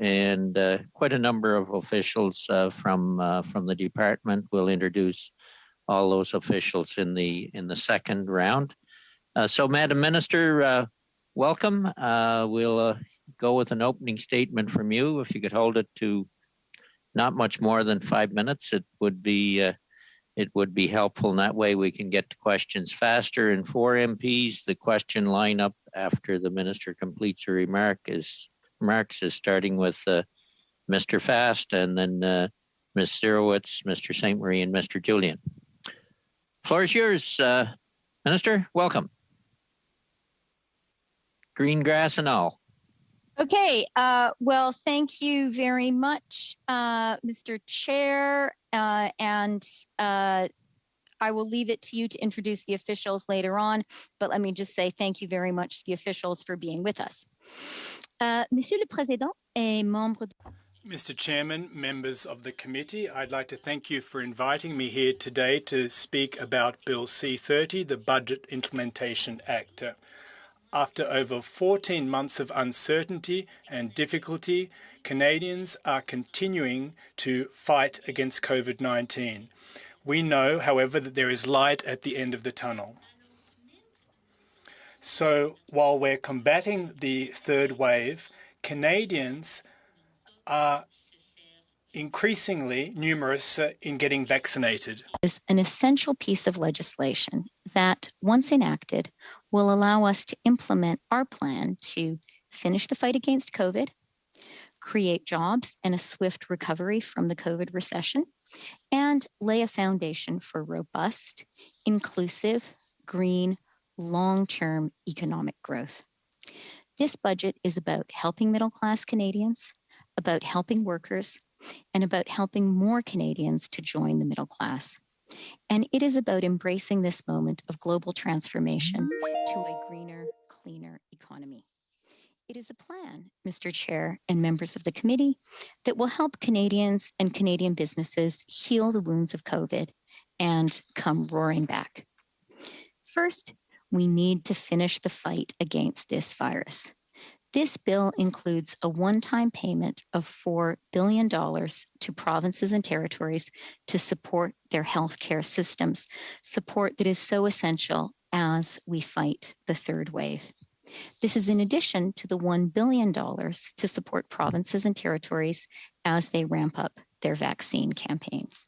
and quite a number of officials from the department. We'll introduce all those officials in the second round. So, Madam Minister, welcome. We'll go with an opening statement from you. If you could hold it to not much more than 5 minutes, it would be helpful. And that way we can get to questions faster. And for MPs, the question lineup after the minister completes her remarks is starting with Mr. Fast, and then Ms. Sirowitz, Mr. St. Marie, and Mr. Julian. Floor is yours, Minister. Welcome. Green grass and all. Okay, well, thank you very much, Mr. Chair, and I will leave it to you to introduce the officials later on, but let me just say thank you very much to the officials for being with us. Monsieur le Président et membres Mr. Chairman, members of the committee, I'd like to thank you for inviting me here today to speak about Bill C-30, the Budget Implementation Act. After over 14 months of uncertainty and difficulty, Canadians are continuing to fight against COVID-19. We know, however, that there is light at the end of the tunnel. So while we're combating the third wave, Canadians are increasingly numerous in getting vaccinated. Is an essential piece of legislation that, once enacted, will allow us to implement our plan to finish the fight against COVID, create jobs and a swift recovery from the COVID recession, and lay a foundation for robust, inclusive, green, long-term economic growth. This budget is about helping middle-class Canadians, about helping workers, and about helping more Canadians to join the middle class. And it is about embracing this moment of global transformation to a greener, cleaner economy. It is a plan, Mr. Chair and members of the committee, that will help Canadians and Canadian businesses heal the wounds of COVID and come roaring back. First, we need to finish the fight against this virus. This bill includes a one-time payment of $4 billion to provinces and territories to support their healthcare systems, support that is so essential as we fight the third wave. This is in addition to the $1 billion to support provinces and territories as they ramp up their vaccine campaigns.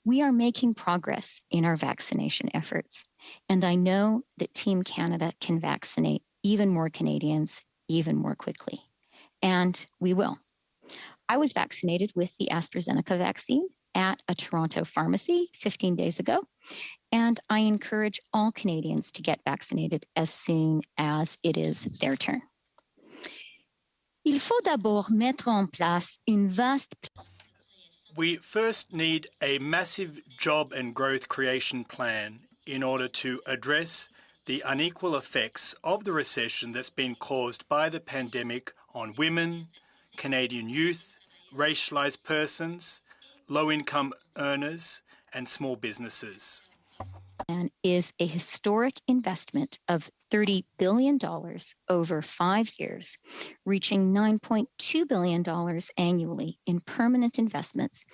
We are making progress in our vaccination efforts, and I know that Team Canada can vaccinate even more Canadians even more quickly, and we will. I was vaccinated with the AstraZeneca vaccine at a Toronto pharmacy 15 days ago, and I encourage all Canadians to get vaccinated as soon as it is their turn. Il faut d'abord mettre en place une vaste. We first need a massive job and growth creation plan in order to address the unequal effects of the recession that's been caused by the pandemic on women, Canadian youth, racialised persons, low-income earners, and small businesses. And is a historic investment of $30 billion over 5 years, reaching $9.2 billion annually in permanent investments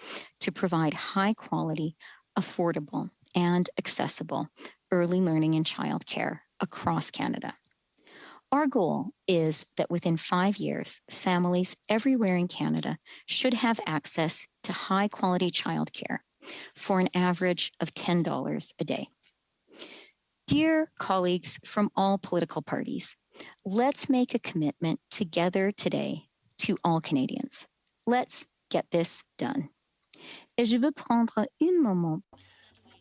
to provide high-quality, affordable, and accessible early learning and childcare across Canada. Our goal is that within 5 years, families everywhere in Canada should have access to high-quality childcare for an average of $10 a day. Dear colleagues from all political parties, let's make a commitment together today to all Canadians. Let's get this done. Et je veux prendre un moment.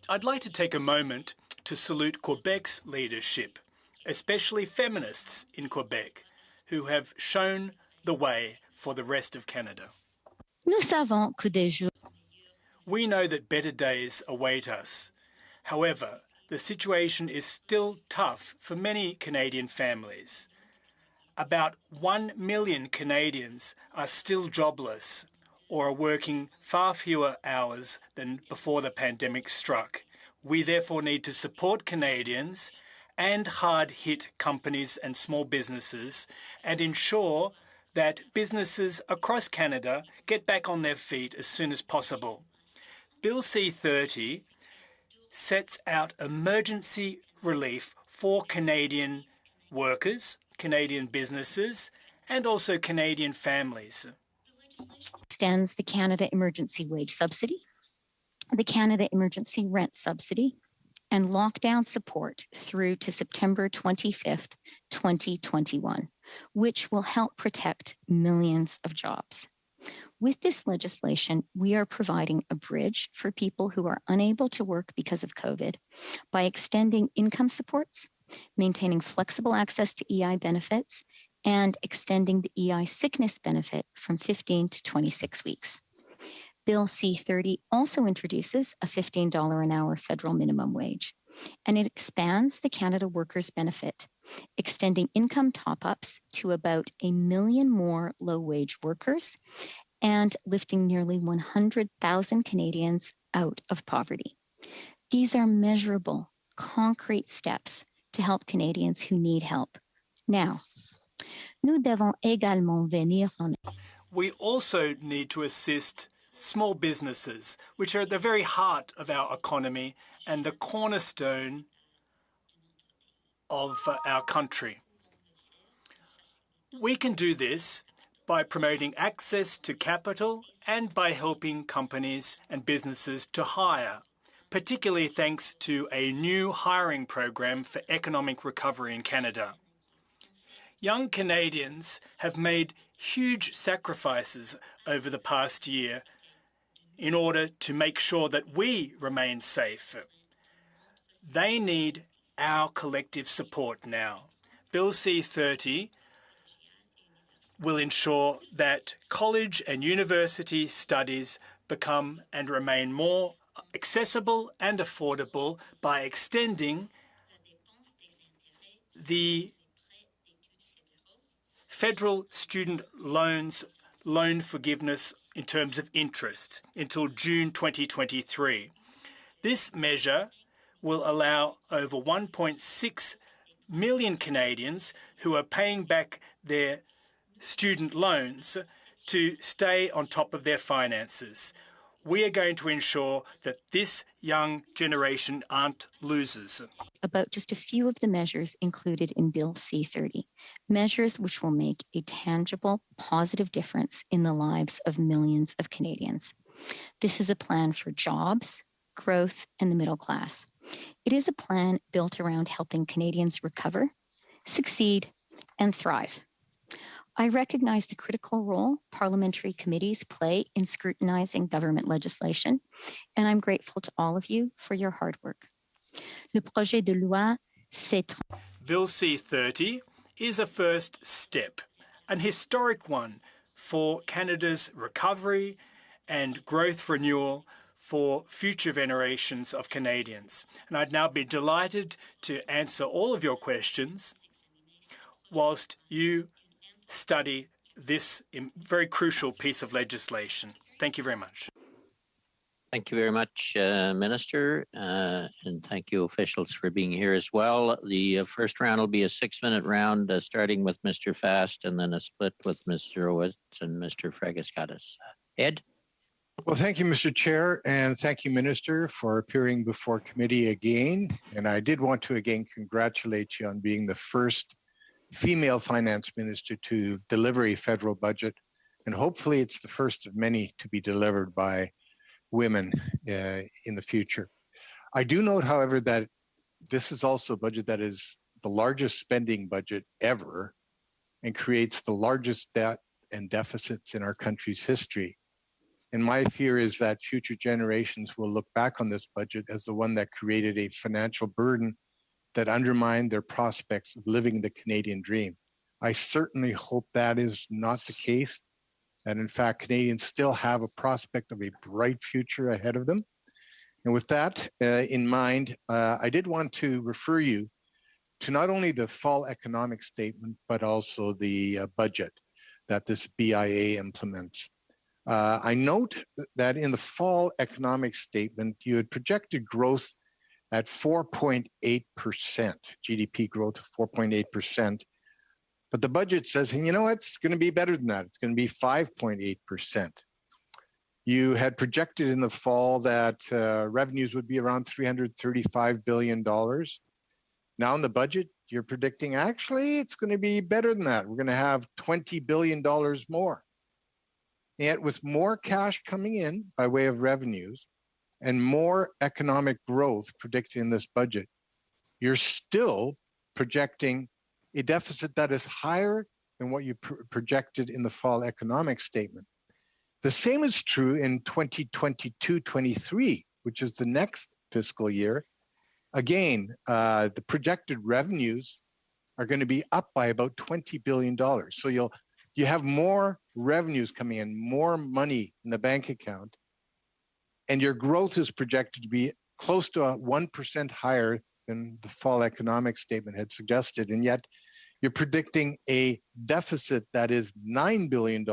I'd like to take a moment to salute Quebec's leadership, especially feminists in Quebec, who have shown the way for the rest of Canada. Nous savons que des jours. We know that better days await us. However, the situation is still tough for many Canadian families. About 1 million Canadians are still jobless or are working far fewer hours than before the pandemic struck. We therefore need to support Canadians and hard-hit companies and small businesses and ensure that businesses across Canada get back on their feet as soon as possible. Bill C-30 sets out emergency relief for Canadian workers, Canadian businesses, and also Canadian families. Extends the Canada Emergency Wage Subsidy, the Canada Emergency Rent Subsidy, and lockdown support through to September 25th, 2021, which will help protect millions of jobs. With this legislation, we are providing a bridge for people who are unable to work because of COVID by extending income supports, maintaining flexible access to EI benefits, and extending the EI sickness benefit from 15 to 26 weeks. Bill C-30 also introduces a $15 an hour federal minimum wage, and it expands the Canada Workers Benefit, extending income top-ups to about 1 million more low-wage workers and lifting nearly 100,000 Canadians out of poverty. These are measurable, concrete steps to help Canadians who need help. Now, nous devons également venir en... We also need to assist small businesses, which are at the very heart of our economy and the cornerstone of our country. We can do this by promoting access to capital and by helping companies and businesses to hire, particularly thanks to a new hiring program for economic recovery in Canada. Young Canadians have made huge sacrifices over the past year in order to make sure that we remain safe. They need our collective support now. Bill C-30 will ensure that college and university studies become and remain more accessible and affordable by extending the federal student loan forgiveness in terms of interest until June 2023. This measure will allow over 1.6 million Canadians who are paying back their student loans to stay on top of their finances. We are going to ensure that this young generation aren't losers. About just a few of the measures included in Bill C-30, measures which will make a tangible, positive difference in the lives of millions of Canadians. This is a plan for jobs, growth, and the middle class. It is a plan built around helping Canadians recover, succeed, and thrive. I recognize the critical role parliamentary committees play in scrutinizing government legislation, and I'm grateful to all of you for your hard work. Le projet de loi Bill C-30 is a first step, an historic one for Canada's recovery and growth renewal for future generations of Canadians. And I'd now be delighted to answer all of your questions whilst you study this very crucial piece of legislation. Thank you very much. Thank you very much, Minister, and thank you, officials, for being here as well. The first round will be a 6-minute round, starting with Mr. Fast, and then a split with Mr. Owitz and Mr. Fragaskatis. Ed? Well, thank you, Mr. Chair, and thank you, Minister, for appearing before committee again. And I did want to again congratulate you on being the first female finance minister to deliver a federal budget, and hopefully it's the first of many to be delivered by women in the future. I do note, however, that this is also a budget that is the largest spending budget ever and creates the largest debt and deficits in our country's history. And my fear is that future generations will look back on this budget as the one that created a financial burden that undermined their prospects of living the Canadian dream. I certainly hope that is not the case, and in fact, Canadians still have a prospect of a bright future ahead of them. And with that in mind, I did want to refer you to not only the fall economic statement, but also the budget that this BIA implements. I note that in the fall economic statement, you had projected growth at 4.8%, GDP growth of 4.8%, But the budget says, hey, you know what, it's going to be better than that. It's going to be 5.8%. You had projected in the fall that revenues would be around $335 billion. Now in the budget, you're predicting actually it's going to be better than that. We're going to have $20 billion more. And yet with more cash coming in by way of revenues and more economic growth predicted in this budget, you're still projecting a deficit that is higher than what you projected in the fall economic statement. The same is true in 2022-23, which is the next fiscal year. Again, the projected revenues are going to be up by about $20 billion. So you have more revenues coming in, more money in the bank account, and your growth is projected to be close to 1% higher than the fall economic statement had suggested. And yet you're predicting a deficit that is $9 billion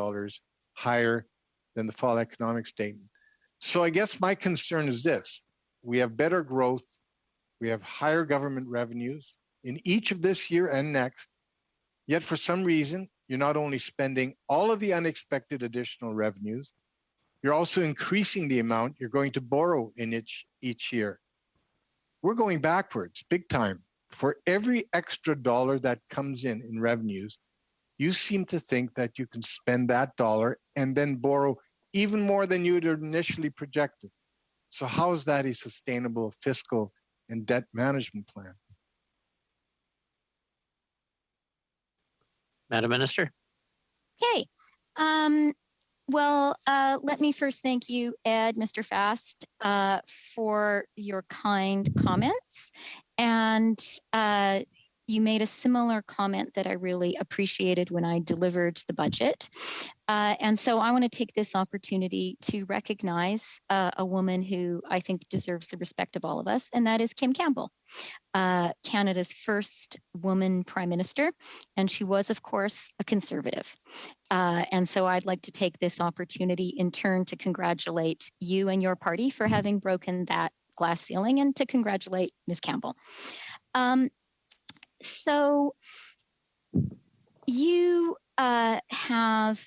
higher than the fall economic statement. So I guess my concern is this: we have better growth, we have higher government revenues in each of this year and next, yet for some reason, you're not only spending all of the unexpected additional revenues, you're also increasing the amount you're going to borrow in each year. We're going backwards, big time. For every extra dollar that comes in revenues, you seem to think that you can spend that dollar and then borrow even more than you'd initially projected. So how is that a sustainable fiscal and debt management plan? Madam Minister. Okay. Well, let me first thank you, Ed, Mr. Fast, for your kind comments. And you made a similar comment that I really appreciated when I delivered the budget. And so I want to take this opportunity to recognize a woman who I think deserves the respect of all of us, and that is Kim Campbell, Canada's first woman prime minister. And she was, of course, a Conservative. And so I'd like to take this opportunity in turn to congratulate you and your party for having broken that glass ceiling, and to congratulate Ms. Campbell. So you have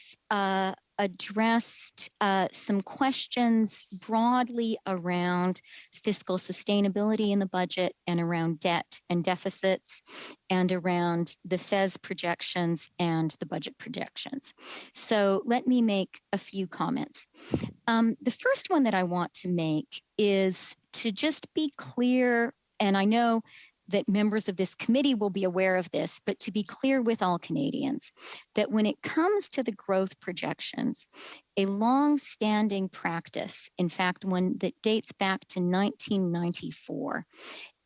addressed some questions broadly around fiscal sustainability in the budget, and around debt and deficits, and around the FES projections and the budget projections. So let me make a few comments. The first one that I want to make is to just be clear, and I know that members of this committee will be aware of this, but to be clear with all Canadians, that when it comes to the growth projections, a long-standing practice, in fact, one that dates back to 1994,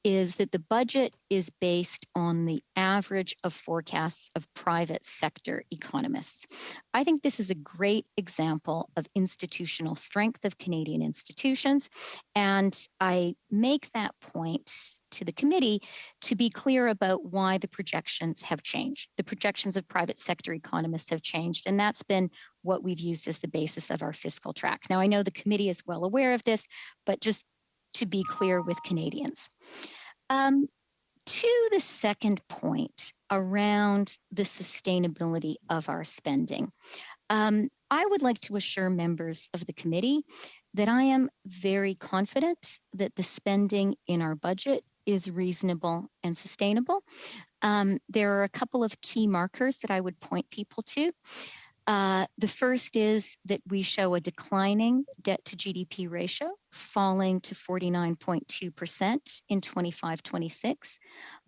is that the budget is based on the average of forecasts of private sector economists. I think this is a great example of institutional strength of Canadian institutions, and I make that point to the committee to be clear about why the projections have changed. The projections of private sector economists have changed, and that's been what we've used as the basis of our fiscal track. Now, I know the committee is well aware of this, but just to be clear with Canadians. To the second point around the sustainability of our spending, I would like to assure members of the committee that I am very confident that the spending in our budget is reasonable and sustainable. There are a couple of key markers that I would point people to. The first is that we show a declining debt to GDP ratio, falling to 49.2% in 25-26.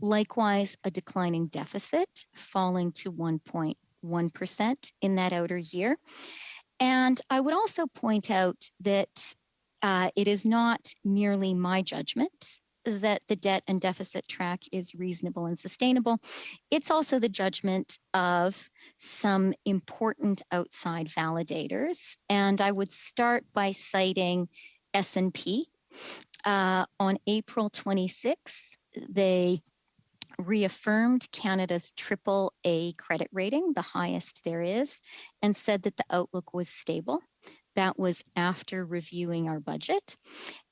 Likewise, a declining deficit, falling to 1.1% in that outer year. And I would also point out that it is not merely my judgment that the debt and deficit track is reasonable and sustainable. It's also the judgment of some important outside validators. And I would start by citing S&P. On April 26th, they reaffirmed Canada's AAA credit rating, the highest there is, and said that the outlook was stable. That was after reviewing our budget.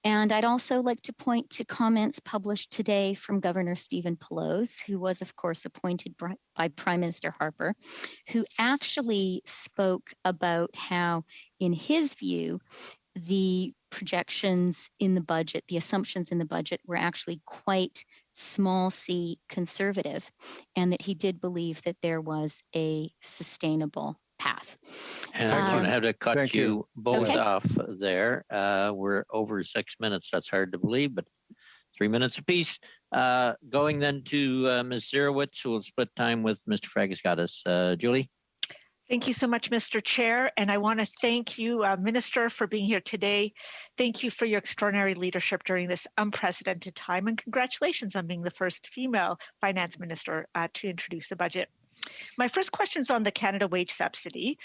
And I'd also like to point to comments published today from Governor Stephen Pelosi, who was, of course, appointed by Prime Minister Harper, who actually spoke about how, in his view, the projections in the budget, the assumptions in the budget were actually quite small c conservative, and that he did believe that there was a sustainable path. And I'm going to have to cut you both Okay. off there. We're over 6 minutes. That's hard to believe, but 3 minutes apiece. Going then to Ms. Zerowitz, who will split time with Mr. Fragaskatis. Julie? Thank you so much, Mr. Chair. And I want to thank you, Minister, for being here today. Thank you for your extraordinary leadership during this unprecedented time. And congratulations on being the first female finance minister to introduce the budget. My first question is on the Canada Wage Subsidy.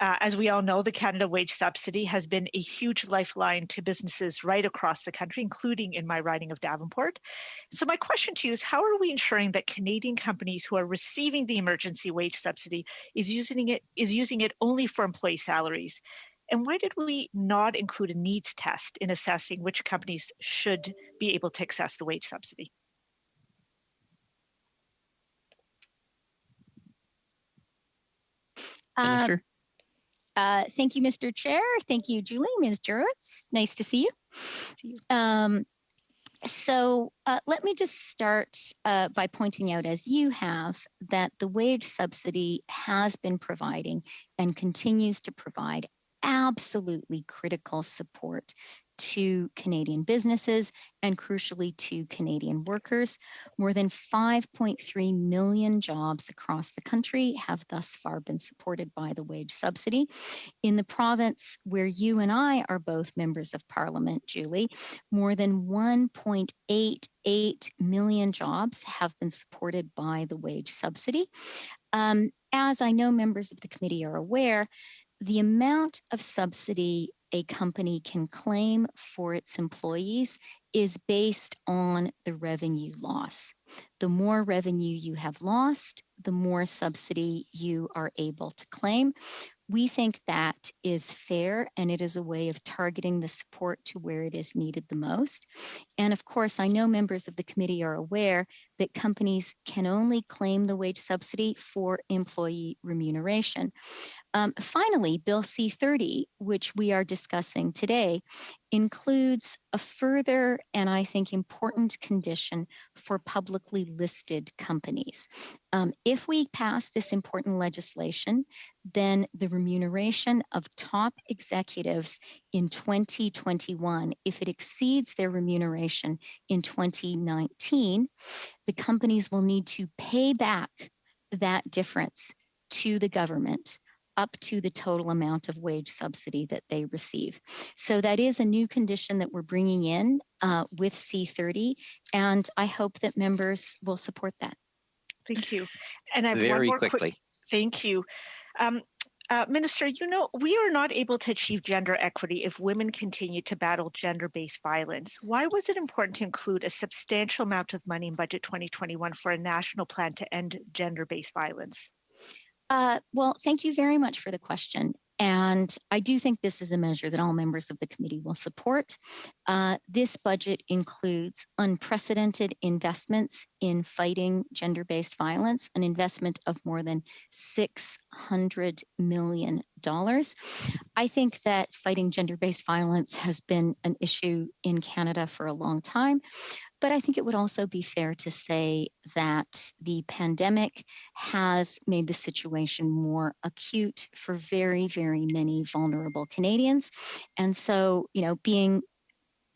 As we all know, the Canada Wage Subsidy has been a huge lifeline to businesses right across the country, including in my riding of Davenport. So my question to you is, how are we ensuring that Canadian companies who are receiving the emergency wage subsidy is using it only for employee salaries? And why did we not include a needs test in assessing which companies should be able to access the wage subsidy? Minister? Thank you, Mr. Chair. Thank you, Julie. Ms. Jurowitz, nice to see you. So let me just start by pointing out, as you have, that the wage subsidy has been providing and continues to provide absolutely critical support to Canadian businesses and crucially to Canadian workers. More than 5.3 million jobs across the country have thus far been supported by the wage subsidy. In the province where you and I are both members of Parliament, Julie, more than 1.88 million jobs have been supported by the wage subsidy. As I know members of the committee are aware, the amount of subsidy a company can claim for its employees is based on the revenue loss. The more revenue you have lost, the more subsidy you are able to claim. We think that is fair, and it is a way of targeting the support to where it is needed the most. And of course, I know members of the committee are aware that companies can only claim the wage subsidy for employee remuneration. Finally, Bill C-30, which we are discussing today, includes a further and I think important condition for publicly listed companies. If we pass this important legislation, then the remuneration of top executives in 2021, if it exceeds their remuneration in 2019, the companies will need to pay back that difference to the government up to the total amount of wage subsidy that they receive. So that is a new condition that we're bringing in with C-30, and I hope that members will support that. Thank you. And I have Very one more quickly. Thank you. Minister, you know, we are not able to achieve gender equity if women continue to battle gender-based violence. Why was it important to include a substantial amount of money in Budget 2021 for a national plan to end gender-based violence? Well, thank you very much for the question. And I do think this is a measure that all members of the committee will support. This budget includes unprecedented investments in fighting gender-based violence, an investment of more than $600 million. I think that fighting gender-based violence has been an issue in Canada for a long time. But I think it would also be fair to say that the pandemic has made the situation more acute for very, very many vulnerable Canadians. And so, you know, being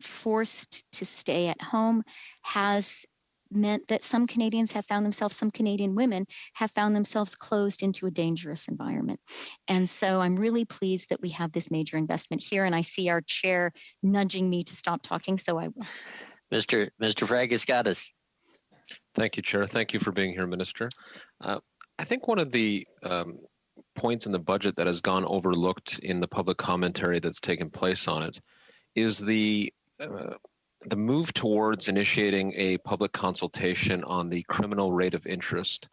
forced to stay at home has meant that some Canadians have found themselves, some Canadian women have found themselves closed into a dangerous environment. And so I'm really pleased that we have this major investment here. And I see our chair nudging me to stop talking, so I will. Mr. Fragaskatis. Thank you, Chair. Thank you for being here, Minister. I think one of the points in the budget that has gone overlooked in the public commentary that's taken place on it is the move towards initiating a public consultation on the criminal rate of interest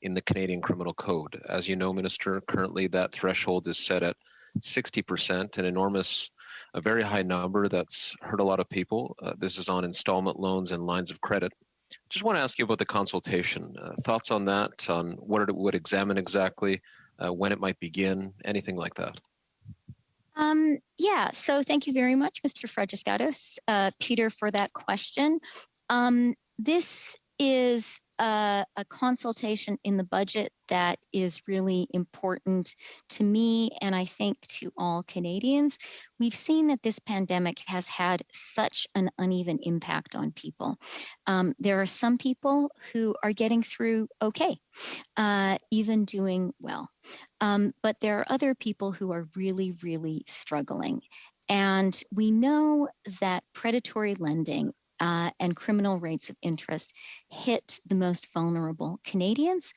in the Canadian Criminal Code. As you know, Minister, currently that threshold is set at 60%, an enormous, a very high number that's hurt a lot of people. This is on installment loans and lines of credit. Just want to ask you about the consultation. Thoughts on that, on what it would examine exactly, when it might begin, anything like that? Yeah, so thank you very much, Mr. Fredriskatos, Peter, for that question. This is a consultation in the budget that is really important to me and I think to all Canadians. We've seen that this pandemic has had such an uneven impact on people. There are some people who are getting through okay, even doing well. But there are other people who are really, really struggling. And we know that predatory lending and criminal rates of interest hit the most vulnerable Canadians.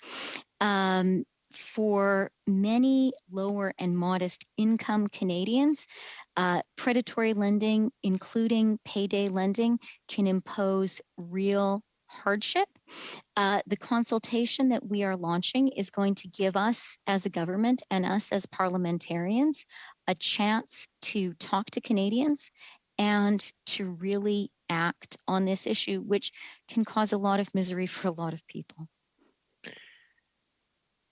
For many lower and modest income Canadians, predatory lending, including payday lending, can impose real hardship. The consultation that we are launching is going to give us as a government and us as parliamentarians a chance to talk to Canadians and to really act on this issue, which can cause a lot of misery for a lot of people.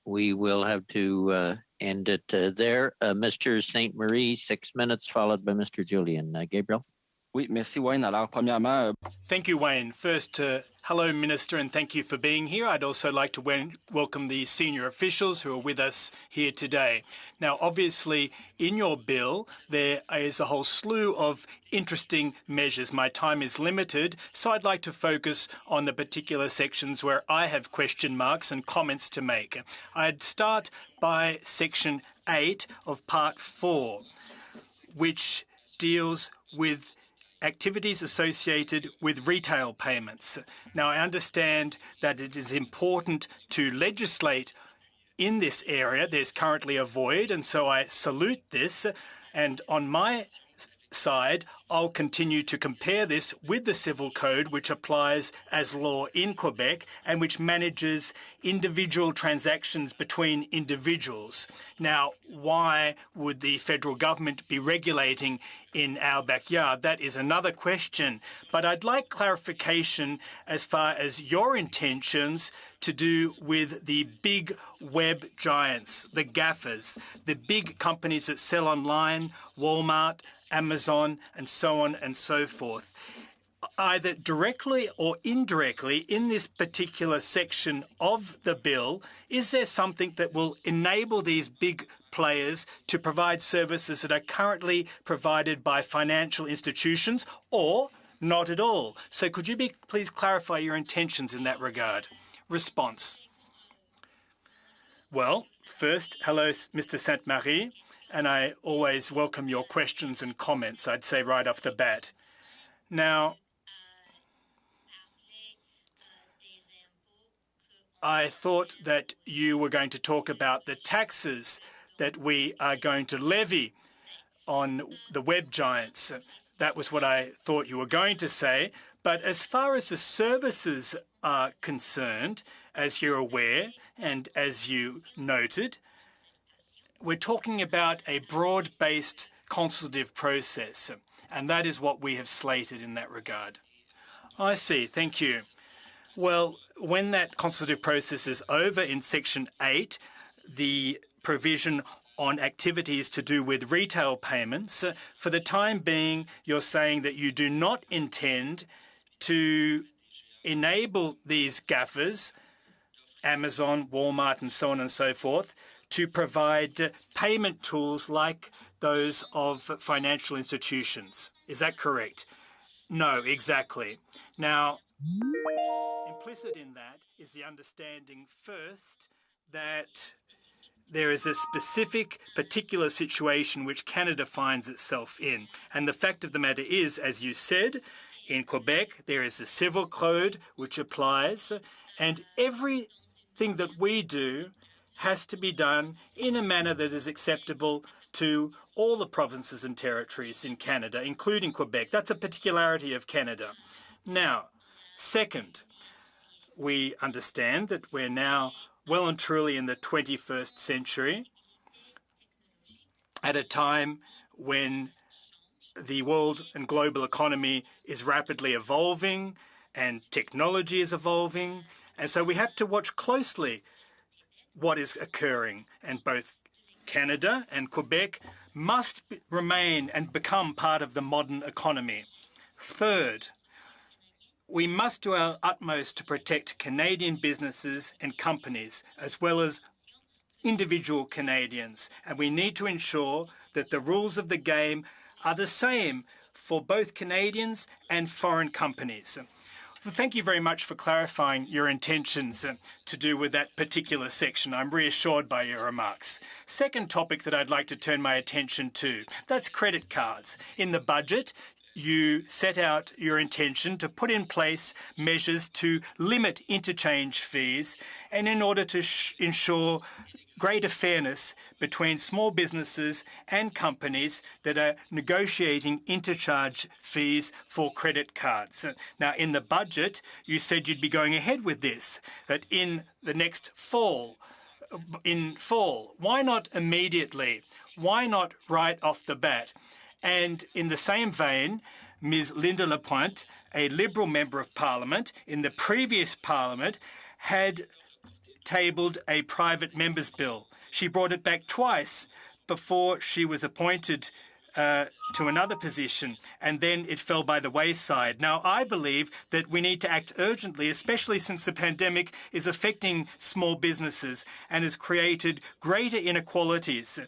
We will have to end it there. Mr. St. Marie, 6 minutes, followed by Mr. Julian. Gabriel? Oui, merci Wayne. Alors, premièrement, Thank you, Wayne. First, hello, Minister, and thank you for being here. I'd also like to welcome the senior officials who are with us here today. Now, obviously, in your bill, there is a whole slew of interesting measures. My time is limited, so I'd like to focus on the particular sections where I have question marks and comments to make. I'd start by Section 8 of Part 4, which deals with activities associated with retail payments. Now, I understand that it is important to legislate in this area. There's currently a void, and so I salute this. And on my side, I'll continue to compare this with the Civil Code, which applies as law in Quebec and which manages individual transactions between individuals. Now, why would the federal government be regulating in our backyard? That is another question. But I'd like clarification as far as your intentions to do with the big web giants, the GAFAs, the big companies that sell online, Walmart, Amazon, and so on and so forth. Either directly or indirectly in this particular section of the bill, is there something that will enable these big players to provide services that are currently provided by financial institutions, or not at all? So could you please clarify your intentions in that regard? Response. Well, first, hello, Mr. Sainte-Marie, and I always welcome your questions and comments, I'd say right off the bat. Now, I thought that you were going to talk about the taxes that we are going to levy on the web giants. That was what I thought you were going to say. But as far as the services are concerned, as you're aware, and as you noted, we're talking about a broad-based consultative process, and that is what we have slated in that regard. I see. Thank you. Well, when that consultative process is over in Section 8, the provision on activities to do with retail payments, for the time being, you're saying that you do not intend to enable these GAFAs, Amazon, Walmart, and so on and so forth, to provide payment tools like those of financial institutions. Is that correct? No, exactly. Now, implicit in that is the understanding first that there is a specific particular situation which Canada finds itself in. And the fact of the matter is, as you said, in Quebec, there is a civil code which applies, and everything that we do has to be done in a manner that is acceptable to all the provinces and territories in Canada, including Quebec. That's a particularity of Canada. Now, second, we understand that we're now well and truly in the 21st century, at a time when the world and global economy is rapidly evolving and technology is evolving. And so we have to watch closely what is occurring. And both Canada and Quebec must remain and become part of the modern economy. Third, we must do our utmost to protect Canadian businesses and companies, as well as individual Canadians. And we need to ensure that the rules of the game are the same for both Canadians and foreign companies. Well, thank you very much for clarifying your intentions to do with that particular section. I'm reassured by your remarks. Second topic that I'd like to turn my attention to, that's credit cards. In the budget, you set out your intention to put in place measures to limit interchange fees and in order to ensure greater fairness between small businesses and companies that are negotiating interchange fees for credit cards. Now, in the budget, you said you'd be going ahead with this, that in the next fall, why not immediately? Why not right off the bat? And in the same vein, Ms. Linda Lapointe, a Liberal Member of Parliament in the previous Parliament, had tabled a private member's bill. She brought it back twice before she was appointed to another position, and then it fell by the wayside. Now, I believe that we need to act urgently, especially since the pandemic is affecting small businesses and has created greater inequalities.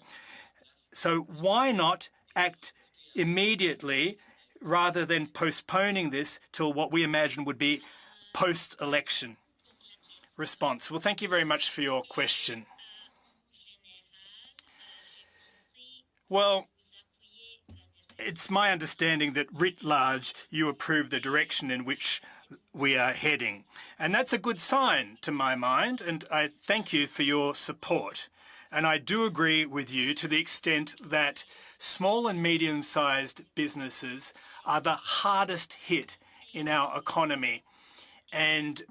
So why not act immediately rather than postponing this till what we imagine would be post-election? Response. Well, thank you very much for your question. Well, it's my understanding that writ large you approve the direction in which we are heading. And that's a good sign to my mind, and I thank you for your support. And I do agree with you to the extent that small and medium-sized businesses are the hardest hit in our economy, and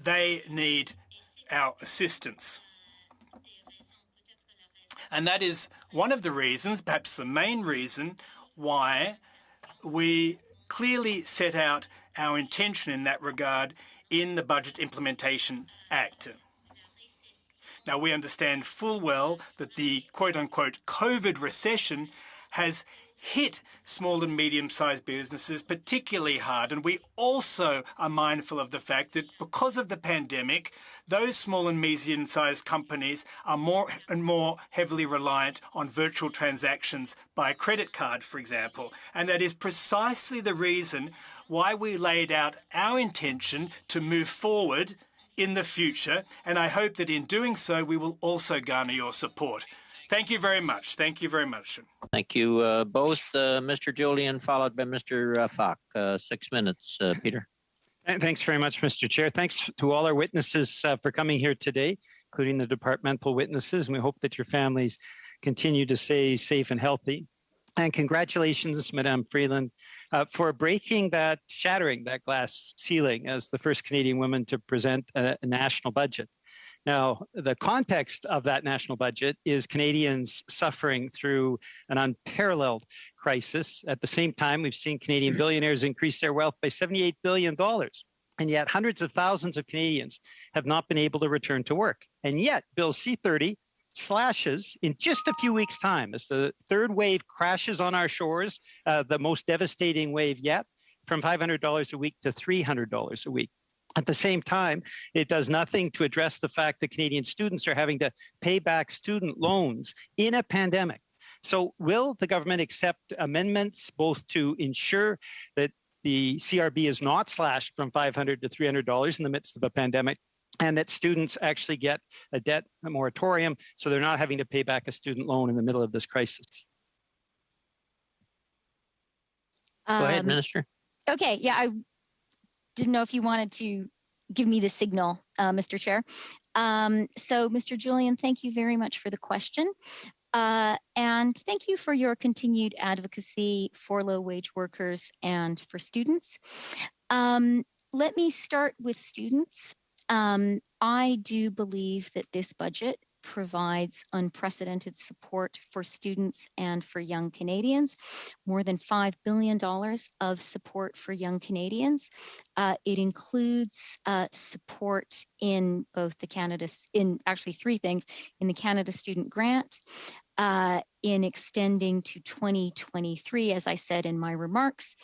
they need our assistance. And that is one of the reasons, perhaps the main reason, why we clearly set out our intention in that regard in the Budget Implementation Act. Now, we understand full well that the quote-unquote COVID recession has hit small and medium-sized businesses particularly hard. And we also are mindful of the fact that because of the pandemic, those small and medium-sized companies are more and more heavily reliant on virtual transactions by a credit card, for example. And that is precisely the reason why we laid out our intention to move forward in the future. And I hope that in doing so, we will also garner your support. Thank you very much. Thank you very much. Thank you both. Mr. Julian, followed by Mr. Falk. 6 minutes, Peter. Thanks very much, Mr. Chair. Thanks to all our witnesses for coming here today, including the departmental witnesses. And we hope that your families continue to stay safe and healthy. And congratulations, Madame Freeland, for shattering that glass ceiling as the first Canadian woman to present a national budget. Now, the context of that national budget is Canadians suffering through an unparalleled crisis. At the same time, we've seen Canadian billionaires increase their wealth by $78 billion. And yet hundreds of thousands of Canadians have not been able to return to work. And yet Bill C-30 slashes in just a few weeks' time as the third wave crashes on our shores, the most devastating wave yet, from $500 a week to $300 a week. At the same time, it does nothing to address the fact that Canadian students are having to pay back student loans in a pandemic. So will the government accept amendments both to ensure that the CRB is not slashed from $500 to $300 in the midst of a pandemic, and that students actually get a debt moratorium so they're not having to pay back a student loan in the middle of this crisis? Go ahead, Minister. Okay, yeah, I didn't know if you wanted to give me the signal, Mr. Chair. So, Mr. Julian, thank you very much for the question. And thank you for your continued advocacy for low-wage workers and for students. Let me start with students. I do believe that this budget provides unprecedented support for students and for young Canadians, more than $5 billion of support for young Canadians. It includes support in both the actually three things, in the Canada Student Grant, in extending to 2023, as I said in my remarks,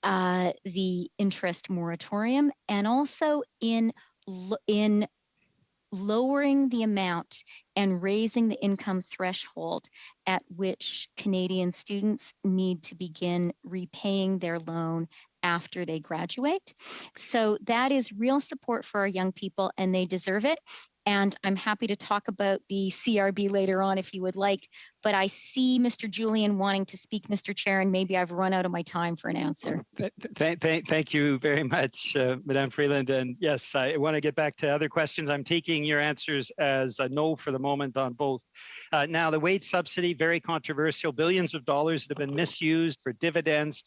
the interest moratorium, and also in lowering the amount and raising the income threshold at which Canadian students need to begin repaying their loan after they graduate. So that is real support for our young people, and they deserve it. And I'm happy to talk about the CRB later on if you would like, but I see Mr. Julian wanting to speak, Mr. Chair, and maybe I've run out of my time for an answer. Thank you very much, Madame Freeland. And yes, I want to get back to other questions. I'm taking your answers as a no for the moment on both. Now, the wage subsidy, very controversial, billions of dollars that have been misused for dividends,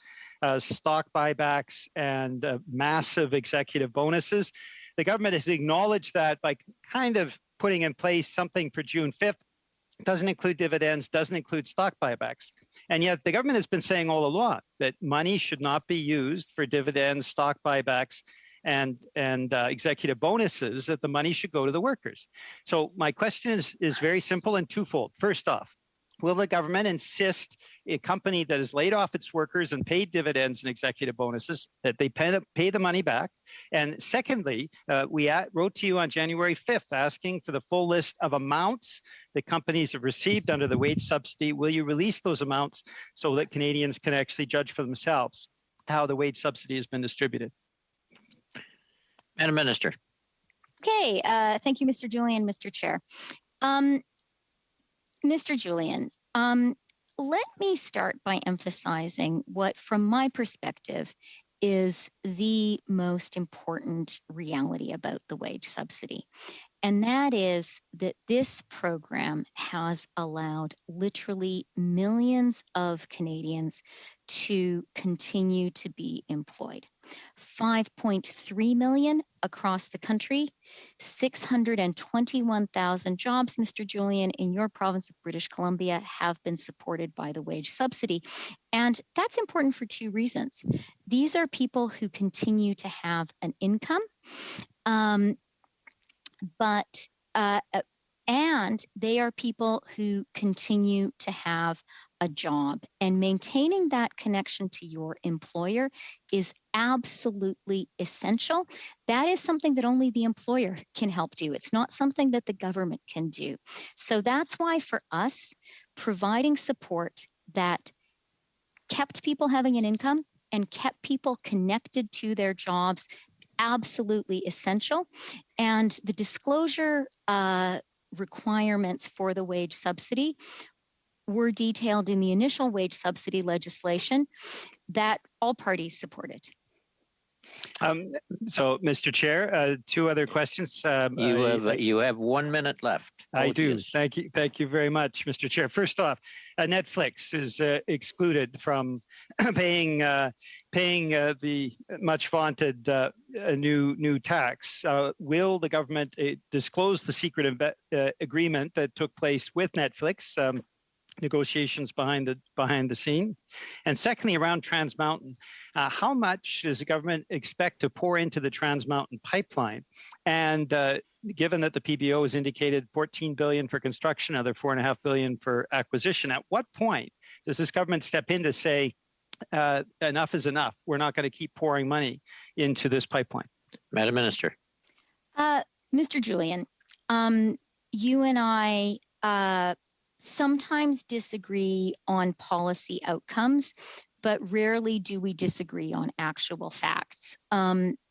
stock buybacks, and massive executive bonuses. The government has acknowledged that by kind of putting in place something for June 5th. Doesn't include dividends, doesn't include stock buybacks. And yet the government has been saying all along that money should not be used for dividends, stock buybacks, and executive bonuses, that the money should go to the workers. So my question is very simple and twofold. First off, will the government insist a company that has laid off its workers and paid dividends and executive bonuses, that they pay the money back? And secondly, we wrote to you on January 5th asking for the full list of amounts that companies have received under the wage subsidy. Will you release those amounts so that Canadians can actually judge for themselves how the wage subsidy has been distributed? Madam Minister. Okay, thank you, Mr. Julian, Mr. Chair. Mr. Julian, let me start by emphasizing what, from my perspective, is the most important reality about the wage subsidy. And that is that this program has allowed literally millions of Canadians to continue to be employed. 5.3 million across the country, 621,000 jobs, Mr. Julian, in your province of British Columbia have been supported by the wage subsidy. And that's important for two reasons. These are people who continue to have an income, and they are people who continue to have a job, and maintaining that connection to your employer is absolutely essential. That is something that only the employer can help do. It's not something that the government can do. So that's why for us, providing support that kept people having an income and kept people connected to their jobs, absolutely essential. And the disclosure requirements for the wage subsidy were detailed in the initial wage subsidy legislation that all parties supported. So, Mr. Chair, two other questions. You have 1 minute left. I do. Thank you very much, Mr. Chair. First off, Netflix is excluded from paying the much vaunted new tax. Will the government disclose the secret agreement that took place with Netflix? Negotiations behind the scene. And secondly, around Trans Mountain, how much does the government expect to pour into the Trans Mountain pipeline? And given that the PBO has indicated $14 billion for construction, another $4.5 billion for acquisition, at what point does this government step in to say enough is enough? We're not going to keep pouring money into this pipeline. Madam Minister. Mr. Julian, you and I sometimes disagree on policy outcomes, but rarely do we disagree on actual facts.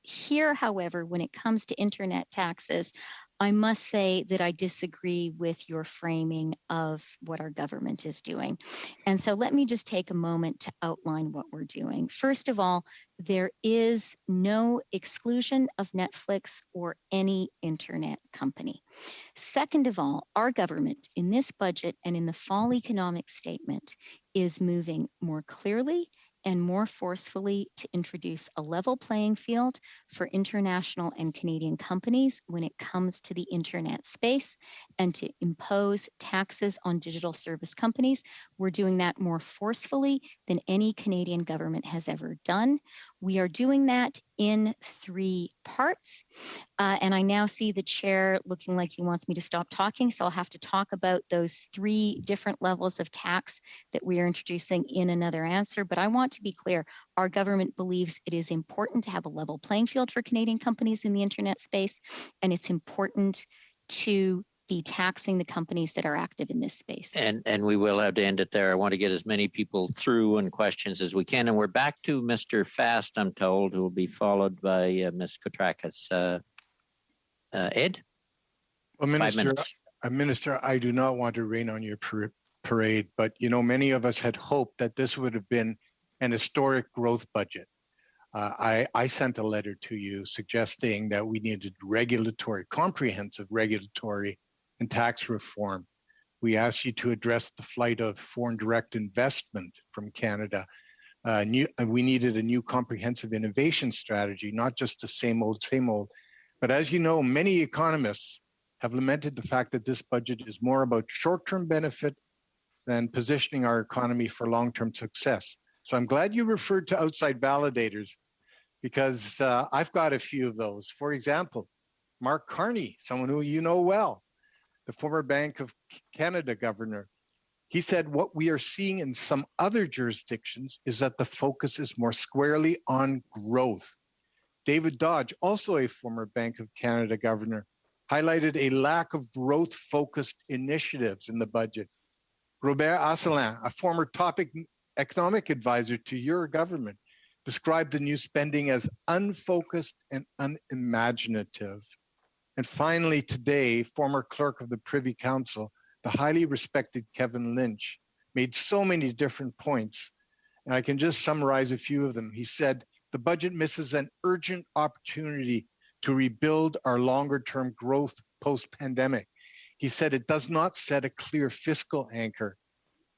Here, however, when it comes to internet taxes, I must say that I disagree with your framing of what our government is doing. And so let me just take a moment to outline what we're doing. First of all, there is no exclusion of Netflix or any internet company. Second of all, our government in this budget and in the fall economic statement is moving more clearly and more forcefully to introduce a level playing field for international and Canadian companies when it comes to the internet space. and to impose taxes on digital service companies. We're doing that more forcefully than any Canadian government has ever done. We are doing that in 3 parts. And I now see the chair looking like he wants me to stop talking, so I'll have to talk about those 3 different levels of tax that we are introducing in another answer. But I want to be clear, our government believes it is important to have a level playing field for Canadian companies in the internet space, and it's important to be taxing the companies that are active in this space. And we will have to end it there. I want to get as many people through and questions as we can. And we're back to Mr. Fast, I'm told, who will be followed by Ms. Kotrakis. Ed? Well, Minister, I do not want to rain on your parade, but many of us had hoped that this would have been an historic growth budget. I sent a letter to you suggesting that we needed comprehensive regulatory and tax reform. We asked you to address the flight of foreign direct investment from Canada. We needed a new comprehensive innovation strategy, not just the same old. But as you know, many economists have lamented the fact that this budget is more about short-term benefit than positioning our economy for long-term success. So I'm glad you referred to outside validators, because I've got a few of those. For example, Mark Carney, someone who you know well, the former Bank of Canada governor. He said what we are seeing in some other jurisdictions is that the focus is more squarely on growth. David Dodge, also a former Bank of Canada governor, highlighted a lack of growth-focused initiatives in the budget. Robert Asselin, a former topic economic advisor to your government, described the new spending as unfocused and unimaginative. And finally, today, former clerk of the Privy Council, the highly respected Kevin Lynch, made so many different points, and I can just summarize a few of them. He said, the budget misses an urgent opportunity to rebuild our longer-term growth post-pandemic. He said it does not set a clear fiscal anchor.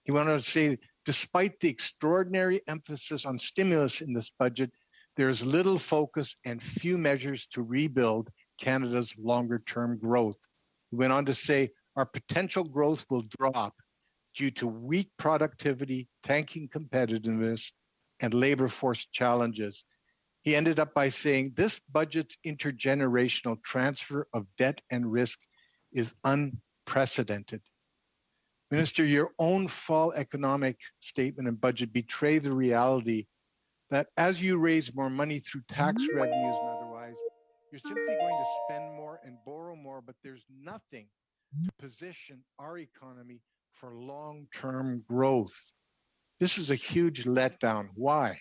He wanted to say, despite the extraordinary emphasis on stimulus in this budget, there is little focus and few measures to rebuild Canada's longer-term growth. He went on to say, our potential growth will drop due to weak productivity, tanking competitiveness, and labor force challenges. He ended up by saying, this budget's intergenerational transfer of debt and risk is unprecedented. Minister, your own fall economic statement and budget betray the reality that as you raise more money through tax revenues and otherwise, you're simply going to spend more and borrow more, but there's nothing to position our economy for long-term growth. This is a huge letdown. Why?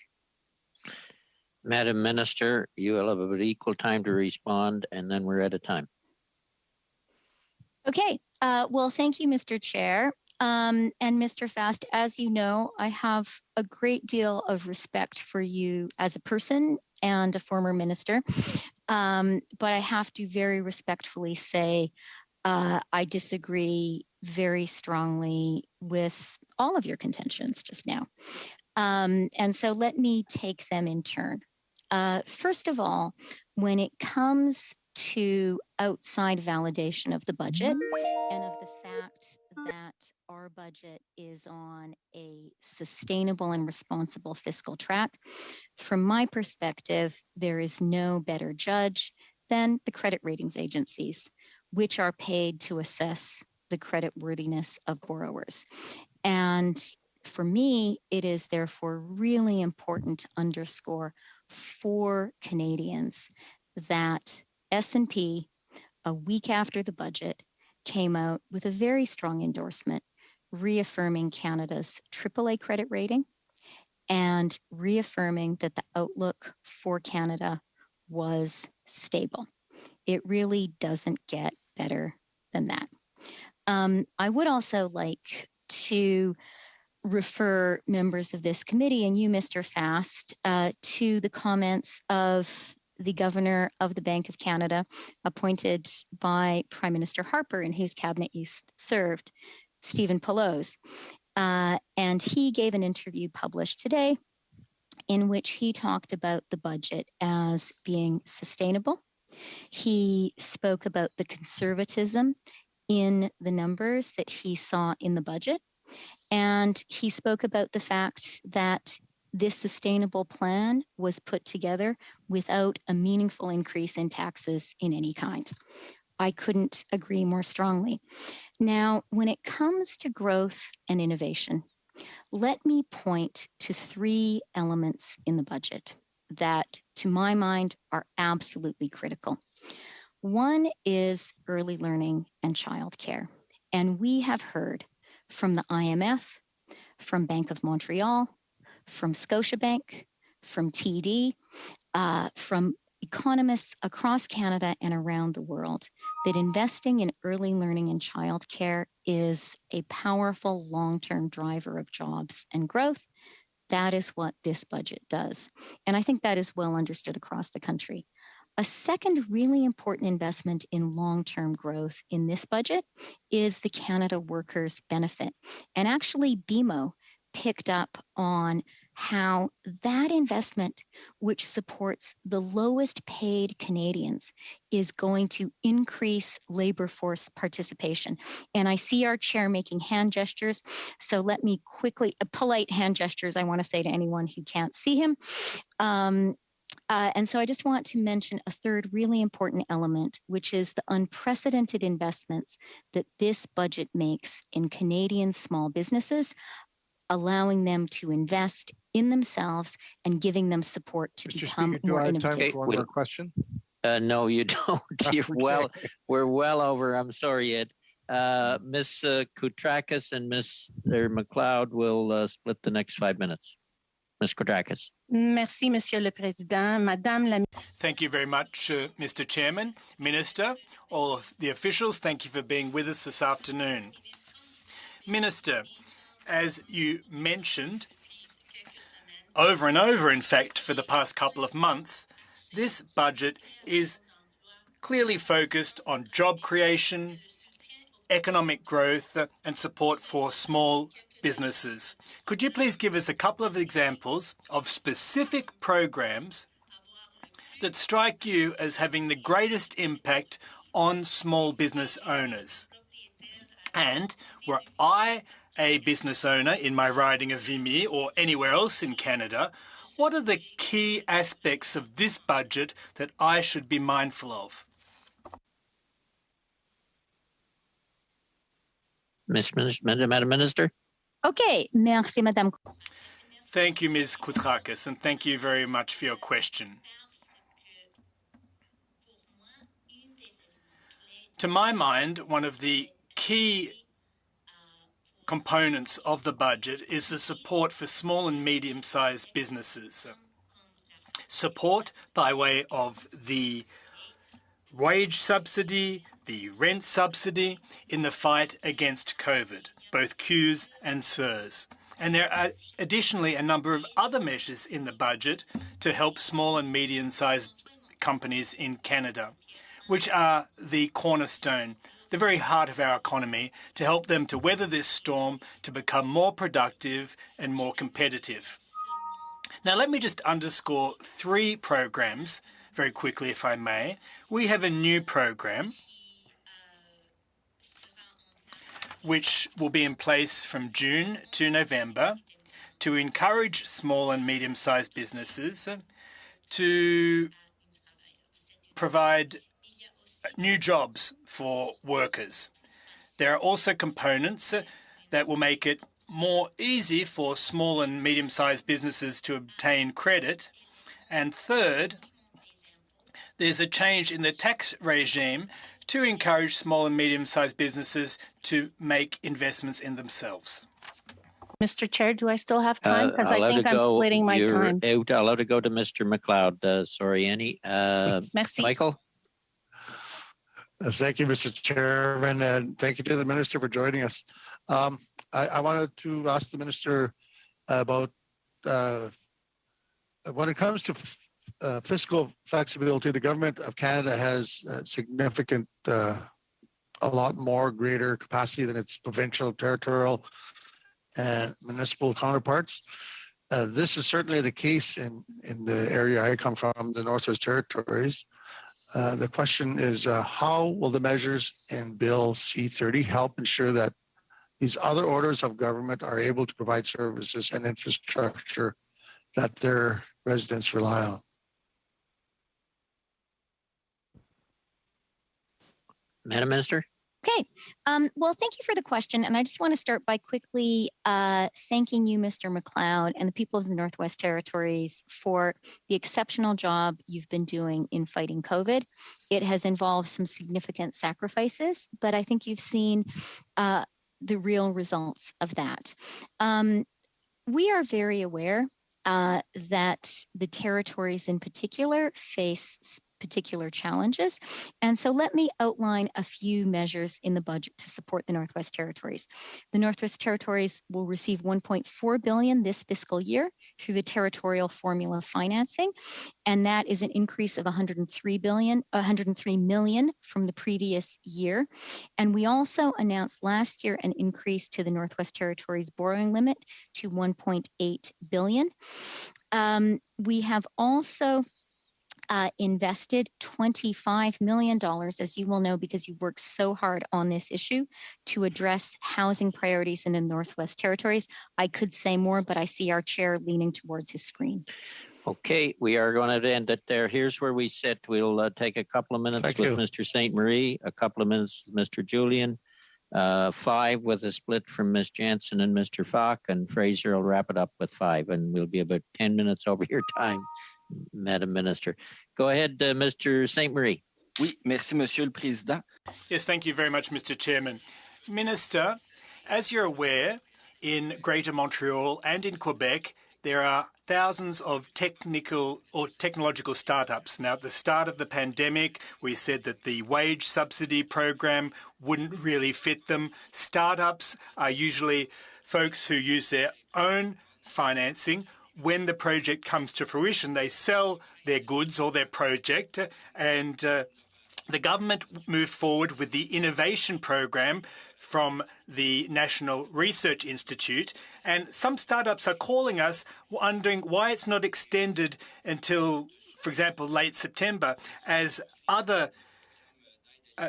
Madam Minister, you will have about equal time to respond, and then we're out of time. Okay. Well, thank you, Mr. Chair. And Mr. Fast, as you know, I have a great deal of respect for you as a person and a former minister. But I have to very respectfully say, I disagree very strongly with all of your contentions just now. And so let me take them in turn. First of all, when it comes to outside validation of the budget and of the fact that our budget is on a sustainable and responsible fiscal track, from my perspective, there is no better judge than the credit ratings agencies, which are paid to assess the creditworthiness of borrowers. And for me, it is therefore really important to underscore for Canadians that S&P, a week after the budget, came out with a very strong endorsement reaffirming Canada's AAA credit rating and reaffirming that the outlook for Canada was stable. It really doesn't get better than that. I would also like to refer members of this committee and you, Mr. Fast, to the comments of the governor of the Bank of Canada, appointed by Prime Minister Harper, in whose cabinet you served, Stephen Poloz. And he gave an interview published today in which he talked about the budget as being sustainable. He spoke about the conservatism in the numbers that he saw in the budget. And he spoke about the fact that this sustainable plan was put together without a meaningful increase in taxes in any kind. I couldn't agree more strongly. Now, when it comes to growth and innovation, let me point to 3 elements in the budget that, to my mind, are absolutely critical. One is early learning and childcare. And we have heard from the IMF, from Bank of Montreal, from Scotiabank, from TD, from economists across Canada and around the world that investing in early learning and childcare is a powerful long-term driver of jobs and growth. That is what this budget does. And I think that is well understood across the country. A second really important investment in long-term growth in this budget is the Canada Workers Benefit. And actually, BMO picked up on how that investment, which supports the lowest paid Canadians, is going to increase labor force participation. And I see our chair making hand gestures. So let me quickly, polite hand gestures, I want to say to anyone who can't see him. And so I just want to mention a third really important element, which is the unprecedented investments that this budget makes in Canadian small businesses, allowing them to invest in themselves and giving them support to Mr. become Speaker, more do I have innovative. time for one more question? No, you don't. We're well over. I'm sorry, Ed. Ms. Koutrakis and Mr. McLeod will split the next 5 minutes. Ms. Koutrakis. Merci, Monsieur le Président. Madame la... Thank you very much, Mr. Chairman, Minister, all of the officials. Thank you for being with us this afternoon. Minister, as you mentioned, over and over, in fact, for the past couple of months, this budget is clearly focused on job creation, economic growth, and support for small businesses. Could you please give us a couple of examples of specific programs that strike you as having the greatest impact on small business owners? And were I a business owner in my riding of Vimy or anywhere else in Canada, what are the key aspects of this budget that I should be mindful of? Madam Minister. Okay, merci, Madame. Thank you, Ms. Koutrakis, and thank you very much for your question. To my mind, one of the key components of the budget is the support for small and medium-sized businesses. Support by way of the wage subsidy, the rent subsidy in the fight against COVID, both Qs and Cs. And there are additionally a number of other measures in the budget to help small and medium-sized companies in Canada, which are the cornerstone, the very heart of our economy, to help them to weather this storm, to become more productive and more competitive. Now, let me just underscore 3 programs very quickly, if I may. We have a new program which will be in place from June to November to encourage small and medium-sized businesses to provide new jobs for workers. There are also components that will make it more easy for small and medium-sized businesses to obtain credit. And third, there's a change in the tax regime to encourage small and medium-sized businesses to make investments in themselves. Mr. Chair, do I still have time? Because I think I'm splitting my time. You're allowed to go to Mr. McLeod. Sorry, Annie. Merci. Michael? Thank you, Mr. Chairman, and thank you to the Minister for joining us. I wanted to ask the Minister about when it comes to fiscal flexibility. The Government of Canada has significant, a lot more greater capacity than its provincial, territorial, and municipal counterparts. This is certainly the case in the area I come from, the Northwest Territories. The question is, how will the measures in Bill C-30 help ensure that these other orders of government are able to provide services and infrastructure that their residents rely on? Madam Minister? Okay. Well, thank you for the question. And I just want to start by quickly thanking you, Mr. McLeod, and the people of the Northwest Territories for the exceptional job you've been doing in fighting COVID. It has involved some significant sacrifices, but I think you've seen the real results of that. We are very aware that the territories in particular face particular challenges. And so let me outline a few measures in the budget to support the Northwest Territories. The Northwest Territories will receive $1.4 billion this fiscal year through the territorial formula financing, and that is an increase of $103 million from the previous year. And we also announced last year an increase to the Northwest Territories borrowing limit to $1.8 billion. We have also invested $25 million, as you will know, because you've worked so hard on this issue to address housing priorities in the Northwest Territories. I could say more, but I see our chair leaning towards his screen. Okay, we are going to end it there. Here's where we sit. We'll take a couple of minutes with Mr. St. Marie, a couple of minutes with Mr. Julian, 5 with a split from Ms. Jansen and Mr. Falk, and Fraser will wrap it up with 5, and we'll be about 10 minutes over your time, Madam Minister. Go ahead, Mr. St. Marie. Oui, merci, Monsieur le Président. Yes, thank you very much, Mr. Chairman. Minister, as you're aware, in Greater Montreal and in Quebec, there are thousands of technological startups. Now, at the start of the pandemic, we said that the wage subsidy program wouldn't really fit them. Startups are usually folks who use their own financing. When the project comes to fruition, they sell their goods or their project, and the government moved forward with the innovation program from the National Research Institute, and some startups are calling us wondering why it's not extended until, for example, late September, as other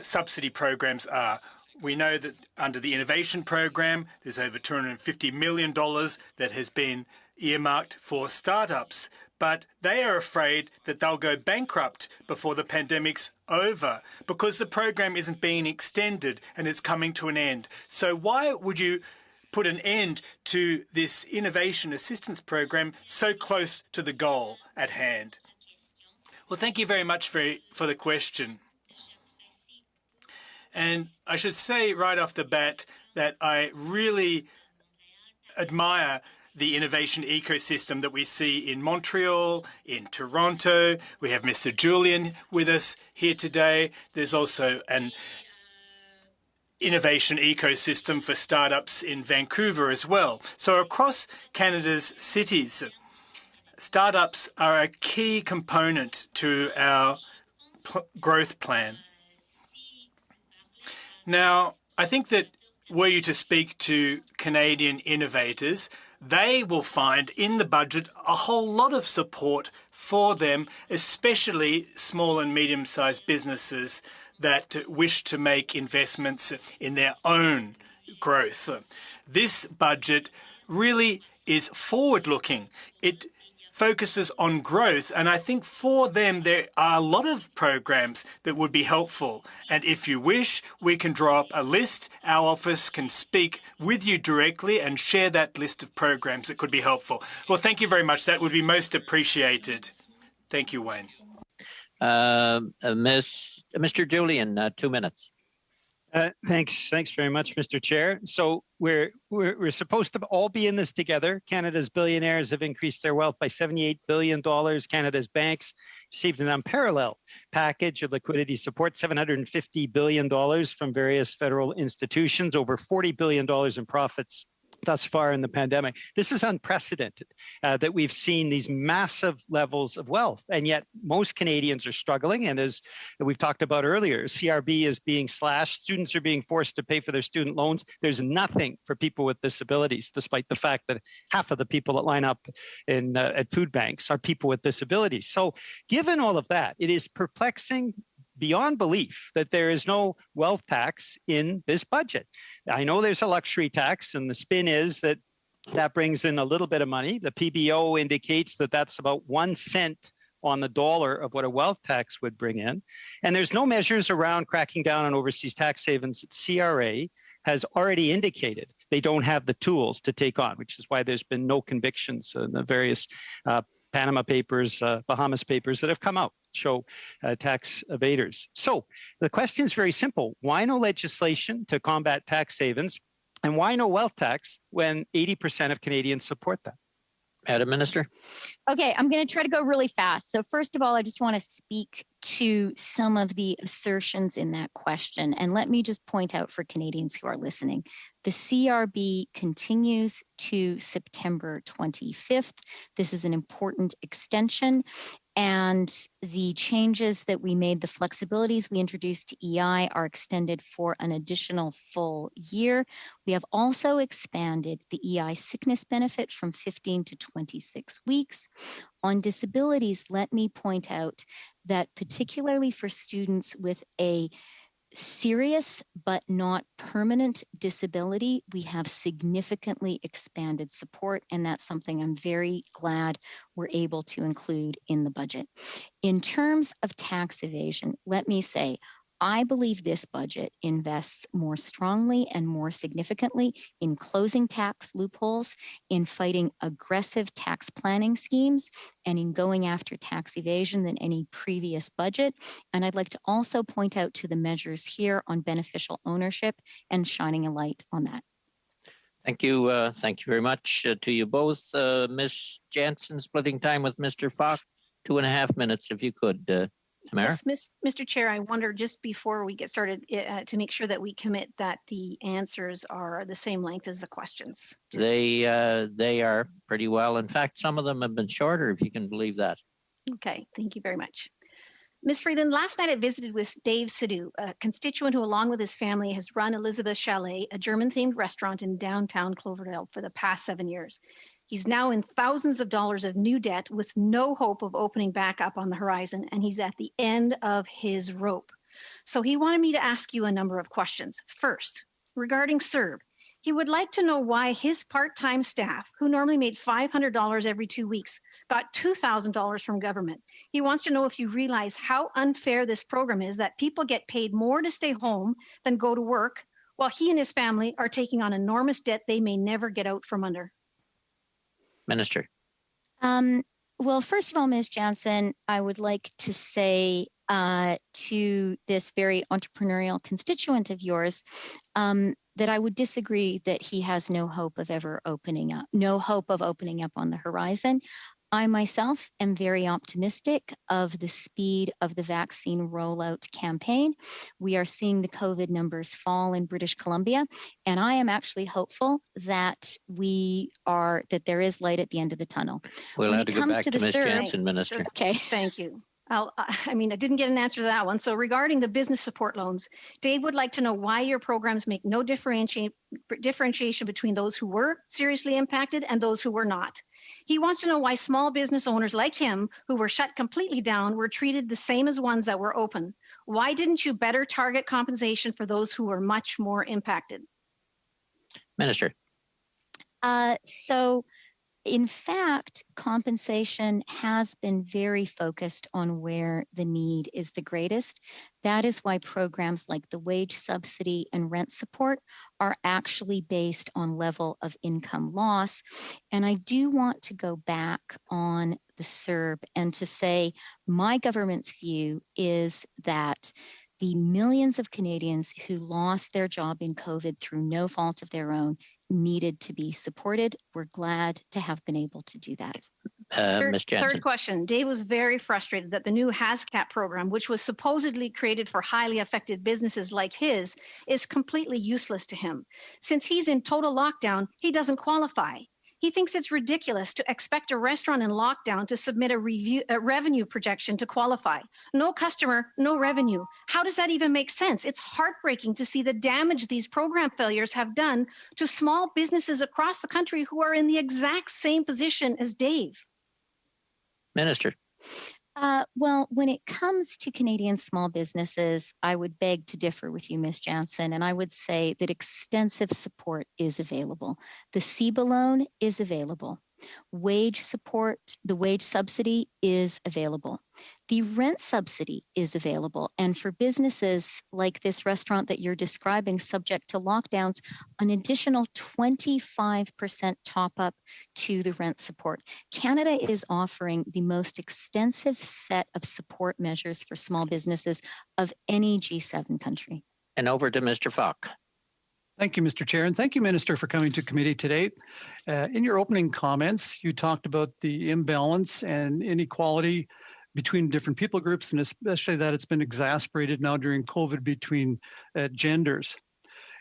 subsidy programs are. We know that under the innovation program, there's over $250 million that has been earmarked for startups, but they are afraid that they'll go bankrupt before the pandemic's over because the program isn't being extended and it's coming to an end. So why would you put an end to this innovation assistance program so close to the goal at hand? Well, thank you very much for the question. And I should say right off the bat that I really admire the innovation ecosystem that we see in Montreal, in Toronto. We have Mr. Julian with us here today. There's also an innovation ecosystem for startups in Vancouver as well. So across Canada's cities, startups are a key component to our growth plan. Now, I think that were you to speak to Canadian innovators, they will find in the budget a whole lot of support for them, especially small and medium-sized businesses that wish to make investments in their own growth. This budget really is forward-looking. It focuses on growth, and I think for them there are a lot of programs that would be helpful. And if you wish, we can draw up a list. Our office can speak with you directly and share that list of programs that could be helpful. Well, thank you very much. That would be most appreciated. Thank you, Wayne. Mr. Julian, 2 minutes. Thanks very much, Mr. Chair. So we're supposed to all be in this together. Canada's billionaires have increased their wealth by $78 billion. Canada's banks received an unparalleled package of liquidity support, $750 billion from various federal institutions, over $40 billion in profits thus far in the pandemic. This is unprecedented that we've seen these massive levels of wealth, and yet most Canadians are struggling. And as we've talked about earlier, CRB is being slashed. Students are being forced to pay for their student loans. There's nothing for people with disabilities, despite the fact that half of the people that line up at food banks are people with disabilities. So given all of that, it is perplexing beyond belief that there is no wealth tax in this budget. I know there's a luxury tax, and the spin is that brings in a little bit of money. The PBO indicates that that's about 1 cent on the dollar of what a wealth tax would bring in. And there's no measures around cracking down on overseas tax havens that CRA has already indicated they don't have the tools to take on, which is why there's been no convictions in the various Panama Papers, Bahamas Papers that have come out show tax evaders. So the question is very simple. Why no legislation to combat tax havens? And why no wealth tax when 80% of Canadians support that? Madam Minister. Okay, I'm going to try to go really fast. So first of all, I just want to speak to some of the assertions in that question. And let me just point out for Canadians who are listening, the CRB continues to September 25th. This is an important extension. And the changes that we made, the flexibilities we introduced to EI are extended for an additional full year. We have also expanded the EI sickness benefit from 15 to 26 weeks. On disabilities, let me point out that particularly for students with a serious but not permanent disability, we have significantly expanded support, and that's something I'm very glad we're able to include in the budget. In terms of tax evasion, let me say, I believe this budget invests more strongly and more significantly in closing tax loopholes, in fighting aggressive tax planning schemes, and in going after tax evasion than any previous budget. And I'd like to also point out to the measures here on beneficial ownership and shining a light on that. Thank you. Thank you very much to you both. Ms. Jansen, splitting time with Mr. Fox, 2.5 minutes, if you could. Tamara? Yes, Mr. Chair, I wonder just before we get started to make sure that we commit that the answers are the same length as the questions. They are pretty well. In fact, some of them have been shorter, if you can believe that. Okay, thank you very much. Ms. Freeland, last night I visited with Dave Sidhu, a constituent who, along with his family, has run Elizabeth Chalet, a German-themed restaurant in downtown Cloverdale for the past 7 years. He's now in thousands of dollars of new debt with no hope of opening back up on the horizon, and he's at the end of his rope. So he wanted me to ask you a number of questions. First, regarding CERB, he would like to know why his part-time staff, who normally made $500 every 2 weeks, got $2,000 from government. He wants to know if you realize how unfair this program is, that people get paid more to stay home than go to work, while he and his family are taking on enormous debt they may never get out from under. Minister. Well, first of all, Ms. Jansen, I would like to say to this very entrepreneurial constituent of yours that I would disagree that he has no hope of ever opening up, no hope of opening up on the horizon. I myself am very optimistic of the speed of the vaccine rollout campaign. We are seeing the COVID numbers fall in British Columbia, and I am actually hopeful that there is light at the end of the tunnel. We'll have to go back to Ms. Jansen, Minister. Okay, thank you. I didn't get an answer to that one. So regarding the business support loans, Dave would like to know why your programs make no differentiation between those who were seriously impacted and those who were not. He wants to know why small business owners like him, who were shut completely down, were treated the same as ones that were open. Why didn't you better target compensation for those who were much more impacted? Minister. So, in fact, compensation has been very focused on where the need is the greatest. That is why programs like the wage subsidy and rent support are actually based on level of income loss. And I do want to go back on the CERB and to say my government's view is that the millions of Canadians who lost their job in COVID through no fault of their own needed to be supported. We're glad to have been able to do that. Ms. Jansen. Third question. Dave was very frustrated that the new HASCAP program, which was supposedly created for highly affected businesses like his, is completely useless to him. Since he's in total lockdown, he doesn't qualify. He thinks it's ridiculous to expect a restaurant in lockdown to submit a revenue projection to qualify. No customer, no revenue. How does that even make sense? It's heartbreaking to see the damage these program failures have done to small businesses across the country who are in the exact same position as Dave. Minister. Well, when it comes to Canadian small businesses, I would beg to differ with you, Ms. Jansen, and I would say that extensive support is available. The CEBA loan is available. Wage support, the wage subsidy is available. The rent subsidy is available. And for businesses like this restaurant that you're describing, subject to lockdowns, an additional 25% top up to the rent support. Canada is offering the most extensive set of support measures for small businesses of any G7 country. And over to Mr. Falk. Thank you, Mr. Chair, and thank you, Minister, for coming to committee today. In your opening comments, you talked about the imbalance and inequality between different people groups, and especially that it's been exacerbated now during COVID between genders.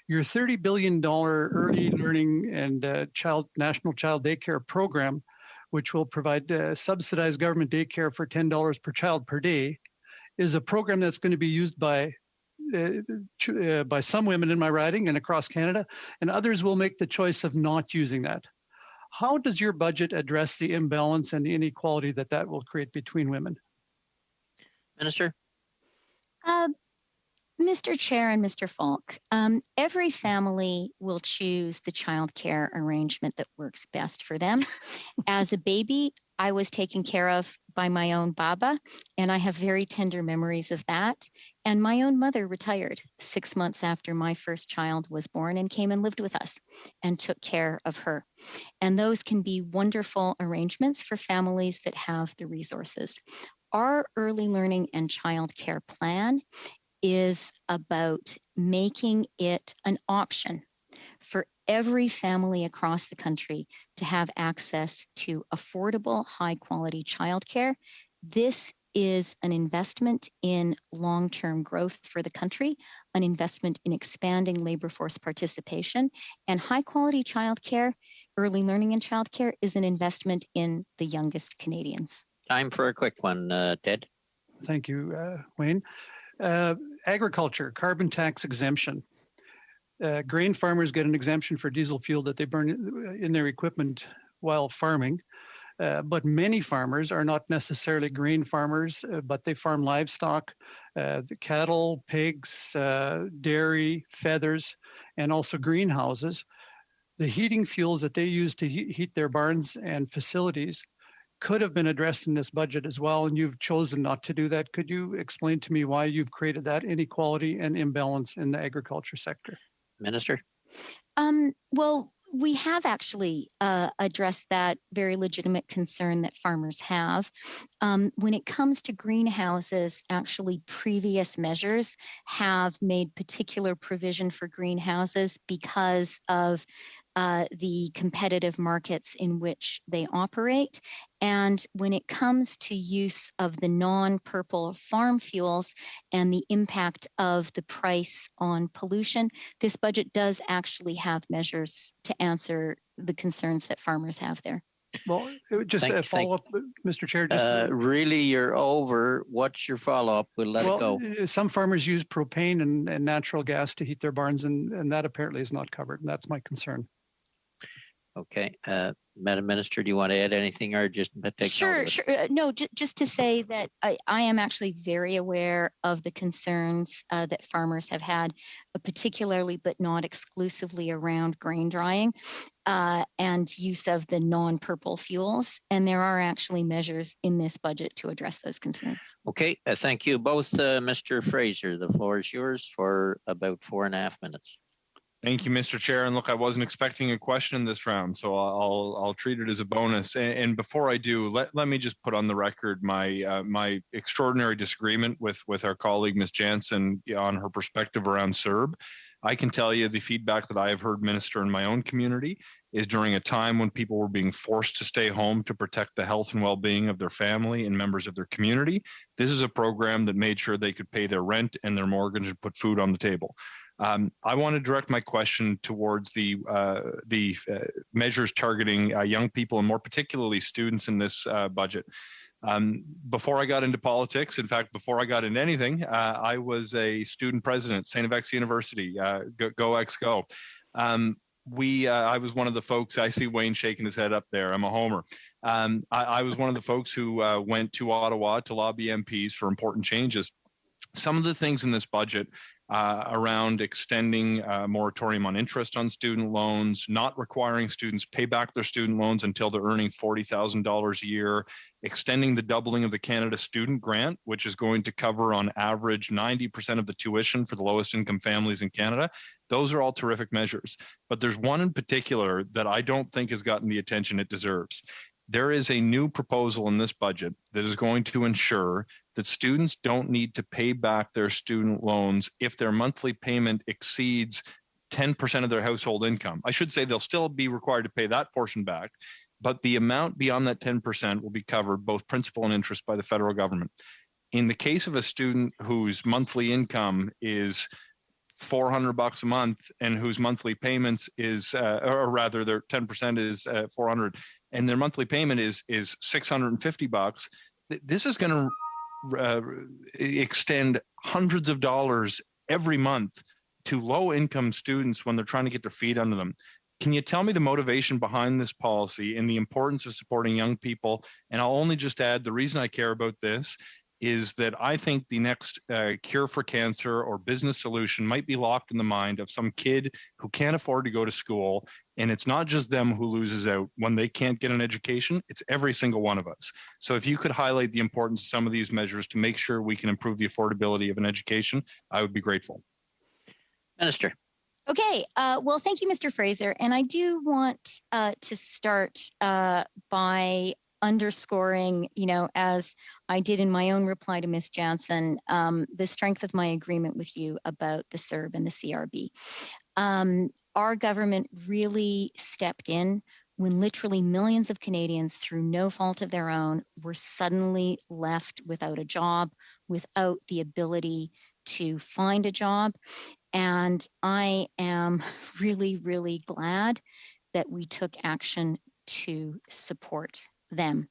Your $30 billion early learning and national child daycare program, which will provide subsidized government daycare for $10 per child per day, is a program that's going to be used by some women in my riding and across Canada, and others will make the choice of not using that. How does your budget address the imbalance and the inequality that will create between women? Minister? Mr. Chair and Mr. Falk, every family will choose the child care arrangement that works best for them. As a baby, I was taken care of by my own Baba, and I have very tender memories of that. And my own mother retired 6 months after my first child was born and came and lived with us and took care of her. And those can be wonderful arrangements for families that have the resources. Our early learning and child care plan is about making it an option for every family across the country to have access to affordable, high-quality childcare. This is an investment in long-term growth for the country, an investment in expanding labor force participation, and high-quality childcare, early learning and childcare is an investment in the youngest Canadians. Time for a quick one, Ted. Thank you, Wayne. Agriculture, carbon tax exemption. Grain farmers get an exemption for diesel fuel that they burn in their equipment while farming. But many farmers are not necessarily grain farmers, but they farm livestock, the cattle, pigs, dairy, feathers, and also greenhouses. The heating fuels that they use to heat their barns and facilities could have been addressed in this budget as well, and you've chosen not to do that. Could you explain to me why you've created that inequality and imbalance in the agriculture sector? Minister? Well, we have actually addressed that very legitimate concern that farmers have. When it comes to greenhouses, actually previous measures have made particular provision for greenhouses because of the competitive markets in which they operate. And when it comes to use of the non-purple farm fuels and the impact of the price on pollution, this budget does actually have measures to answer the concerns that farmers have there. Well, just a follow-up, Mr. Chair. Really, you're over. What's your follow-up? We'll let it go. Some farmers use propane and natural gas to heat their barns, and that apparently is not covered. And that's my concern. Okay. Madam Minister, do you want to add anything or just take Sure. No, just to say that I am actually very aware of the concerns that farmers have had, particularly but not exclusively around grain drying and use of the non-purple fuels. And there are actually measures in this budget to address those concerns. Okay. Thank you both. Mr. Fraser, the floor is yours for about 4.5 minutes. Thank you, Mr. Chair. And look, I wasn't expecting a question in this round, so I'll treat it as a bonus. And before I do, let me just put on the record my extraordinary disagreement with our colleague, Ms. Jansen, on her perspective around CERB. I can tell you the feedback that I have heard, Minister, in my own community is during a time when people were being forced to stay home to protect the health and well-being of their family and members of their community. This is a program that made sure they could pay their rent and their mortgage and put food on the table. I want to direct my question towards the measures targeting young people and more particularly students in this budget. Before I got into politics, in fact, before I got into anything, I was a student president at St. FX University, Go X Go. I was one of the folks. I see Wayne shaking his head up there. I'm a homer. I was one of the folks who went to Ottawa to lobby MPs for important changes. Some of the things in this budget around extending a moratorium on interest on student loans, not requiring students pay back their student loans until they're earning $40,000 a year, extending the doubling of the Canada Student Grant, which is going to cover on average 90% of the tuition for the lowest income families in Canada. Those are all terrific measures. But there's one in particular that I don't think has gotten the attention it deserves. There is a new proposal in this budget that is going to ensure that students don't need to pay back their student loans if their monthly payment exceeds 10% of their household income. I should say they'll still be required to pay that portion back, but the amount beyond that 10% will be covered, both principal and interest, by the federal government. In the case of a student whose monthly income is $400 a month and whose monthly payments is, or rather their 10% is 400, and their monthly payment is $650, this is going to extend hundreds of dollars every month to low-income students when they're trying to get their feet under them. Can you tell me the motivation behind this policy and the importance of supporting young people? And I'll only just add, the reason I care about this is that I think the next cure for cancer or business solution might be locked in the mind of some kid who can't afford to go to school. And it's not just them who loses out when they can't get an education, it's every single one of us. So if you could highlight the importance of some of these measures to make sure we can improve the affordability of an education, I would be grateful. Minister. Okay, well, thank you, Mr. Fraser. And I do want to start by underscoring, as I did in my own reply to Ms. Jansen, the strength of my agreement with you about the CERB and the CRB. Our government really stepped in when literally millions of Canadians, through no fault of their own, were suddenly left without a job, without the ability to find a job. And I am really, really glad that we took action to support them.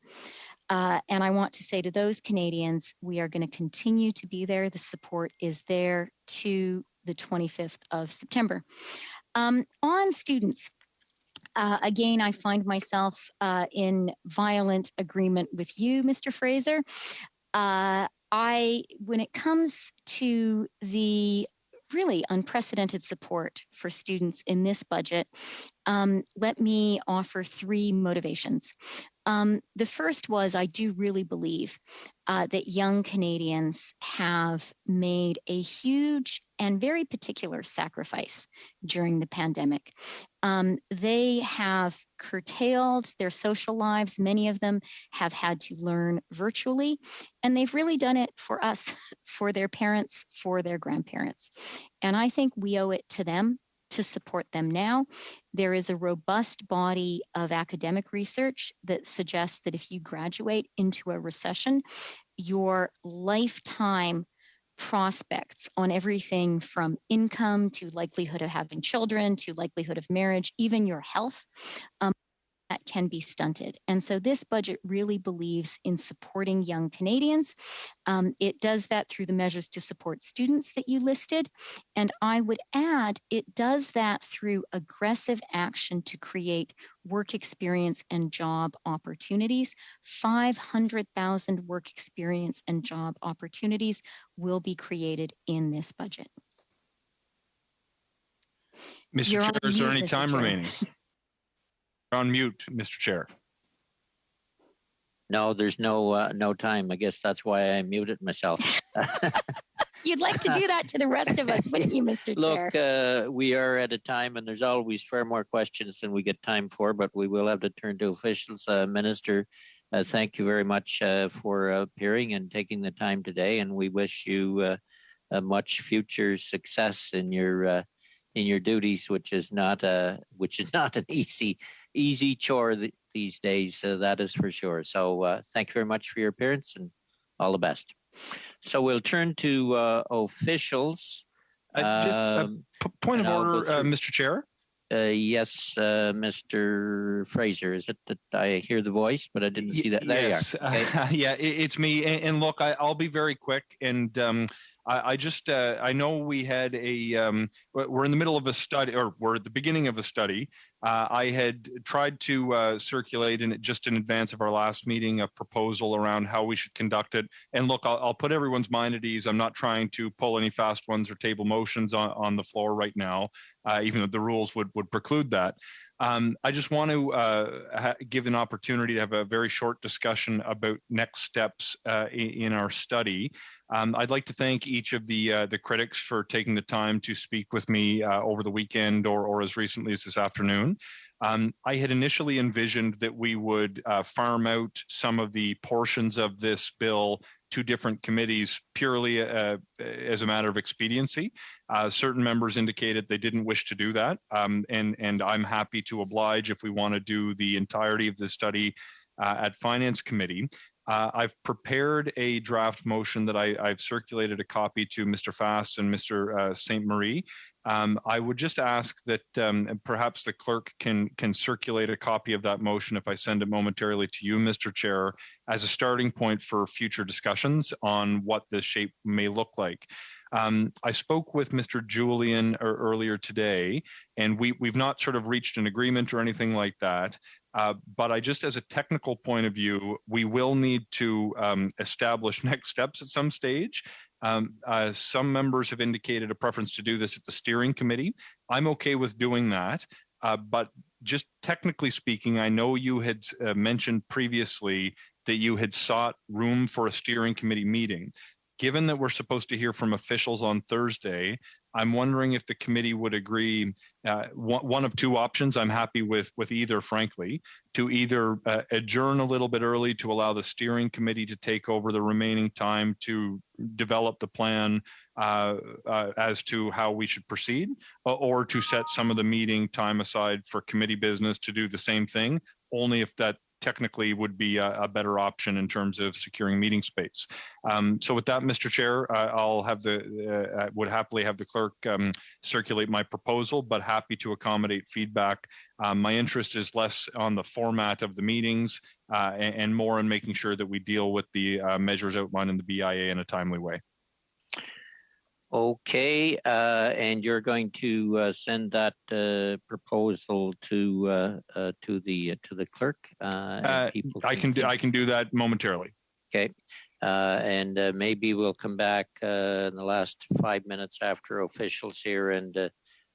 And I want to say to those Canadians, we are going to continue to be there. The support is there to the 25th of September. On students, again, I find myself in violent agreement with you, Mr. Fraser. When it comes to the really unprecedented support for students in this budget, let me offer three motivations. The first was, I do really believe that young Canadians have made a huge and very particular sacrifice during the pandemic. They have curtailed their social lives. Many of them have had to learn virtually, and they've really done it for us, for their parents, for their grandparents. And I think we owe it to them to support them now. There is a robust body of academic research that suggests that if you graduate into a recession, your lifetime prospects on everything from income to likelihood of having children to likelihood of marriage, even your health, that can be stunted. And so this budget really believes in supporting young Canadians. It does that through the measures to support students that you listed. And I would add, it does that through aggressive action to create work experience and job opportunities. 500,000 work experience and job opportunities will be created in this budget. Mr. Chair, is there any time remaining? On mute, Mr. Chair. No, there's no time. I guess that's why I muted myself. You'd like to do that to the rest of us, wouldn't you, Mr. Chair? Look, we are at a time, and there's always far more questions than we get time for, but we will have to turn to officials. Minister, thank you very much for appearing and taking the time today, and we wish you much future success in your duties, which is not an easy chore these days. That is for sure. So thank you very much for your appearance and all the best. So we'll turn to officials. Just a point of order, Mr. Chair. Yes, Mr. Fraser. Is it that I hear the voice, but I didn't see that? There yes. you are. Okay. Yeah, it's me. And look, I'll be very quick. And I know we had we're in the middle of a study, or we're at the beginning of a study. I had tried to circulate just in advance of our last meeting a proposal around how we should conduct it. And look, I'll put everyone's mind at ease. I'm not trying to pull any fast ones or table motions on the floor right now, even though the rules would preclude that. I just want to give an opportunity to have a very short discussion about next steps in our study. I'd like to thank each of the critics for taking the time to speak with me over the weekend or as recently as this afternoon. I had initially envisioned that we would farm out some of the portions of this bill to different committees purely as a matter of expediency. Certain members indicated they didn't wish to do that, and I'm happy to oblige if we want to do the entirety of the study at Finance Committee. I've prepared a draft motion that I've circulated a copy to Mr. Fast and Mr. St. Marie. I would just ask that perhaps the clerk can circulate a copy of that motion if I send it momentarily to you, Mr. Chair, as a starting point for future discussions on what the shape may look like. I spoke with Mr. Julian earlier today, and we've not sort of reached an agreement or anything like that. But I just, as a technical point of view, we will need to establish next steps at some stage. Some members have indicated a preference to do this at the steering committee. I'm okay with doing that. But just technically speaking, I know you had mentioned previously that you had sought room for a steering committee meeting. Given that we're supposed to hear from officials on Thursday, I'm wondering if the committee would agree, one of two options. I'm happy with either, frankly, to either adjourn a little bit early to allow the steering committee to take over the remaining time to develop the plan as to how we should proceed, or to set some of the meeting time aside for committee business to do the same thing, only if that technically would be a better option in terms of securing meeting space. So with that, Mr. Chair, I'll have would happily have the clerk circulate my proposal, but happy to accommodate feedback. My interest is less on the format of the meetings and more in making sure that we deal with the measures outlined in the BIA in a timely way. Okay, and you're going to send that proposal to the clerk. I can do that momentarily. Okay, and maybe we'll come back in the last 5 minutes after officials here and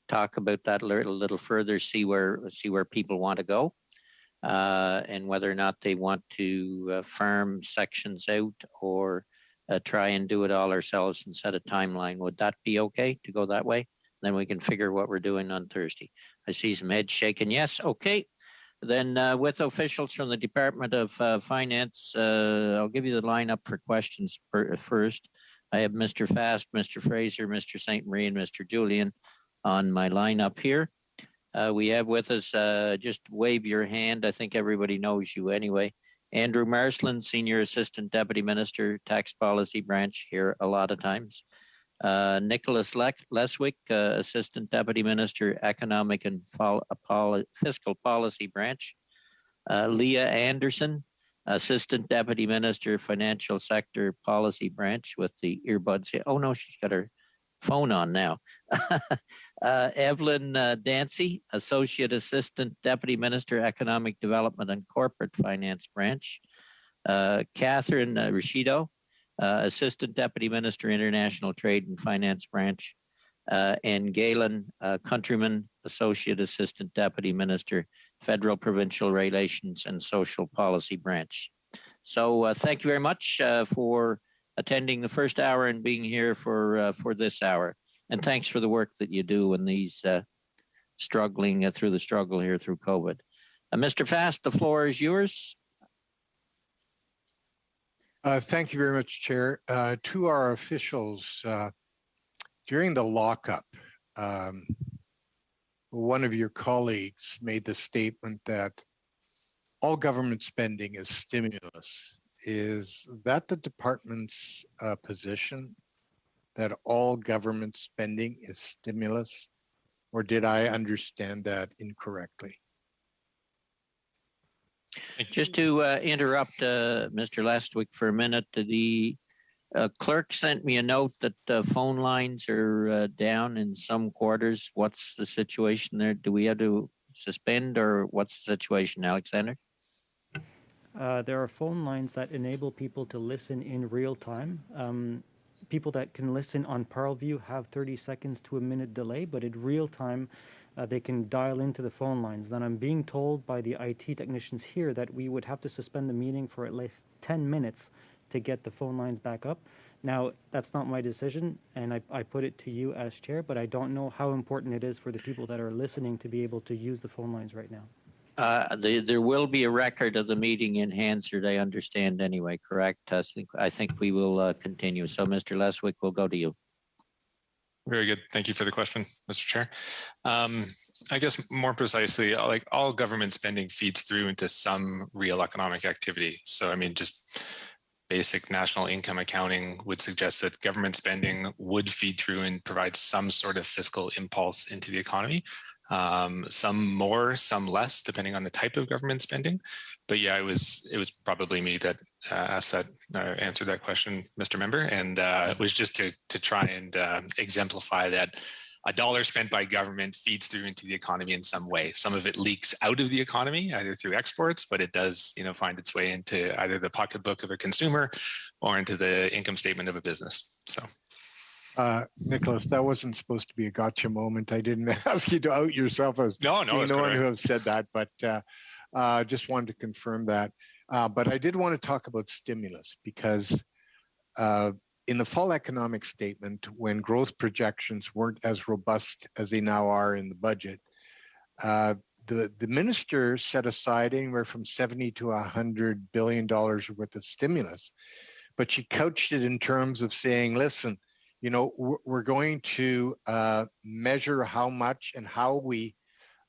talk about that a little further. See where people want to go, and whether or not they want to farm sections out or try and do it all ourselves and set a timeline. Would that be okay to go that way? Then we can figure what we're doing on Thursday. I see some heads shaking. Yes, okay. Then with officials from the Department of Finance, I'll give you the lineup for questions first. I have Mr. Fast, Mr. Fraser, Mr. St. Marie, and Mr. Julian on my lineup here. We have with us, just wave your hand. I think everybody knows you anyway. Andrew Marsland, Senior Assistant Deputy Minister, Tax Policy Branch, here a lot of times. Nicholas Leswick, Assistant Deputy Minister, Economic and Fiscal Policy Branch. Leah Anderson, Assistant Deputy Minister, Financial Sector Policy Branch with the earbuds. Oh no, she's got her phone on now. Evelyn Dancy, Associate Assistant Deputy Minister, Economic Development and Corporate Finance Branch. Catherine Rashido, Assistant Deputy Minister, International Trade and Finance Branch. And Galen Countryman, Associate Assistant Deputy Minister, Federal Provincial Relations and Social Policy Branch. So thank you very much for attending the first hour and being here for this hour. And thanks for the work that you do in these struggling through the struggle here through COVID. Mr. Fast, the floor is yours. Thank you very much, Chair. To our officials, during the lockup, one of your colleagues made the statement that all government spending is stimulus. Is that the department's position, that all government spending is stimulus, or did I understand that incorrectly? Just to interrupt Mr. Lastwick for a minute, the Clerk sent me a note that phone lines are down in some quarters. What's the situation there? Do we have to suspend, or what's the situation, Alexander? There are phone lines that enable people to listen in real time. People that can listen on Parleview have 30 seconds to a minute delay, but in real time, they can dial into the phone lines. Then I'm being told by the IT technicians here that we would have to suspend the meeting for at least 10 minutes to get the phone lines back up. Now, that's not my decision, and I put it to you as chair, but I don't know how important it is for the people that are listening to be able to use the phone lines right now. There will be a record of the meeting in Hansard, I understand anyway, correct? I think we will continue. So Mr. Leswick, we'll go to you. Very good. Thank you for the question, Mr. Chair. I guess more precisely, like all government spending feeds through into some real economic activity. So I mean, just basic national income accounting would suggest that government spending would feed through and provide some sort of fiscal impulse into the economy. Some more, some less, depending on the type of government spending. But yeah, it was probably me that answered that question, Mr. Member, and it was just to try and exemplify that a dollar spent by government feeds through into the economy in some way. Some of it leaks out of the economy, either through exports, but it does, find its way into either the pocketbook of a consumer or into the income statement of a business. So. Nicholas, that wasn't supposed to be a gotcha moment. I didn't ask you to out yourself as no one who have said that, but just wanted to confirm that. But I did want to talk about stimulus because in the fall economic statement, when growth projections weren't as robust as they now are in the budget, the minister set aside anywhere from $70 to $100 billion worth of stimulus, but she couched it in terms of saying, listen, we're going to measure how much and how we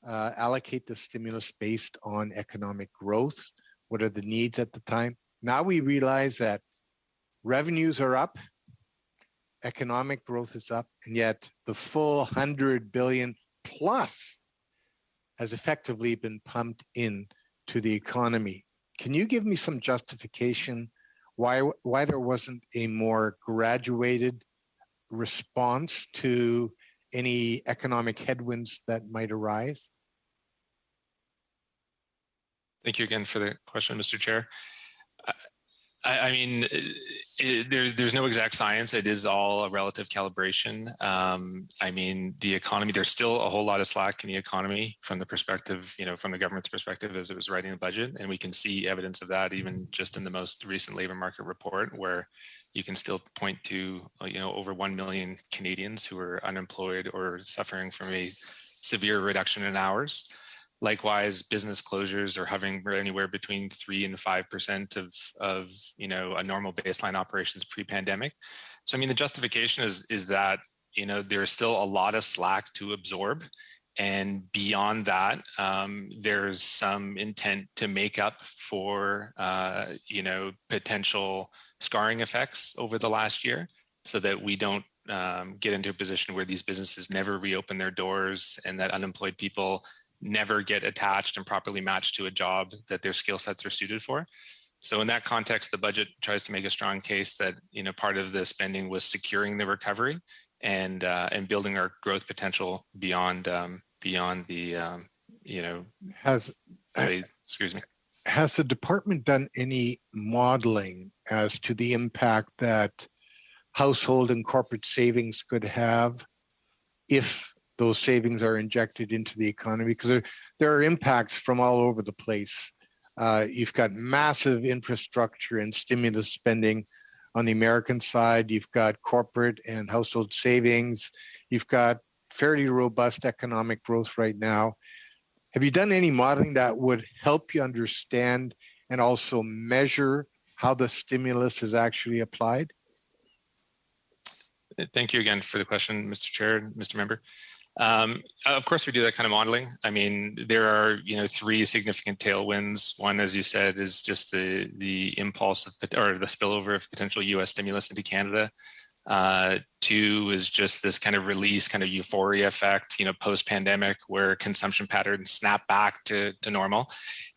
allocate the stimulus based on economic growth. What are the needs at the time? Now we realize that revenues are up, economic growth is up, and yet the full $100 billion plus has effectively been pumped in to the economy. Can you give me some justification why there wasn't a more graduated response to any economic headwinds that might arise? Thank you again for the question, Mr. Chair. I mean, there's no exact science. It is all a relative calibration. I mean, the economy, there's still a whole lot of slack in the economy from the perspective, from the government's perspective as it was writing the budget. And we can see evidence of that even just in the most recent labor market report, where you can still point to, over 1 million Canadians who are unemployed or suffering from a severe reduction in hours. Likewise, business closures are hovering anywhere between 3 and 5% of a normal baseline operations pre-pandemic. So, I mean, the justification is that, there's still a lot of slack to absorb. And beyond that, there's some intent to make up for, potential scarring effects over the last year so that we don't get into a position where these businesses never reopen their doors and that unemployed people never get attached and properly matched to a job that their skill sets are suited for. So in that context, the budget tries to make a strong case that, part of the spending was securing the recovery and building our growth potential beyond the, excuse me. Has the department done any modeling as to the impact that household and corporate savings could have if those savings are injected into the economy? Because there are impacts from all over the place. You've got massive infrastructure and stimulus spending on the American side. You've got corporate and household savings. You've got fairly robust economic growth right now. Have you done any modeling that would help you understand and also measure how the stimulus is actually applied? Thank you again for the question, Mr. Chair, Mr. Member. Of course, we do that kind of modeling. I mean, there are, 3 significant tailwinds. One, as you said, is just the impulse of, or the spillover of potential U.S. stimulus into Canada. 2 is just this kind of release, kind of euphoria effect, post-pandemic, where consumption patterns snap back to normal.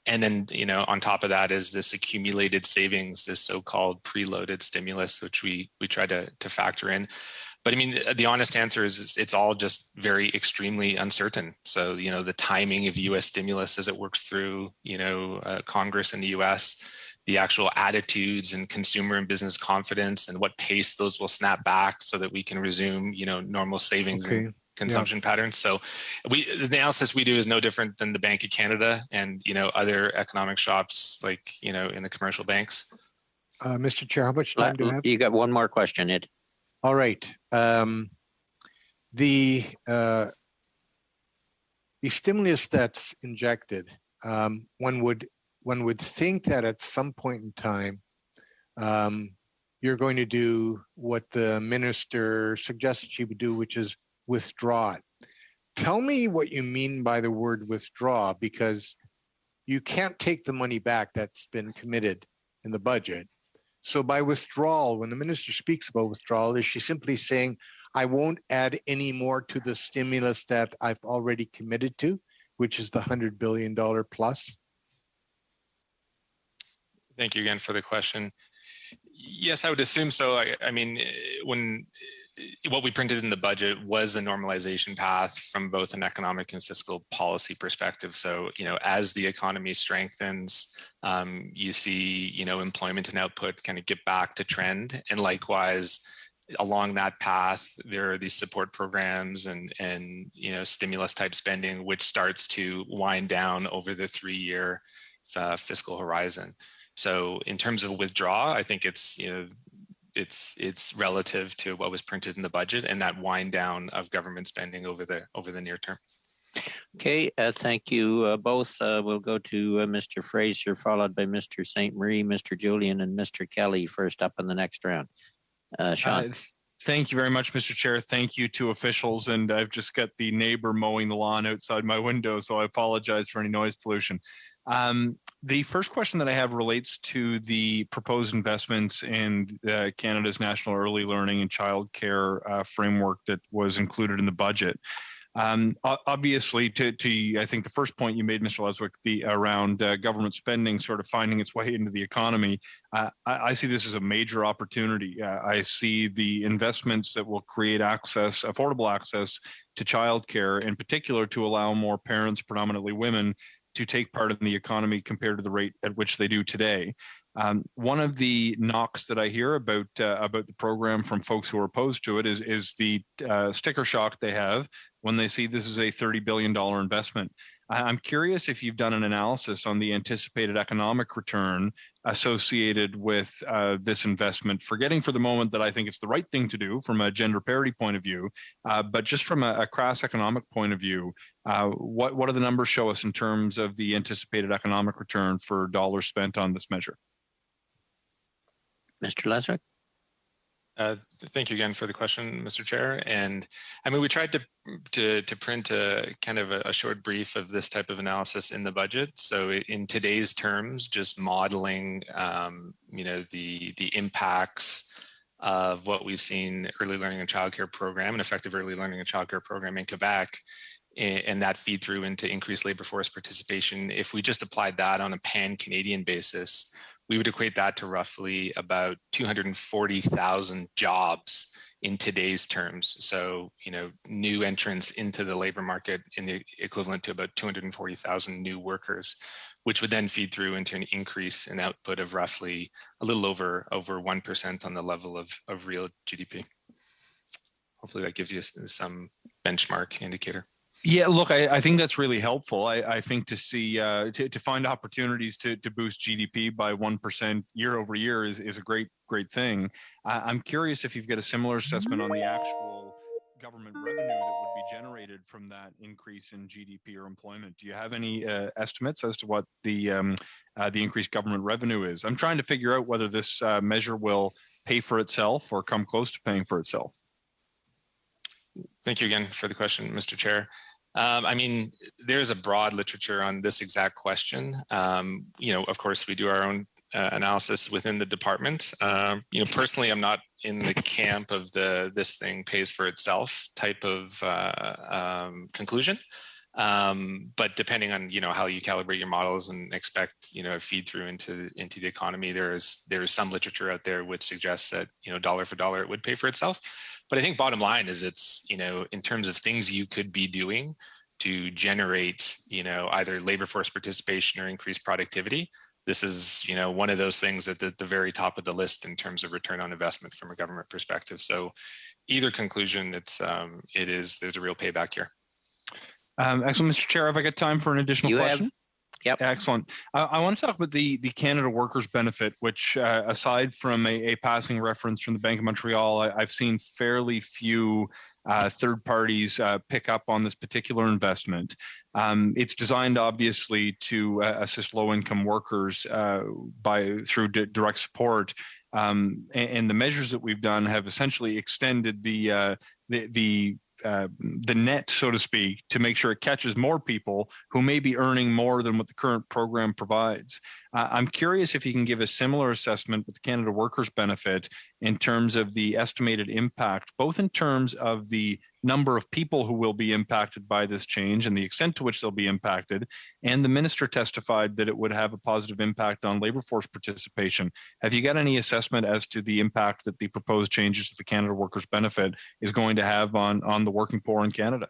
And then, on top of that is this accumulated savings, this so-called preloaded stimulus, which we try to factor in. But I mean, the honest answer is it's all just very extremely uncertain. So, the timing of U.S. stimulus as it works through, Congress in the U.S., the actual attitudes and consumer and business confidence and what pace those will snap back so that we can resume, normal savings and consumption patterns. So the analysis we do is no different than the Bank of Canada and, other economic shops like, in the commercial banks. Mr. Chair, how much time do you have? You got one more question, Ed. All right. The stimulus that's injected, one would think that at some point in time, you're going to do what the minister suggested she would do, which is withdraw it. Tell me what you mean by the word withdraw, because you can't take the money back that's been committed in the budget. So by withdrawal, when the minister speaks about withdrawal, is she simply saying, I won't add any more to the stimulus that I've already committed to, which is the $100 billion plus? Thank you again for the question. Yes, I would assume so. I mean, what we printed in the budget was a normalization path from both an economic and fiscal policy perspective. So, as the economy strengthens, you see, employment and output kind of get back to trend. And likewise, along that path, there are these support programs and stimulus type spending, which starts to wind down over the 3-year fiscal horizon. So in terms of withdraw, I think it's relative to what was printed in the budget and that wind down of government spending over the near term. Okay, thank you both. We'll go to Mr. Fraser, followed by Mr. St. Marie, Mr. Julian, and Mr. Kelly first up in the next round. Sean. Thank you very much, Mr. Chair. Thank you to officials. And I've just got the neighbor mowing the lawn outside my window, so I apologize for any noise pollution. The first question that I have relates to the proposed investments in Canada's National Early Learning and Childcare framework that was included in the budget. Obviously, I think the first point you made, Mr. Leswick, around government spending sort of finding its way into the economy, I see this as a major opportunity. I see the investments that will create affordable access to childcare, in particular to allow more parents, predominantly women, to take part in the economy compared to the rate at which they do today. One of the knocks that I hear about the program from folks who are opposed to it is the sticker shock they have when they see this is a $30 billion investment. I'm curious if you've done an analysis on the anticipated economic return associated with this investment, forgetting for the moment that I think it's the right thing to do from a gender parity point of view, but just from a crass economic point of view, what do the numbers show us in terms of the anticipated economic return for dollars spent on this measure? Mr. Leswick. Thank you again for the question, Mr. Chair. And I mean, we tried to print a kind of a short brief of this type of analysis in the budget. So in today's terms, just modeling, the impacts of what we've seen early learning and childcare program, an effective early learning and childcare program in Quebec, and that feed through into increased labor force participation. If we just applied that on a pan-Canadian basis, we would equate that to roughly about 240,000 jobs in today's terms. So, new entrants into the labor market in the equivalent to about 240,000 new workers, which would then feed through into an increase in output of roughly a little over 1% on the level of real GDP. Hopefully that gives you some benchmark indicator. Yeah, look, I think that's really helpful. I think to see to find opportunities to boost GDP by 1% year over year is a great thing. I'm curious if you've got a similar assessment on the actual government revenue that would be generated from that increase in GDP or employment. Do you have any estimates as to what the increased government revenue is? I'm trying to figure out whether this measure will pay for itself or come close to paying for itself. Thank you again for the question, Mr. Chair. I mean, there's a broad literature on this exact question. Of course, we do our own analysis within the department. Personally, I'm not in the camp of this thing pays for itself type of conclusion. But depending on how you calibrate your models and expect a feed through into the economy, there is some literature out there which suggests that dollar for dollar it would pay for itself. But I think bottom line is it's in terms of things you could be doing to generate either labor force participation or increased productivity. This is one of those things at the very top of the list in terms of return on investment from a government perspective. So either conclusion, there's a real payback here. Excellent, Mr. Chair. Have I got time for an additional question? Yep. Excellent. I want to talk about the Canada Workers Benefit, which aside from a passing reference from the Bank of Montreal, I've seen fairly few third parties pick up on this particular investment. It's designed obviously to assist low-income workers through direct support, and the measures that we've done have essentially extended the net, so to speak, to make sure it catches more people who may be earning more than what the current program provides. I'm curious if you can give a similar assessment with the Canada Workers Benefit in terms of the estimated impact, both in terms of the number of people who will be impacted by this change and the extent to which they'll be impacted. And the minister testified that it would have a positive impact on labor force participation. Have you got any assessment as to the impact that the proposed changes to the Canada Workers Benefit is going to have on the working poor in Canada?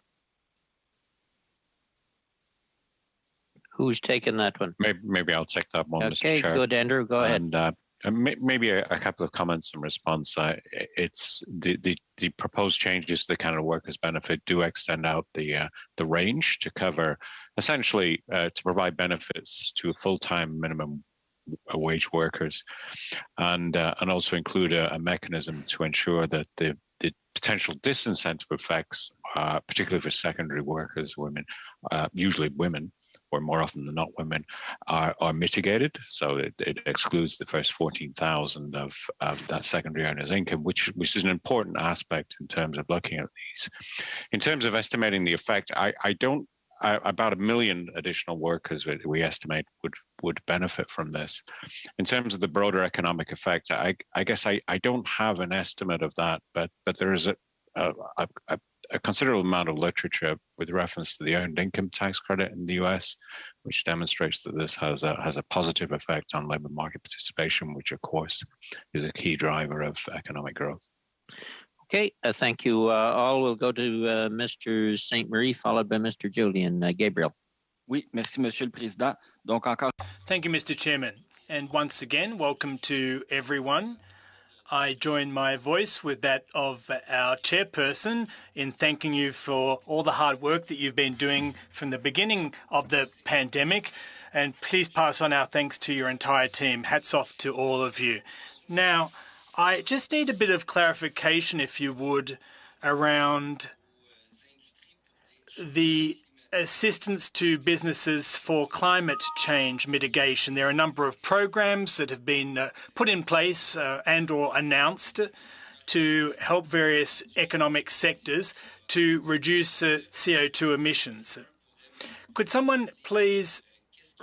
Who's taking that one? Maybe I'll take that one, Okay, Mr. Chair. good, Andrew. Go ahead. And maybe a couple of comments in response. It's the proposed changes to the Canada Workers Benefit do extend out the range to cover, essentially, to provide benefits to full-time minimum wage workers, and also include a mechanism to ensure that the potential disincentive effects, particularly for secondary workers, women, usually women, or more often than not women, are mitigated. So it excludes the first 14,000 of that secondary earner's income, which is an important aspect in terms of looking at these. In terms of estimating the effect, about 1 million additional workers we estimate would benefit from this. In terms of the broader economic effect, I guess I don't have an estimate of that, but there is a considerable amount of literature with reference to the earned income tax credit in the US, which demonstrates that this has a positive effect on labor market participation, which of course is a key driver of economic growth. Okay, thank you all. We'll go to Mr. St. Marie, followed by Mr. Julian. Gabriel. Oui, merci, Monsieur le Président. Donc encore. Thank you, Mr. Chairman. And once again, welcome to everyone. I join my voice with that of our chairperson in thanking you for all the hard work that you've been doing from the beginning of the pandemic. And please pass on our thanks to your entire team. Hats off to all of you. Now, I just need a bit of clarification, if you would, around the assistance to businesses for climate change mitigation. There are a number of programs that have been put in place and or announced to help various economic sectors to reduce CO2 emissions. Could someone please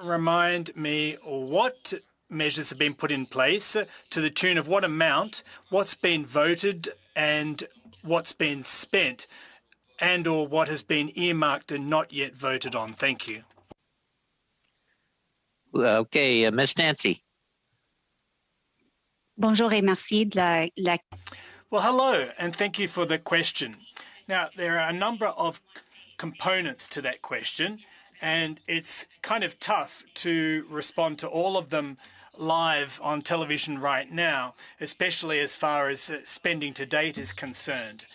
remind me what measures have been put in place, to the tune of what amount, what's been voted and what's been spent, and or what has been earmarked and not yet voted on? Thank you. Okay, Ms. Nancy. Bonjour et merci de la... Well, hello, and thank you for the question. Now, there are a number of components to that question, and it's kind of tough to respond to all of them live on television right now, especially as far as spending to date is concerned.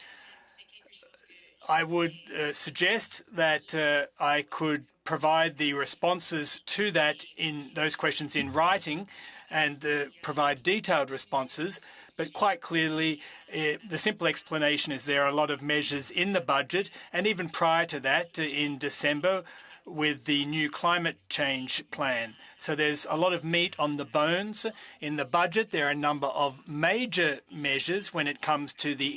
I would suggest that I could provide the responses to those questions in writing and provide detailed responses. But quite clearly, the simple explanation is there are a lot of measures in the budget, and even prior to that, in December, with the new climate change plan. So there's a lot of meat on the bones. In the budget, there are a number of major measures when it comes to the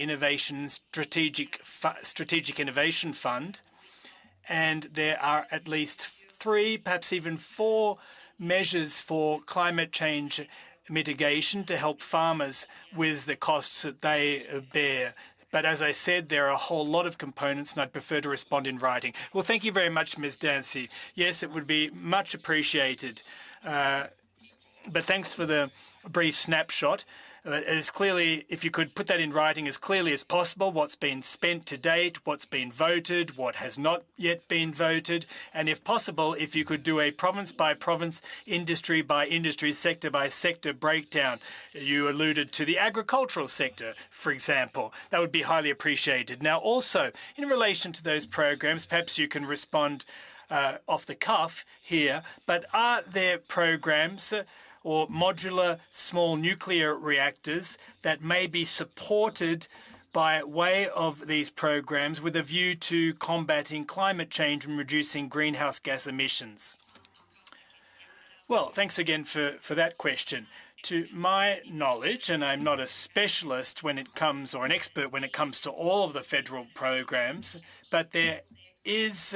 Strategic Innovation Fund. And there are at least 3, perhaps even 4 measures for climate change mitigation to help farmers with the costs that they bear, But as I said, there are a whole lot of components, and I'd prefer to respond in writing. Well, thank you very much, Ms. Dancy. Yes, it would be much appreciated. But thanks for the brief snapshot. As clearly, if you could put that in writing as clearly as possible, what's been spent to date, what's been voted, what has not yet been voted, and if possible, if you could do a province by province, industry by industry, sector by sector breakdown. You alluded to the agricultural sector, for example. That would be highly appreciated. Now, also, in relation to those programs, perhaps you can respond off the cuff here, but are there programs or modular small nuclear reactors that may be supported by way of these programs with a view to combating climate change and reducing greenhouse gas emissions? Well, thanks again for that question. To my knowledge, and I'm not a specialist when it comes, or an expert when it comes to all of the federal programs, but there is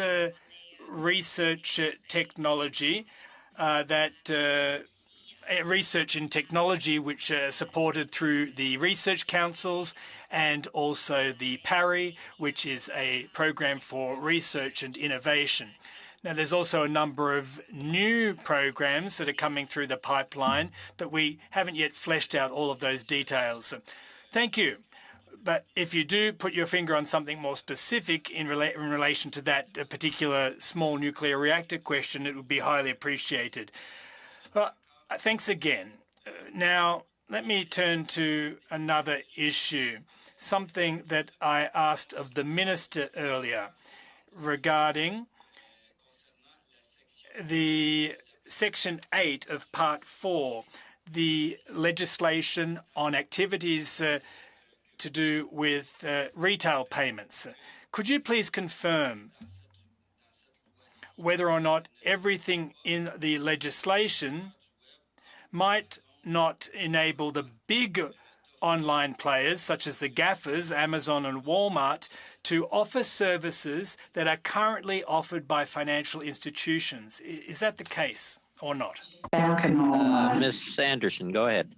research technology research in technology which is supported through the research councils and also the PARI, which is a program for research and innovation. Now, there's also a number of new programs that are coming through the pipeline, but we haven't yet fleshed out all of those details. Thank you. But if you do put your finger on something more specific in relation to that particular small nuclear reactor question, it would be highly appreciated. Well, thanks again. Now, let me turn to another issue, something that I asked of the Minister earlier regarding the Section 8 of Part 4, the legislation on activities to do with retail payments. Could you please confirm whether or not everything in the legislation might not enable the big online players, such as the GAFAs, Amazon and Walmart, to offer services that are currently offered by financial institutions? Is that the case or not? Ms. Anderson, go ahead.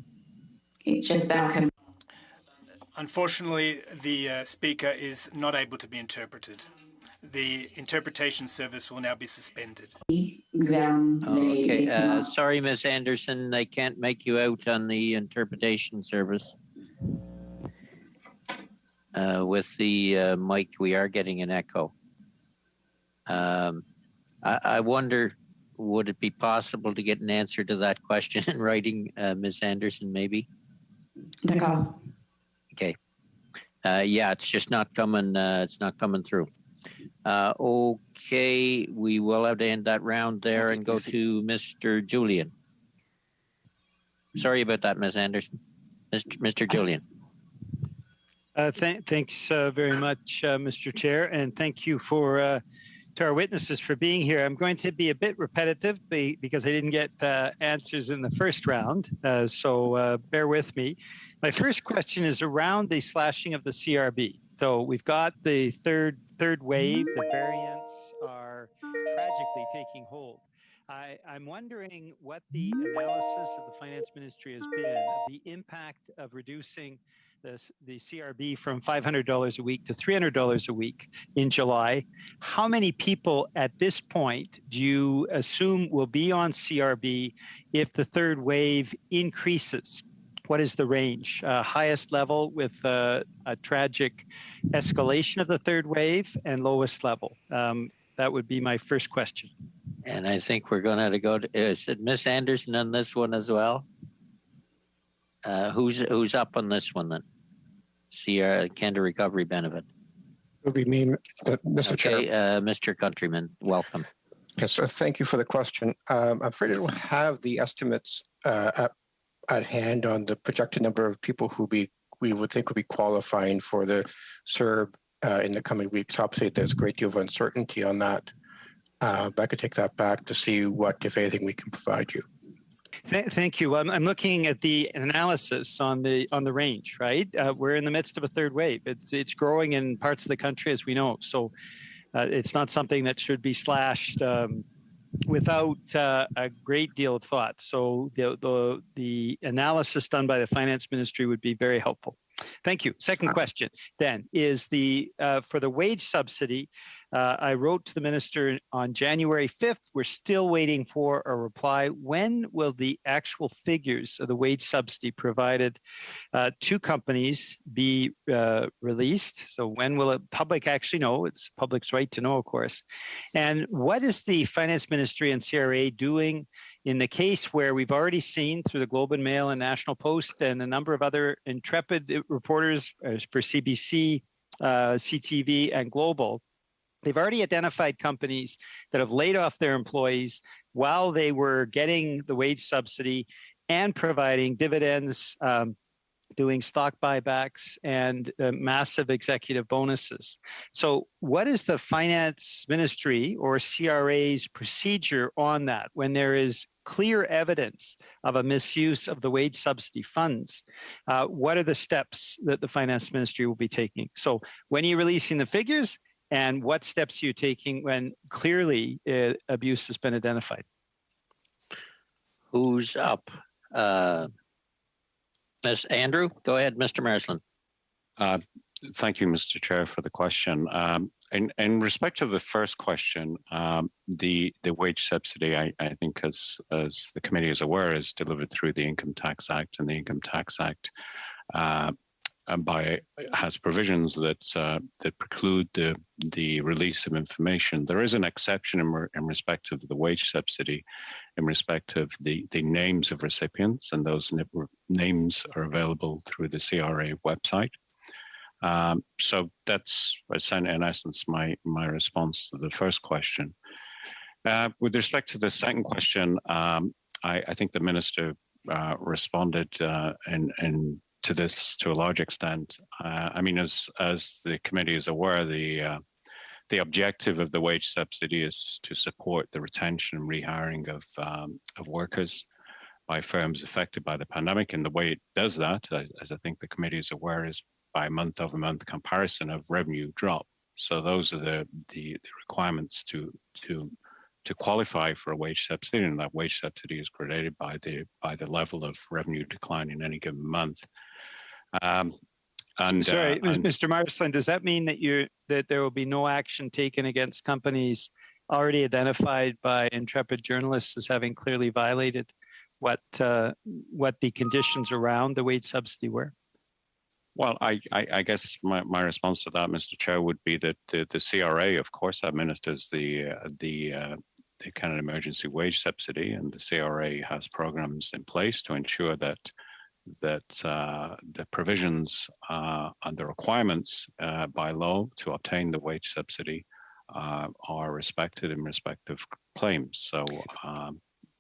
Unfortunately, the speaker is not able to be interpreted. The interpretation service will now be suspended. Okay. Sorry, Ms. Anderson, I can't make you out on the interpretation service. With the mic, we are getting an echo. I wonder, would it be possible to get an answer to that question in writing, Ms. Anderson, maybe? Okay. Yeah, it's just not coming. It's not coming through. Okay, we will have to end that round there and go to Mr. Julian. Sorry about that, Ms. Anderson. Mr. Julian. Thanks very much, Mr. Chair, and thank you to our witnesses for being here. I'm going to be a bit repetitive because I didn't get answers in the first round, so bear with me. My first question is around the slashing of the CRB. So we've got the third wave. The variants are tragically taking hold. I'm wondering what the analysis of the Finance Ministry has been of the impact of reducing the CRB from $500 a week to $300 a week in July. How many people at this point do you assume will be on CRB if the third wave increases? What is the range? Highest level with a tragic escalation of the third wave, and lowest level? That would be my first question. And I think we're going to have to go to, is it Ms. Anderson on this one as well? Who's up on this one then? Canada Recovery Benefit. It'll be me, Mr. Chair. Okay, Mr. Countryman, welcome. Yes, thank you for the question. I'm afraid I don't have the estimates at hand on the projected number of people who we would think would be qualifying for the CERB in the coming weeks. Obviously, there's a great deal of uncertainty on that. But I could take that back to see what, if anything, we can provide you. Thank you. I'm looking at the analysis on the range, right? We're in the midst of a third wave. It's growing in parts of the country, as we know. So it's not something that should be slashed without a great deal of thought. So the analysis done by the Finance Ministry would be very helpful. Thank you. Second question then is for the wage subsidy. I wrote to the minister on January 5th. We're still waiting for a reply. When will the actual figures of the wage subsidy provided to companies be released? So when will the public actually know? It's public's right to know, of course. And what is the Finance Ministry and CRA doing in the case where we've already seen through the Globe and Mail and National Post and a number of other intrepid reporters for CBC, CTV, and Global, they've already identified companies that have laid off their employees while they were getting the wage subsidy and providing dividends, doing stock buybacks and massive executive bonuses. So what is the Finance Ministry or CRA's procedure on that when there is clear evidence of a misuse of the wage subsidy funds? What are the steps that the Finance Ministry will be taking? So when are you releasing the figures, and what steps are you taking when clearly abuse has been identified? Who's up? Ms. Andrew, go ahead, Mr. Marsland. Thank you, Mr. Chair, for the question. In respect of the first question, the wage subsidy, I think, as the committee is aware, is delivered through the Income Tax Act, and the Income Tax Act has provisions that preclude the release of information. There is an exception in respect of the wage subsidy, in respect of the names of recipients, and those names are available through the CRA website. So that's, in essence, my response to the first question. With respect to the second question, I think the minister responded to this to a large extent. I mean, as the committee is aware, the objective of the wage subsidy is to support the retention and rehiring of workers by firms affected by the pandemic. And the way it does that, as I think the committee is aware, is by month-over-month comparison of revenue drop. So those are the requirements to qualify for a wage subsidy, and that wage subsidy is gradated by the level of revenue decline in any given month. Mr. Marsland, does that mean that there will be no action taken against companies already identified by intrepid journalists as having clearly violated what the conditions around the wage subsidy were? Well, I guess my response to that, Mr. Chair, would be that the CRA, of course, administers the Canada Emergency Wage Subsidy, and the CRA has programs in place to ensure that the provisions and the requirements by law to obtain the wage subsidy are respected in respect of claims. So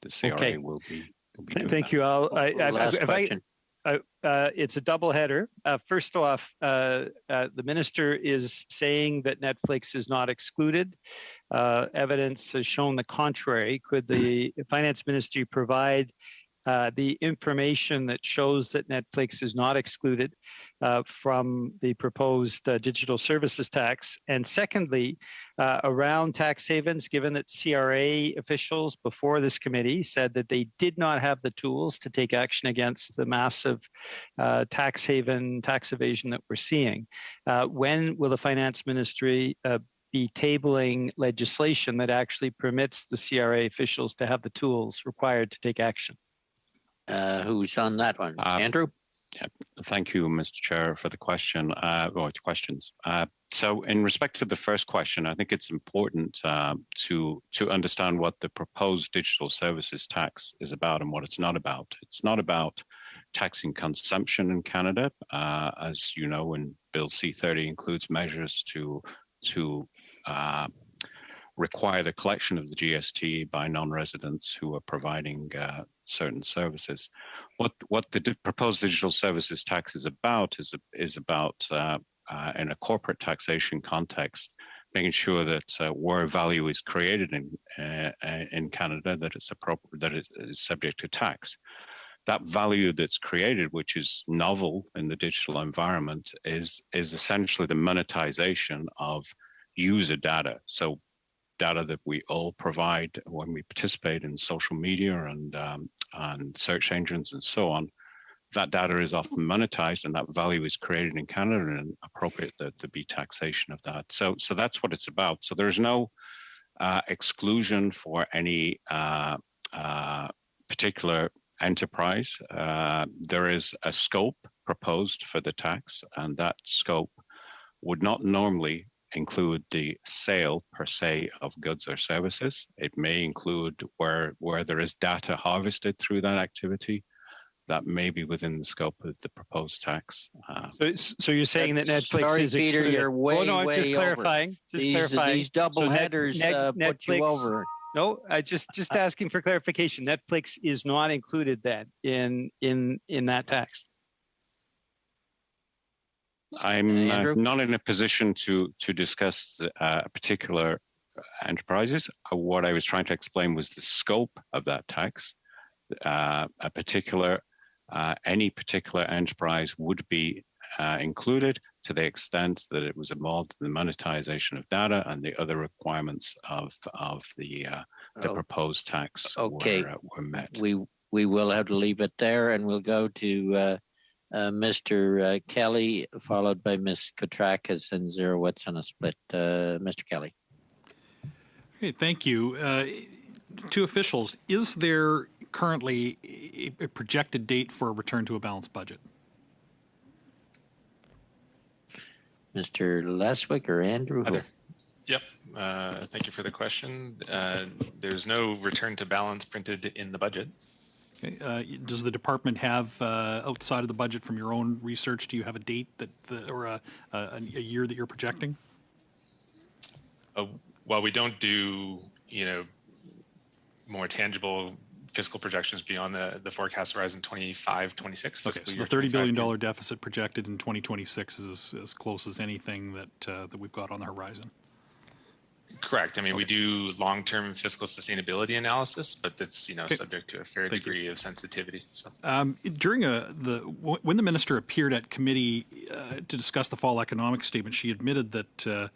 the CRA will be doing Thank that. you. Last question. It's a double header. First off, the minister is saying that Netflix is not excluded. Evidence has shown the contrary. Could the Finance Ministry provide the information that shows that Netflix is not excluded from the proposed digital services tax? And secondly, around tax havens, given that CRA officials before this committee said that they did not have the tools to take action against the massive tax haven, tax evasion that we're seeing, when will the Finance Ministry be tabling legislation that actually permits the CRA officials to have the tools required to take action? Who's on that one? Andrew? Yeah, thank you, Mr. Chair, for the question, or questions. So in respect to the first question, I think it's important to understand what the proposed digital services tax is about and what it's not about. It's not about taxing consumption in Canada. As you know, and Bill C-30 includes measures to require the collection of the GST by non-residents who are providing certain services. What the proposed digital services tax is about in a corporate taxation context, making sure that where value is created in Canada, that it's appropriate, that it is subject to tax. That value that's created, which is novel in the digital environment, is essentially the monetization of user data. So data that we all provide when we participate in social media and search engines and so on, that data is often monetized and that value is created in Canada, and appropriate that to be taxation of that. So that's what it's about. So there's no exclusion for any particular enterprise. There is a scope proposed for the tax, and that scope would not normally include the sale per se of goods or services. It may include where there is data harvested through that activity. That may be within the scope of the proposed tax. So you're saying that Netflix sorry, is Peter, excluded? you're way, I'm way just over. clarifying. These double headers put Netflix, you over. No, I just asking for clarification. Netflix is not included then in that tax. I'm not in a position to discuss particular enterprises. What I was trying to explain was the scope of that tax. Any particular enterprise would be included to the extent that it was involved in the monetization of data and the other requirements of the proposed tax were met. We will have to leave it there, and we'll go to Mr. Kelly, followed by Ms. Kotrakis and Zerowitz on a split. Mr. Kelly. Okay, thank you. Two officials, is there currently a projected date for a return to a balanced budget? Mr. Leswick or Andrew? Yep. Thank you for the question. There's no return to balance printed in the budget. Okay. Does the department have, outside of the budget from your own research, do you have a date that, or a year that you're projecting? Well, we don't do, more tangible fiscal projections beyond the forecast horizon 25, 26. Okay, so the $30 billion deficit projected in 2026 is as close as anything that we've got on the horizon. Correct. I mean, we do long-term fiscal sustainability analysis, but that's subject to a fair degree of sensitivity. So. During when the minister appeared at committee to discuss the fall economic statement, she admitted that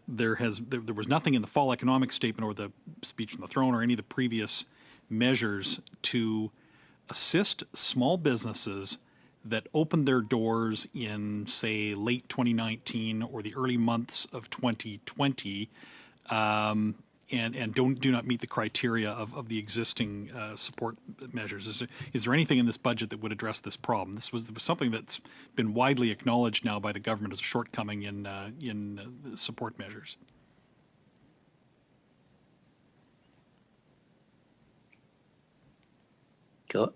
there was nothing in the fall economic statement or the speech from the throne or any of the previous measures to assist small businesses that opened their doors in, say, late 2019 or the early months of 2020 and do not meet the criteria of the existing support measures. Is there anything in this budget that would address this problem? This was something that's been widely acknowledged now by the government as a shortcoming in support measures. Cool.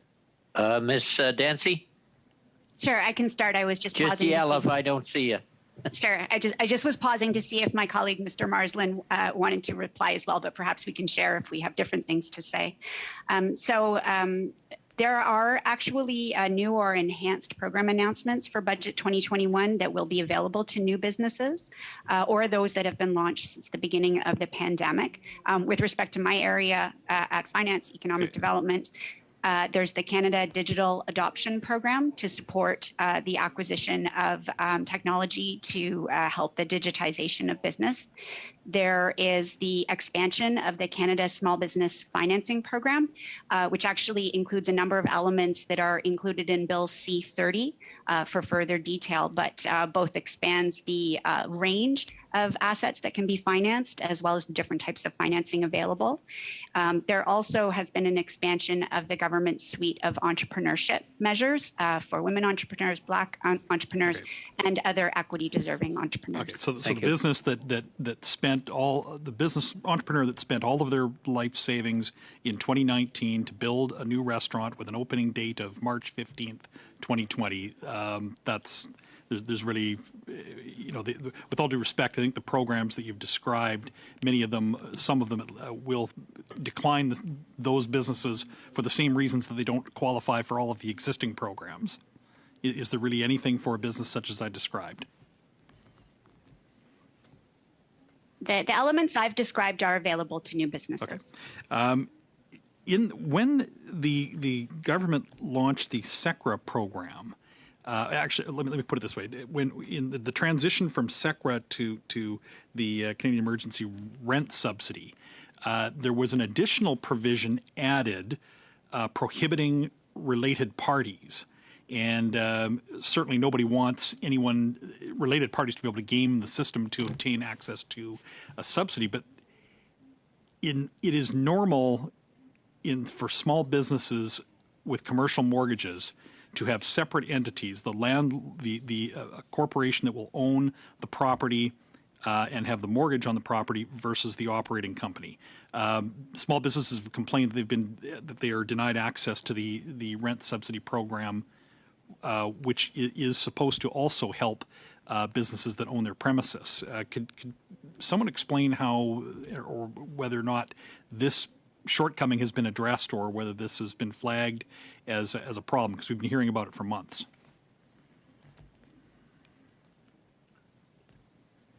Ms. Dancy? Sure, I can start. I was just pausing. Yell if I don't see you. Sure. I just was pausing to see if my colleague, Mr. Marsland, wanted to reply as well, but perhaps we can share if we have different things to say. There are actually new or enhanced program announcements for Budget 2021 that will be available to new businesses or those that have been launched since the beginning of the pandemic. With respect to my area at Finance, Economic Development, there's the Canada Digital Adoption Program to support the acquisition of technology to help the digitization of business. There is the expansion of the Canada Small Business Financing Program, which actually includes a number of elements that are included in Bill C-30 for further detail, but both expands the range of assets that can be financed, as well as the different types of financing available. There also has been an expansion of the government suite of entrepreneurship measures for women entrepreneurs, Black entrepreneurs, and other equity-deserving entrepreneurs. Okay, so the business that spent the business entrepreneur that spent all of their life savings in 2019 to build a new restaurant with an opening date of March 15th, 2020. There's really, with all due respect, I think the programs that you've described, some of them will decline those businesses for the same reasons that they don't qualify for all of the existing programs. Is there really anything for a business such as I described? The elements I've described are available to new businesses. Okay. When the government launched the SECRA program, actually, let me put it this way: when in the transition from SECRA to the Canadian Emergency Rent Subsidy, there was an additional provision added prohibiting related parties. And certainly nobody wants related parties to be able to game the system to obtain access to a subsidy. But it is normal for small businesses with commercial mortgages to have separate entities, the corporation that will own the property and have the mortgage on the property versus the operating company. Small businesses have complained that they are denied access to the rent subsidy program, which is supposed to also help businesses that own their premises. Could someone explain how or whether or not this shortcoming has been addressed or whether this has been flagged as a problem? Because we've been hearing about it for months.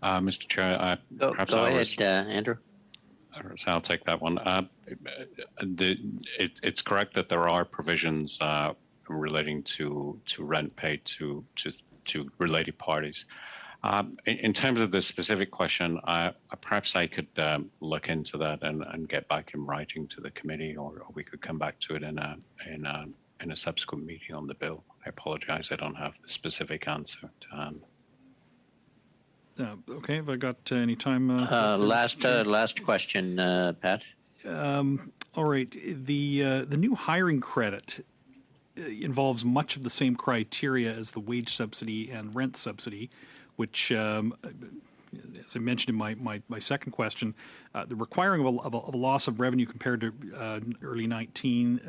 Mr. Chair, perhaps go ahead, Andrew. So I'll take that one. It's correct that there are provisions relating to rent paid to related parties. In terms of the specific question, perhaps I could look into that and get back in writing to the committee, or we could come back to it in a subsequent meeting on the bill. I apologize, I don't have the specific answer to hand. Okay, have I got any time? Last question, Pat. All right, the new hiring credit involves much of the same criteria as the wage subsidy and rent subsidy, which, as I mentioned in my second question, the requiring of a loss of revenue compared to early 19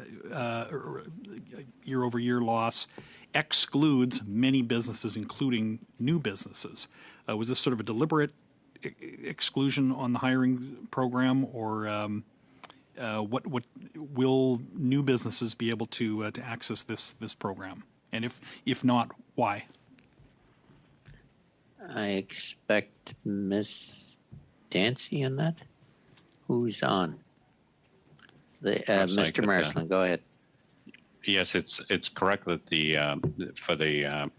year-over-year loss excludes many businesses, including new businesses. Was this sort of a deliberate exclusion on the hiring program, or what will new businesses be able to access this program? And if not, why? I expect Miss Dancy in that. Who's on? Mr. Marsland, go ahead. Yes, it's correct that for the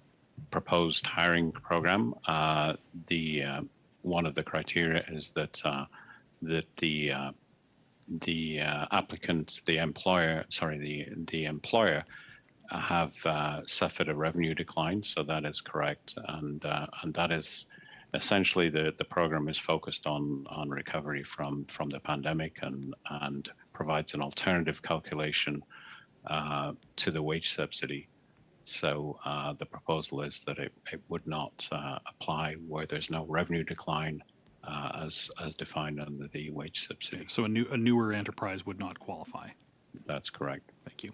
proposed hiring program, one of the criteria is that the applicant, the employer have suffered a revenue decline. So that is correct, and that is essentially the program is focused on recovery from the pandemic and provides an alternative calculation to the wage subsidy. So the proposal is that it would not apply where there's no revenue decline as defined under the wage subsidy. So a newer enterprise would not qualify. That's correct. Thank you.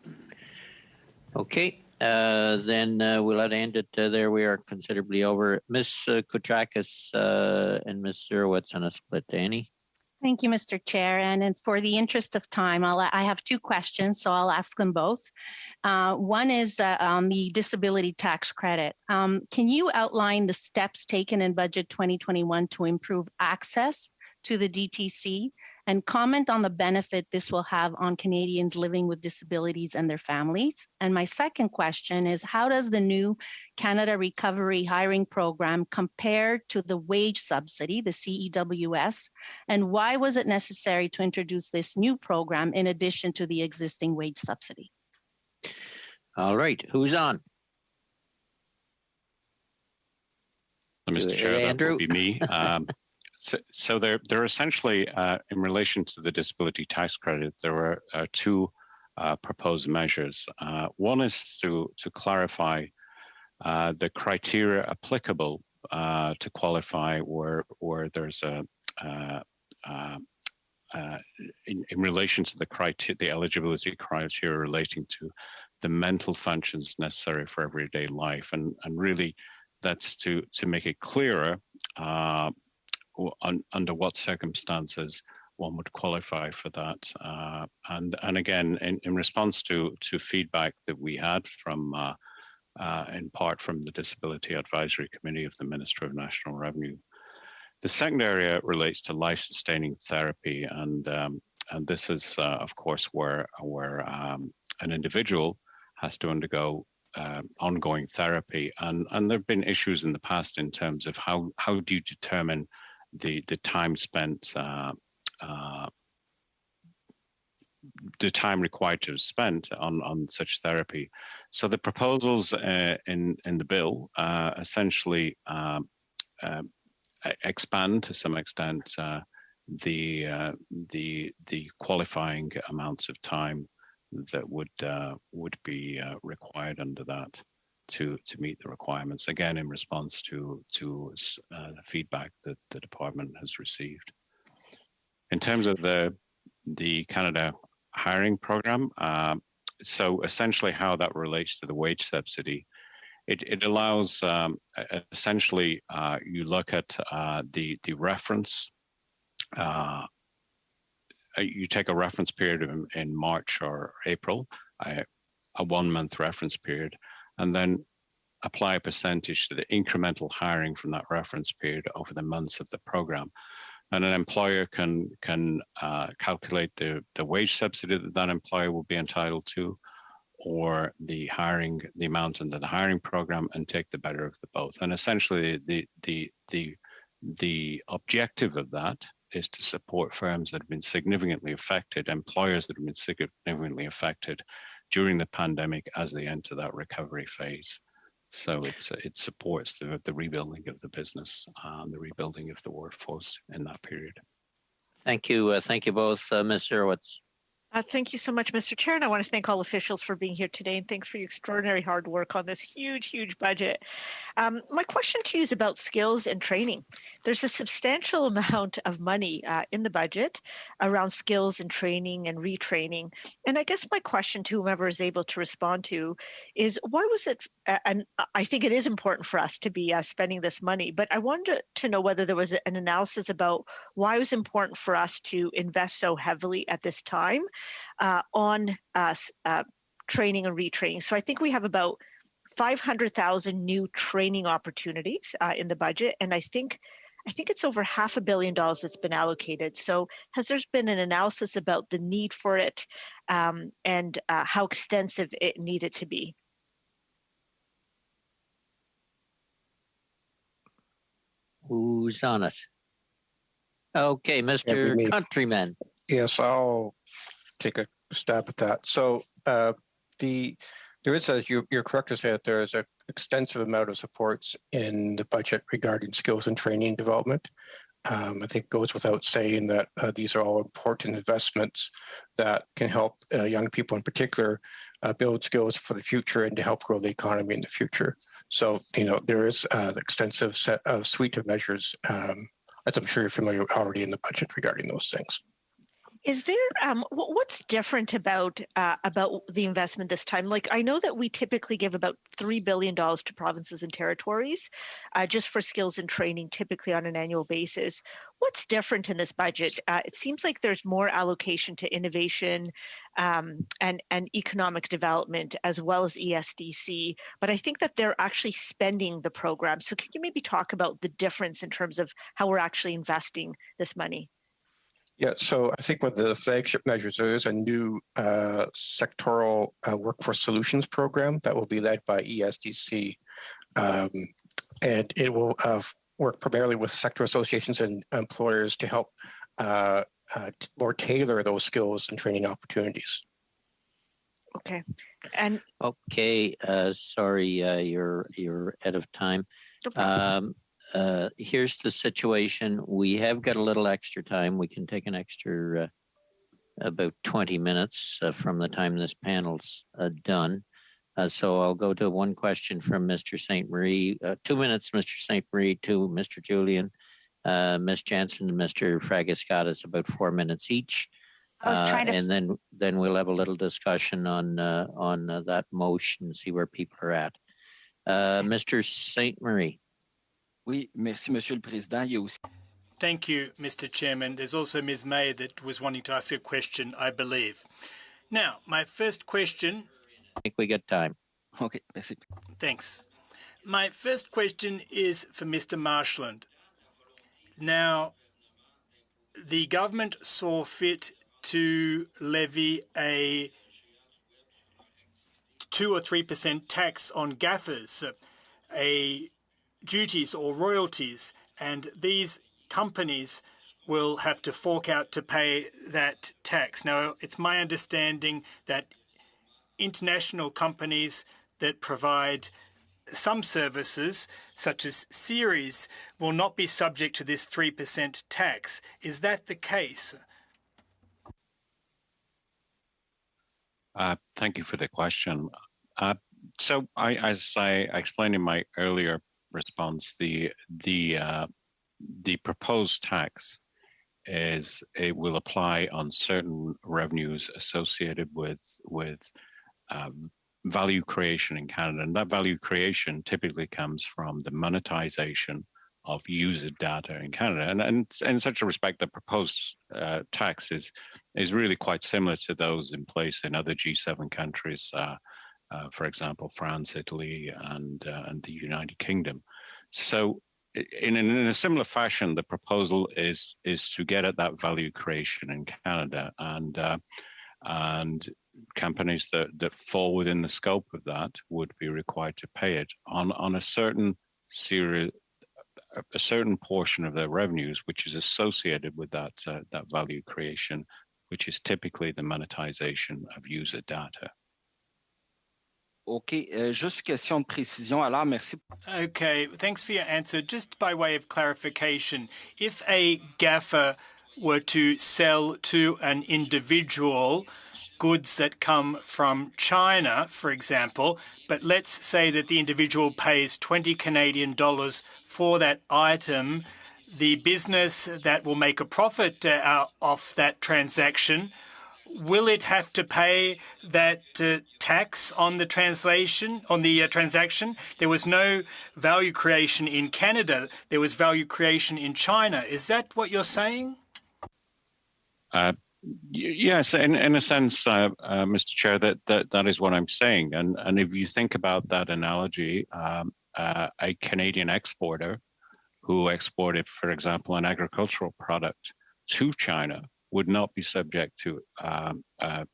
Okay, then we'll end it there. We are considerably over. Ms. Koutrakis and Ms. Zurowitz on a split. Annie? Thank you, Mr. Chair. And for the interest of time, I have two questions, so I'll ask them both. One is on the disability tax credit. Can you outline the steps taken in Budget 2021 to improve access to the DTC and comment on the benefit this will have on Canadians living with disabilities and their families? And my second question is, how does the new Canada Recovery Hiring Program compare to the wage subsidy, the CEWS, and why was it necessary to introduce this new program in addition to the existing wage subsidy? All right, who's on? Mr. Chair, that will be me. So they're essentially, in relation to the disability tax credit, there are two proposed measures. One is to clarify the criteria applicable to qualify where there's in relation to the eligibility criteria relating to the mental functions necessary for everyday life, and really that's to make it clearer under what circumstances one would qualify for that. And again, in response to feedback that we had from, in part from the Disability Advisory Committee of the Minister of National Revenue. The second area relates to life-sustaining therapy, and this is, of course, where an individual has to undergo ongoing therapy, and there have been issues in the past in terms of how do you determine the time required to spend on such therapy. So the proposals in the bill essentially expand to some extent the qualifying amounts of time that would be required under that to meet the requirements. Again, in response to the feedback that the department has received. In terms of the Canada hiring program, so essentially how that relates to the wage subsidy, it allows essentially you look at the reference. You take a reference period in March or April, a 1 month reference period, and then apply a percentage to the incremental hiring from that reference period over the months of the program. And an employer can calculate the wage subsidy that employer will be entitled to, or the amount under the hiring program, and take the better of the both. And essentially, the objective of that is to support firms that have been significantly affected, employers that have been significantly affected during the pandemic as they enter that recovery phase. So it supports the rebuilding of the business and the rebuilding of the workforce in that period. Thank you. Thank you both, Ms. Zerowitz. Thank you so much, Mr. Chair, and I want to thank all officials for being here today, and thanks for your extraordinary hard work on this huge budget. My question to you is about skills and training. There's a substantial amount of money in the budget around skills and training and retraining, and I guess my question to whomever is able to respond to is, why was it, and I think it is important for us to be spending this money, but I wanted to know whether there was an analysis about why it was important for us to invest so heavily at this time on training and retraining. So I think we have about 500,000 new training opportunities in the budget, and I think it's over $500 million that's been allocated. So has there been an analysis about the need for it and how extensive it needed to be? Who's on it? Okay, Mr. Countryman. Yes, I'll take a stab at that. So there is, as you're correct to say, that there is an extensive amount of supports in the budget regarding skills and training development. I think it goes without saying that these are all important investments that can help young people in particular build skills for the future and to help grow the economy in the future. So, there is an extensive suite of measures, as I'm sure you're familiar with already in the budget regarding those things. Is there what's different about the investment this time? Like, I know that we typically give about $3 billion to provinces and territories just for skills and training, typically on an annual basis. What's different in this budget? It seems like there's more allocation to innovation and economic development as well as ESDC, but I think that they're actually spending the program. So can you maybe talk about the difference in terms of how we're actually investing this money? Yeah, so I think with the flagship measures, there is a new sectoral workforce solutions program that will be led by ESDC, and it will work primarily with sector associations and employers to help more tailor those skills and training opportunities. Okay, and okay, sorry, you're out of time. No problem. Here's the situation. We have got a little extra time. We can take an extra about 20 minutes from the time this panel's done. So I'll go to one question from Mr. St. Marie. 2 minutes, Mr. St. Marie, to Mr. Julian, Ms. Jansen, and Mr. Fragascatis, about 4 minutes each. And then we'll have a little discussion on that motion, see where people are at. Mr. St. Marie. Oui, merci, Monsieur le Président. Il y a aussi... Thank you, Mr. Chairman. There's also Ms. May that was wanting to ask a question, I believe. Now, my first question... I think we got time. Okay, merci. Thanks. My first question is for Mr. Marshland. Now, the government saw fit to levy a 2 or 3% tax on gaffers, duties or royalties, and these companies will have to fork out to pay that tax. Now, it's my understanding that international companies that provide some services, such as series, will not be subject to this 3% tax. Is that the case? Thank you for the question. So, as I explained in my earlier response, the proposed tax it will apply on certain revenues associated with value creation in Canada, and that value creation typically comes from the monetization of user data in Canada. And in such a respect, the proposed tax is really quite similar to those in place in other G7 countries, for example, France, Italy, and the United Kingdom. So in a similar fashion, the proposal is to get at that value creation in Canada, and companies that fall within the scope of that would be required to pay it on a certain portion of their revenues, which is associated with that value creation, which is typically the monetization of user data. OK, juste question de précision. Alors, merci. Okay, thanks for your answer. Just by way of clarification, if a gaffer were to sell to an individual goods that come from China, for example, but let's say that the individual pays 20 Canadian dollars for that item, the business that will make a profit off that transaction, will it have to pay that tax on the transaction? There was no value creation in Canada. There was value creation in China. Is that what you're saying? Yes, in a sense, Mr. Chair, that is what I'm saying. And if you think about that analogy, a Canadian exporter who exported, for example, an agricultural product to China would not be subject to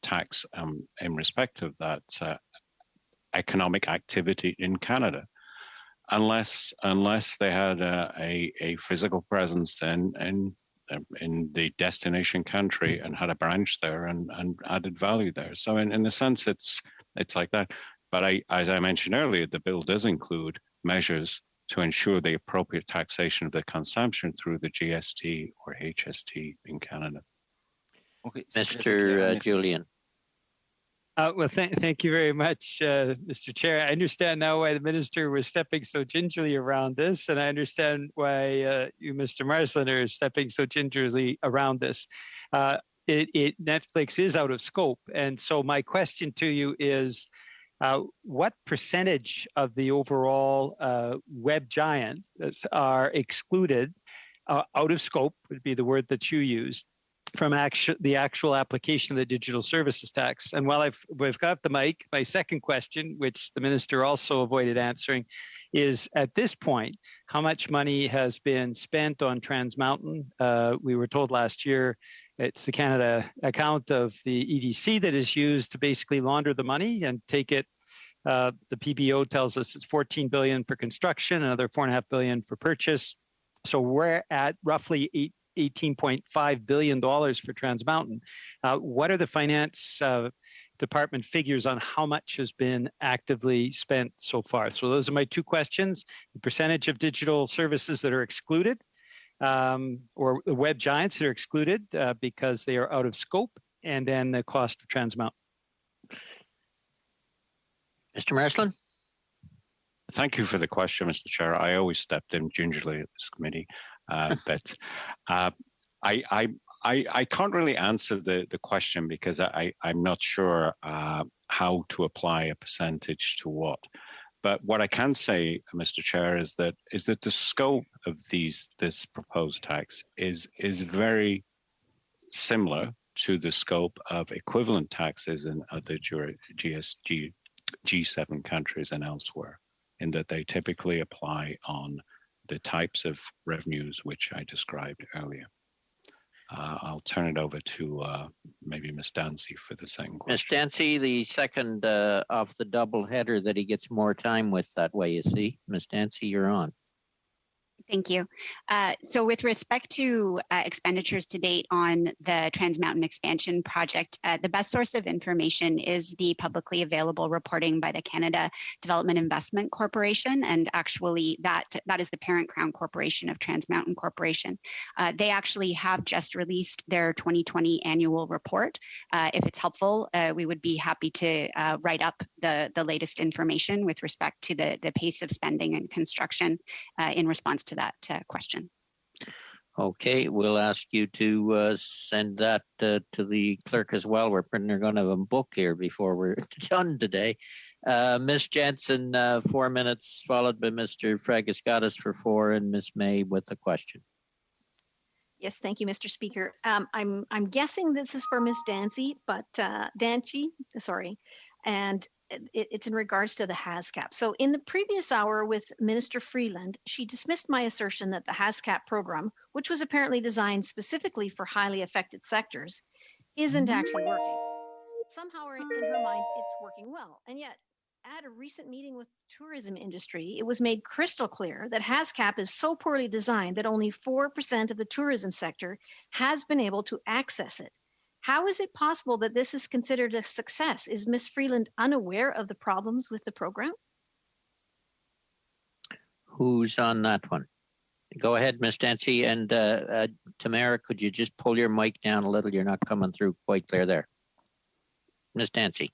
tax in respect of that economic activity in Canada, unless they had a physical presence in the destination country and had a branch there and added value there. So in a sense, it's like that. But as I mentioned earlier, the bill does include measures to ensure the appropriate taxation of the consumption through the GST or HST in Canada. Okay, Mr. Julian. Well, thank you very much, Mr. Chair. I understand now why the minister was stepping so gingerly around this, and I understand why you, Mr. Marsland, are stepping so gingerly around this. Netflix is out of scope, and so my question to you is, what percentage of the overall web giants are excluded, out of scope would be the word that you used, from the actual application of the digital services tax? And while we've got the mic, my second question, which the minister also avoided answering, is at this point, how much money has been spent on Trans Mountain? We were told last year it's the Canada account of the EDC that is used to basically launder the money and take it. The PBO tells us it's $14 billion for construction, another $4.5 billion for purchase. So we're at roughly $18.5 billion for Trans Mountain. What are the finance department figures on how much has been actively spent so far? So those are my two questions: the percentage of digital services that are excluded, or the web giants that are excluded because they are out of scope, and then the cost of Trans Mountain. Mr. Marsland? Thank you for the question, Mr. Chair. I always stepped in gingerly at this committee. But I can't really answer the question because I'm not sure how to apply a percentage to what. But what I can say, Mr. Chair, is that the scope of this proposed tax is very similar to the scope of equivalent taxes in other G7 countries and elsewhere, in that they typically apply on the types of revenues which I described earlier. I'll turn it over to maybe Ms. Dancy for the second question. Ms. Dancy, the second of the double header that he gets more time with that way, you see. Ms. Dancy, you're on. Thank you. So with respect to expenditures to date on the Trans Mountain Expansion project, the best source of information is the publicly available reporting by the Canada Development Investment Corporation, and actually that is the parent Crown Corporation of Trans Mountain Corporation. They actually have just released their 2020 annual report. If it's helpful, we would be happy to write up the latest information with respect to the pace of spending and construction in response to that question. Okay, we'll ask you to send that to the clerk as well. We're going to have a book here before we're done today. Ms. Jensen, 4 minutes, followed by Mr. Fragiskatis for 4, and Ms. May with a question. Yes, thank you, Mr. Speaker. I'm guessing this is for Ms. Dancy, but Danchi, sorry, and it's in regards to the HASCAP. So in the previous hour with Minister Freeland, she dismissed my assertion that the HASCAP program, which was apparently designed specifically for highly affected sectors, isn't actually working. Somehow in her mind, it's working well. And yet, at a recent meeting with the tourism industry, it was made crystal clear that HASCAP is so poorly designed that only 4% of the tourism sector has been able to access it. How is it possible that this is considered a success? Is Ms. Freeland unaware of the problems with the program? Who's on that one? Go ahead, Ms. Dancy. And Tamara, could you just pull your mic down a little? You're not coming through quite clear there. Ms. Dancy.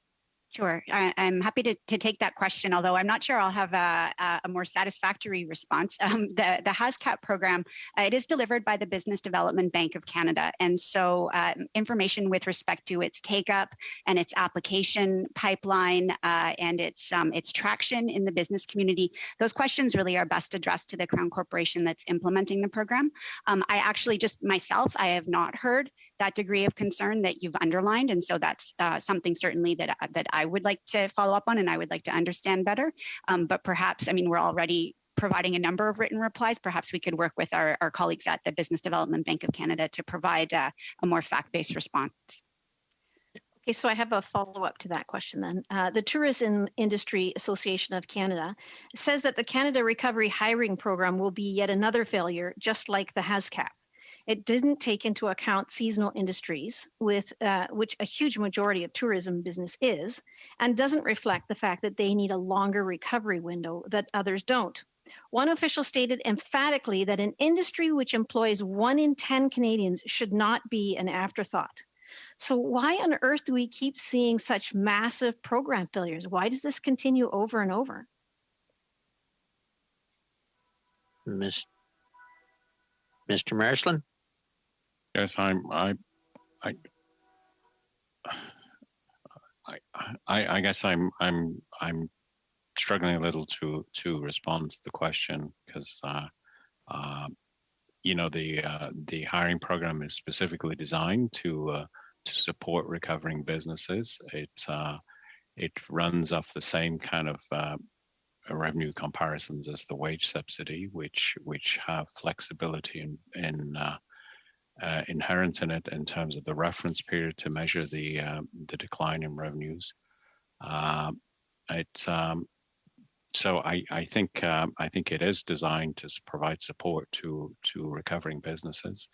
Sure, I'm happy to take that question, although I'm not sure I'll have a more satisfactory response. The HASCAP program, it is delivered by the Business Development Bank of Canada. And so information with respect to its take-up and its application pipeline and its traction in the business community, those questions really are best addressed to the Crown Corporation that's implementing the program. I actually just myself, I have not heard that degree of concern that you've underlined. And so that's something certainly that I would like to follow up on and I would like to understand better. But perhaps, I mean, we're already providing a number of written replies. Perhaps we could work with our colleagues at the Business Development Bank of Canada to provide a more fact-based response. Okay, so I have a follow-up to that question then. The Tourism Industry Association of Canada says that the Canada Recovery Hiring Program will be yet another failure, just like the HASCAP. It didn't take into account seasonal industries, with which a huge majority of tourism business is, and doesn't reflect the fact that they need a longer recovery window that others don't. One official stated emphatically that an industry which employs 1 in 10 Canadians should not be an afterthought. So why on earth do we keep seeing such massive program failures? Why does this continue over and over? Mr. Marsland? Yes, I guess I'm struggling a little to respond to the question because you know the hiring program is specifically designed to support recovering businesses. It runs off the same kind of revenue comparisons as the wage subsidy, which have flexibility inherent in it in terms of the reference period to measure the decline in revenues. So I think it is designed to provide support to recovering businesses,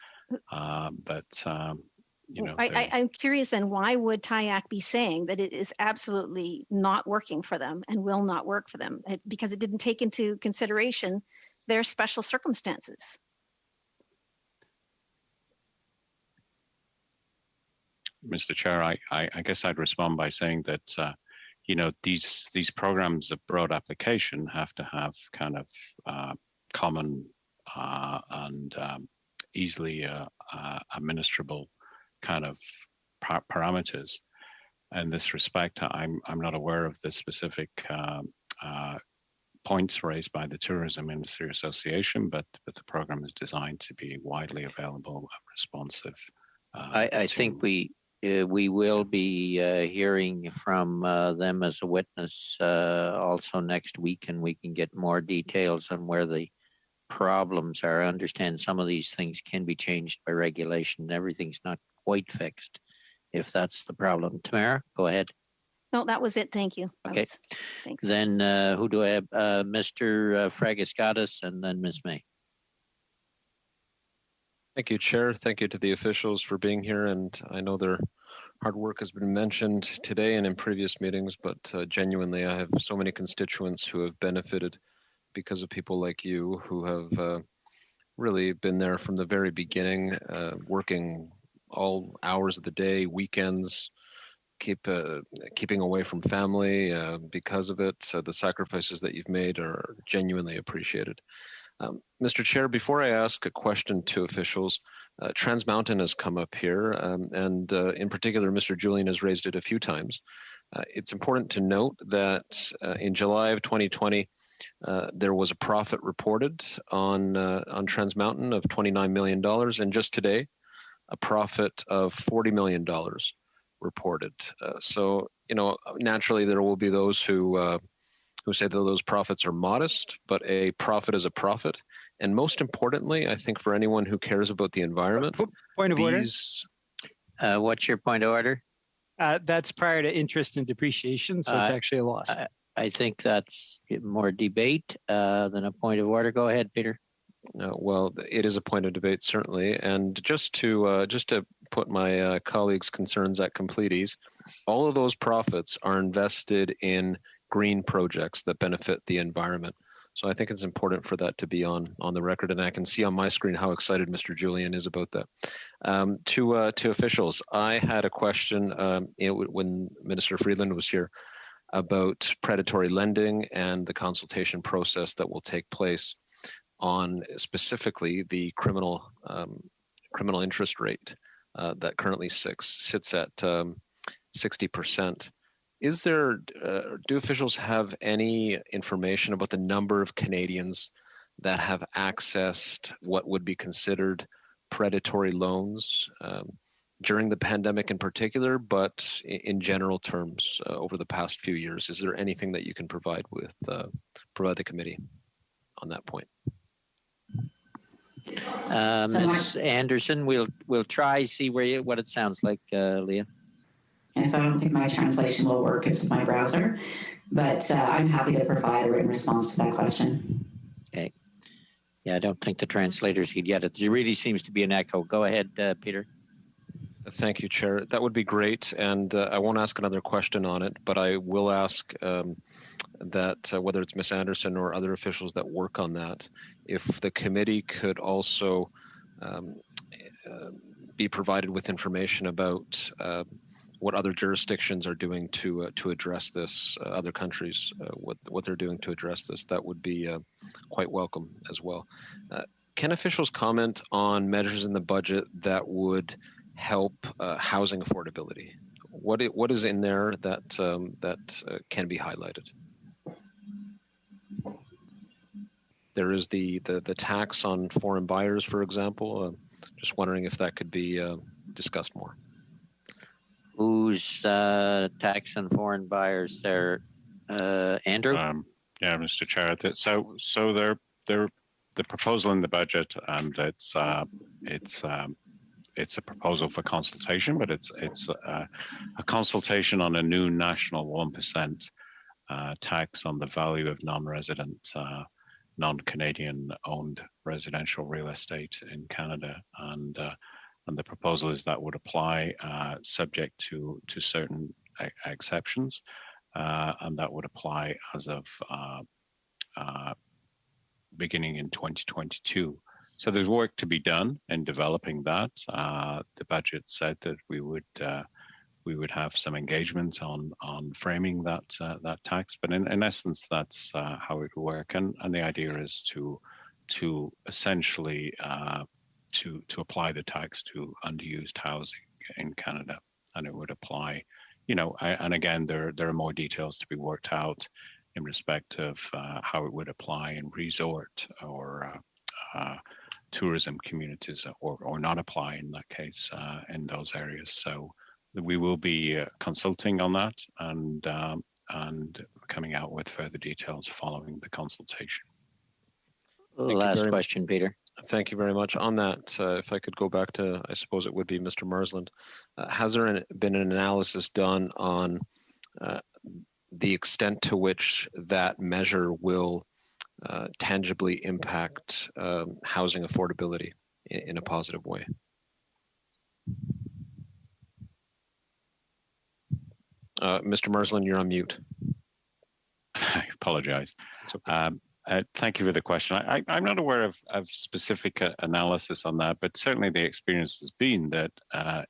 but you know. I'm curious then, why would TIAC be saying that it is absolutely not working for them and will not work for them? Because it didn't take into consideration their special circumstances. Mr. Chair, I guess I'd respond by saying that you know these programs of broad application have to have kind of common and easily administrable kind of parameters. In this respect, I'm not aware of the specific points raised by the Tourism Industry Association, but the program is designed to be widely available and responsive. I think we will be hearing from them as a witness also next week, and we can get more details on where the problems are. I understand some of these things can be changed by regulation. Everything's not quite fixed, if that's the problem. Tamara, go ahead. No, that was it. Thank you. Okay. Thanks. Then who do I have? Mr. Fragiskatis and then Ms. May. Thank you, Chair. Thank you to the officials for being here. And I know their hard work has been mentioned today and in previous meetings, but genuinely, I have so many constituents who have benefited because of people like you who have really been there from the very beginning, working all hours of the day, weekends, keeping away from family because of it. So the sacrifices that you've made are genuinely appreciated. Mr. Chair, before I ask a question to officials, Trans Mountain has come up here, and in particular, Mr. Julian has raised it a few times. It's important to note that in July of 2020, there was a profit reported on Trans Mountain of $29 million, and just today, a profit of $40 million reported. So, naturally, there will be those who say that those profits are modest, but a profit is a profit. And most importantly, I think for anyone who cares about the environment, point of order. What's your point of order? That's prior to interest and depreciation, so it's actually a loss. I think that's more debate than a point of order. Go ahead, Peter. Well, it is a point of debate, certainly. And just to put my colleagues' concerns at complete ease, all of those profits are invested in green projects that benefit the environment. So I think it's important for that to be on the record, and I can see on my screen how excited Mr. Julian is about that. To officials, I had a question when Minister Freeland was here about predatory lending and the consultation process that will take place on specifically the criminal interest rate that currently sits at 60%. Is there, do officials have any information about the number of Canadians that have accessed what would be considered predatory loans during the pandemic in particular, but in general terms over the past few years? Is there anything that you can provide the committee on that point? Ms. Anderson, we'll try see what it sounds like, Leah. Yes, I don't think my translation will work. It's my browser, but I'm happy to provide a written response to that question. Okay. Yeah, I don't think the translators could get it. There really seems to be an echo. Go ahead, Peter. Thank you, Chair. That would be great. And I won't ask another question on it, but I will ask that whether it's Ms. Anderson or other officials that work on that, if the committee could also be provided with information about what other jurisdictions are doing to address this, other countries, what they're doing to address this, that would be quite welcome as well. Can officials comment on measures in the budget that would help housing affordability? What is in there that can be highlighted? There is the tax on foreign buyers, for example. Just wondering if that could be discussed more. Who's tax on foreign buyers there? Andrew? Yeah, Mr. Chair. So they're the proposal in the budget, and it's a proposal for consultation, but it's a consultation on a new national 1% tax on the value of non-resident, non-Canadian owned residential real estate in Canada, and the proposal is that would apply subject to certain exceptions, and that would apply as of beginning in 2022. So there's work to be done in developing that. The budget said that we would have some engagement on framing that tax, but in essence, that's how it would work. And the idea is to essentially to apply the tax to underused housing in Canada, and it would apply, and again, there are more details to be worked out in respect of how it would apply in resort or tourism communities, or not apply in that case in those areas. So we will be consulting on that and coming out with further details following the consultation. Last question, Peter. Thank you very much. On that, if I could go back to, I suppose it would be Mr. Marsland. Has there been an analysis done on the extent to which that measure will tangibly impact housing affordability in a positive way. Mr. Merslin, you're on mute. I apologize. Thank you for the question. I'm not aware of specific analysis on that, but certainly the experience has been that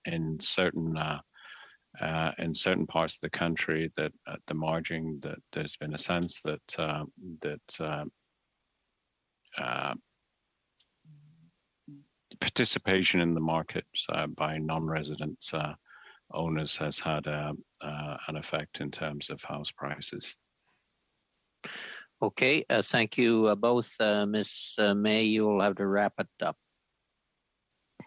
in certain parts of the country, that at the margin, that there's been a sense that participation in the markets by non-resident owners has had an effect in terms of house prices. Okay, thank you both. Ms. May, you'll have to wrap it up.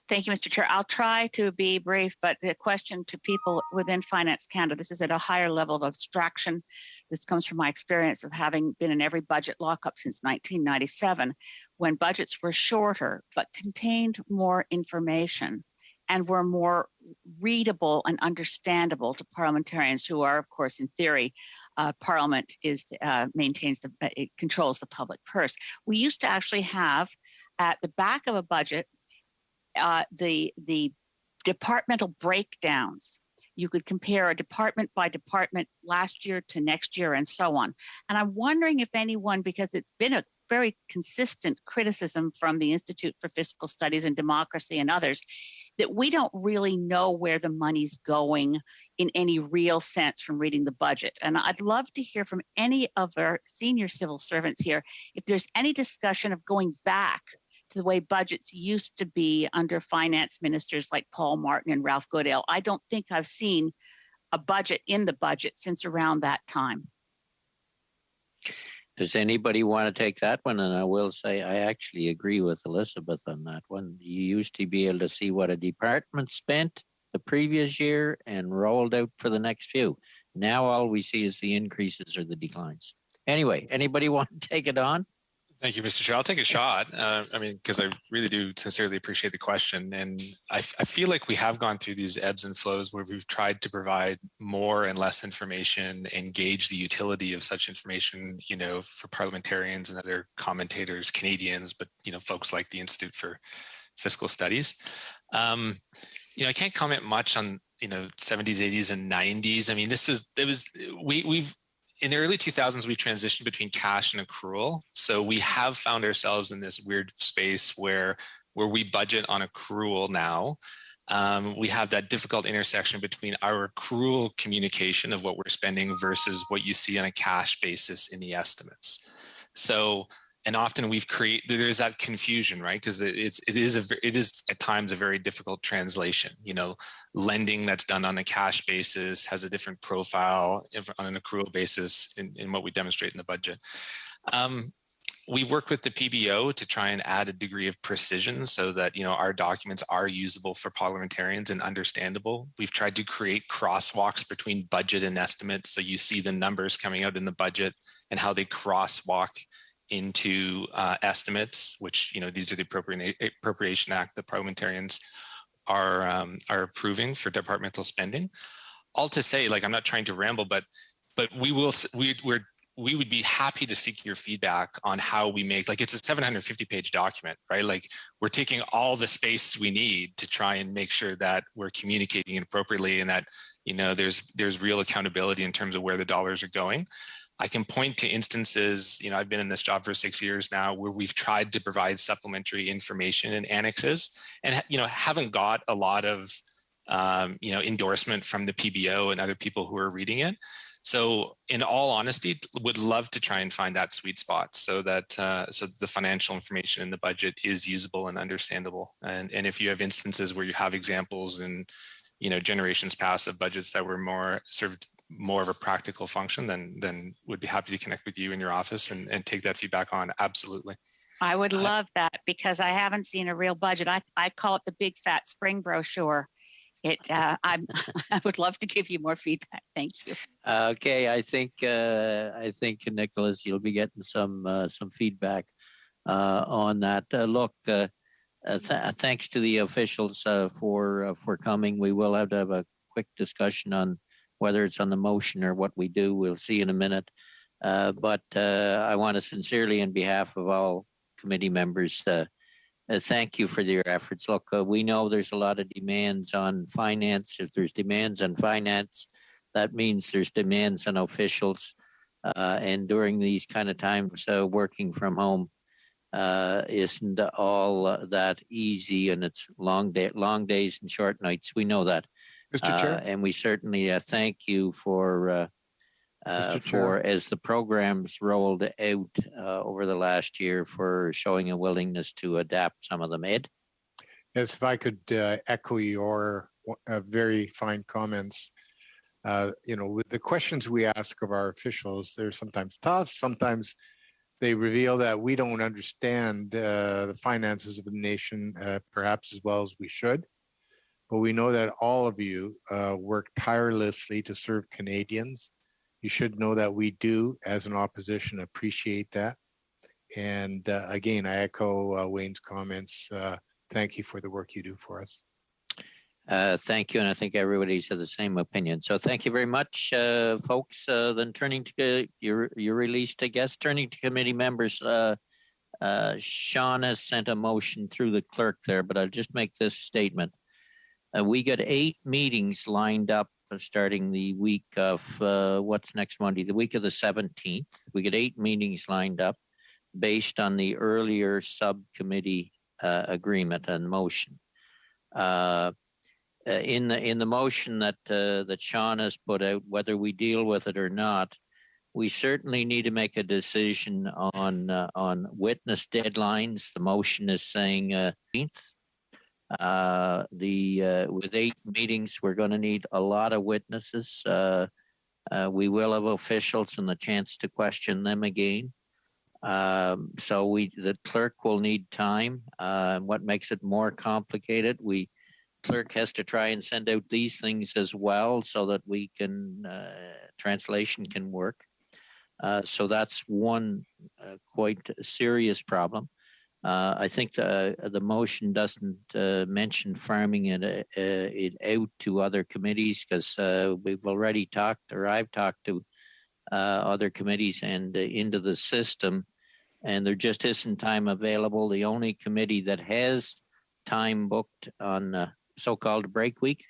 Thank you, Mr. Chair. I'll try to be brief, but the question to people within Finance Canada, this is at a higher level of abstraction. This comes from my experience of having been in every budget lockup since 1997, when budgets were shorter but contained more information and were more readable and understandable to parliamentarians who are, of course, in theory, Parliament it controls the public purse. We used to actually have at the back of a budget the departmental breakdowns. You could compare a department by department last year to next year and so on. And I'm wondering if anyone, because it's been a very consistent criticism from the Institute for Fiscal Studies and Democracy and others, that we don't really know where the money's going in any real sense from reading the budget. And I'd love to hear from any of our senior civil servants here, if there's any discussion of going back to the way budgets used to be under finance ministers like Paul Martin and Ralph Goodale. I don't think I've seen a budget in the budget since around that time. Does anybody want to take that one? And I will say I actually agree with Elizabeth on that one. You used to be able to see what a department spent the previous year and rolled out for the next few. Now all we see is the increases or the declines. Anyway, anybody want to take it on? Thank you, Mr. Chair. I'll take a shot. Because I really do sincerely appreciate the question. And I feel like we have gone through these ebbs and flows where we've tried to provide more and less information and gauge the utility of such information, for parliamentarians and other commentators, Canadians, but, folks like the Institute for Fiscal Studies. I can't comment much on, 70s, 80s, and 90s. We've in the early 2000s, we transitioned between cash and accrual. So we have found ourselves in this weird space where we budget on accrual now. We have that difficult intersection between our accrual communication of what we're spending versus what you see on a cash basis in the estimates. So, and often there's that confusion, right? Because it is at times a very difficult translation. Lending that's done on a cash basis has a different profile on an accrual basis in what we demonstrate in the budget. We work with the PBO to try and add a degree of precision so that our documents are usable for parliamentarians and understandable. We've tried to create crosswalks between budget and estimates, so you see the numbers coming out in the budget and how they crosswalk into estimates, which these are the Appropriation Act that parliamentarians are approving for departmental spending. All to say, I'm not trying to ramble, but we would be happy to seek your feedback on how we make, it's a 750-page document, right? We're taking all the space we need to try and make sure that we're communicating appropriately and that there's real accountability in terms of where the dollars are going. I can point to instances, I've been in this job for 6 years now, where we've tried to provide supplementary information and annexes and, haven't got a lot of, endorsement from the PBO and other people who are reading it. So in all honesty, would love to try and find that sweet spot so that so the financial information in the budget is usable and understandable. And if you have instances where you have examples in, generations past of budgets that were more of a practical function, then would be happy to connect with you in your office and take that feedback on. Absolutely. I would love that because I haven't seen a real budget. I call it the big fat spring brochure. I would love to give you more feedback. Thank you. Okay, I think Nicholas, you'll be getting some feedback on that. Thanks to the officials for coming. We will have to have a quick discussion on whether it's on the motion or what we do. We'll see in a minute. But I want to sincerely, on behalf of all committee members, thank you for your efforts. Look, we know there's a lot of demands on finance. If there's demands on finance, that means there's demands on officials. And during these kind of times, working from home isn't all that easy, and it's long days and short nights. We know that, Mr. Chair, and we certainly thank you for as the programs rolled out over the last year, for showing a willingness to adapt some of them. Ed? Yes, if I could echo your very fine comments. With the questions we ask of our officials, they're sometimes tough. Sometimes they reveal that we don't understand the finances of the nation perhaps as well as we should. But we know that all of you work tirelessly to serve Canadians. You should know that we do, as an opposition, appreciate that. And again, I echo Wayne's comments. Thank you for the work you do for us. Thank you, and I think everybody's of the same opinion. So thank you very much, folks. Then turning to your released guests, turning to committee members, Sean has sent a motion through the clerk there, but I'll just make this statement. We got 8 meetings lined up starting the week of, what's next Monday? The week of the 17th. We got 8 meetings lined up based on the earlier subcommittee agreement and motion. In the motion that Sean has put out, whether we deal with it or not, we certainly need to make a decision on witness deadlines. The motion is saying 18th. With 8 meetings, we're going to need a lot of witnesses. We will have officials and the chance to question them again. So the clerk will need time. What makes it more complicated, clerk has to try and send out these things as well so that we can translation can work. So that's one quite serious problem. I think the motion doesn't mention farming it out to other committees, because we've already talked, or I've talked to other committees and into the system, and there just isn't time available. The only committee that has time booked on so-called break week,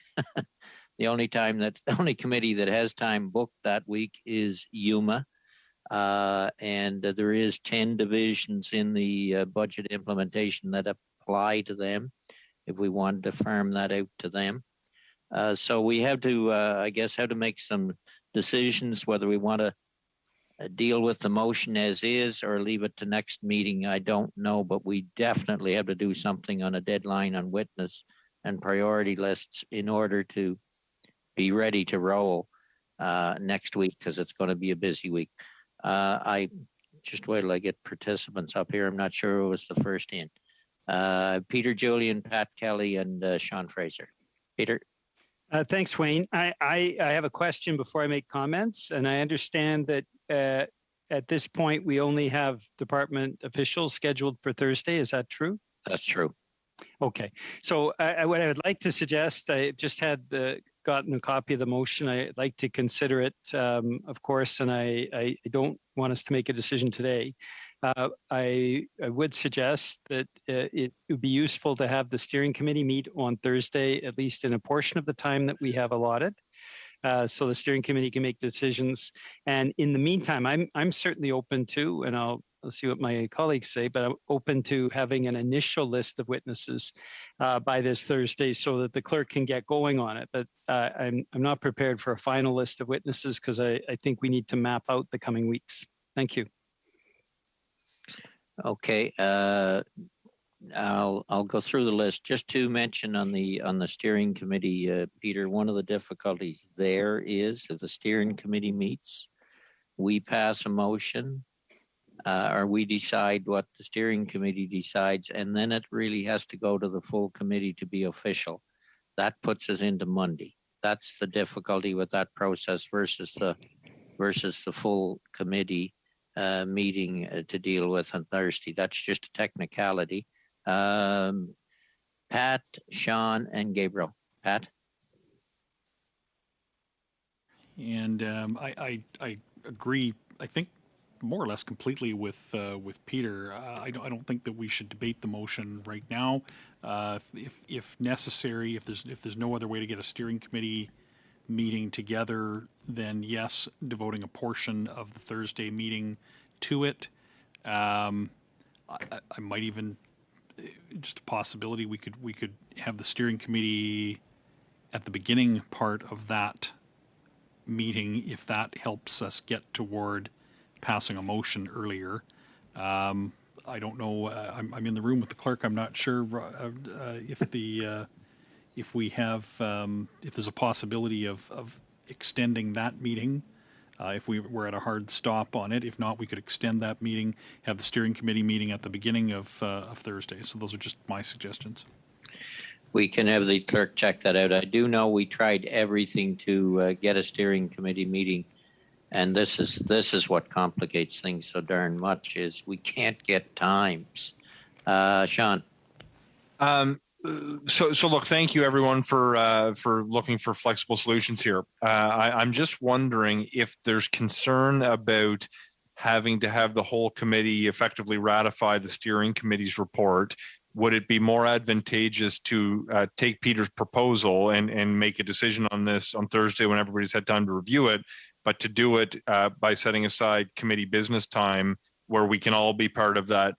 the only committee that has time booked that week is UMA. And there is 10 divisions in the budget implementation that apply to them if we wanted to farm that out to them. So we have to, I guess, have to make some decisions whether we want to deal with the motion as is or leave it to next meeting. I don't know, but we definitely have to do something on a deadline on witness and priority lists in order to be ready to roll next week, because it's going to be a busy week. I just wait till I get participants up here. I'm not sure who was the first in. Peter Julian, Pat Kelly, and Sean Fraser. Peter. Thanks, Wayne. I have a question before I make comments, and I understand that at this point we only have department officials scheduled for Thursday. Is that true? That's true. Okay. So what I would like to suggest, I just had gotten a copy of the motion. I'd like to consider it, of course, and I don't want us to make a decision today. I would suggest that it would be useful to have the steering committee meet on Thursday, at least in a portion of the time that we have allotted, so the steering committee can make decisions. And in the meantime, I'm certainly open to, and I'll see what my colleagues say, but I'm open to having an initial list of witnesses by this Thursday so that the clerk can get going on it. But I'm not prepared for a final list of witnesses, because I think we need to map out the coming weeks. Thank you. Okay, I'll go through the list. Just to mention on the steering committee, Peter, one of the difficulties there is if the steering committee meets, we pass a motion, or we decide what the steering committee decides, and then it really has to go to the full committee to be official. That puts us into Monday. That's the difficulty with that process versus the full committee meeting to deal with on Thursday. That's just a technicality. Pat, Sean, and Gabriel. Pat? And I agree. I think more or less completely with Peter. I don't think that we should debate the motion right now. If necessary, if there's no other way to get a steering committee meeting together, then yes, devoting a portion of the Thursday meeting to it. I might even, just a possibility, we could have the steering committee at the beginning part of that meeting, if that helps us get toward passing a motion earlier. I don't know. I'm in the room with the clerk. I'm not sure if we have if there's a possibility of extending that meeting. If we're at a hard stop on it. If not, we could extend that meeting, have the steering committee meeting at the beginning of Thursday. So those are just my suggestions. We can have the clerk check that out. I do know we tried everything to get a steering committee meeting, and this is what complicates things so darn much, is we can't get times. Sean. So look, thank you everyone for looking for flexible solutions here. I'm just wondering if there's concern about having to have the whole committee effectively ratify the steering committee's report. Would it be more advantageous to take Peter's proposal and make a decision on this on Thursday when everybody's had time to review it, but to do it by setting aside committee business time where we can all be part of that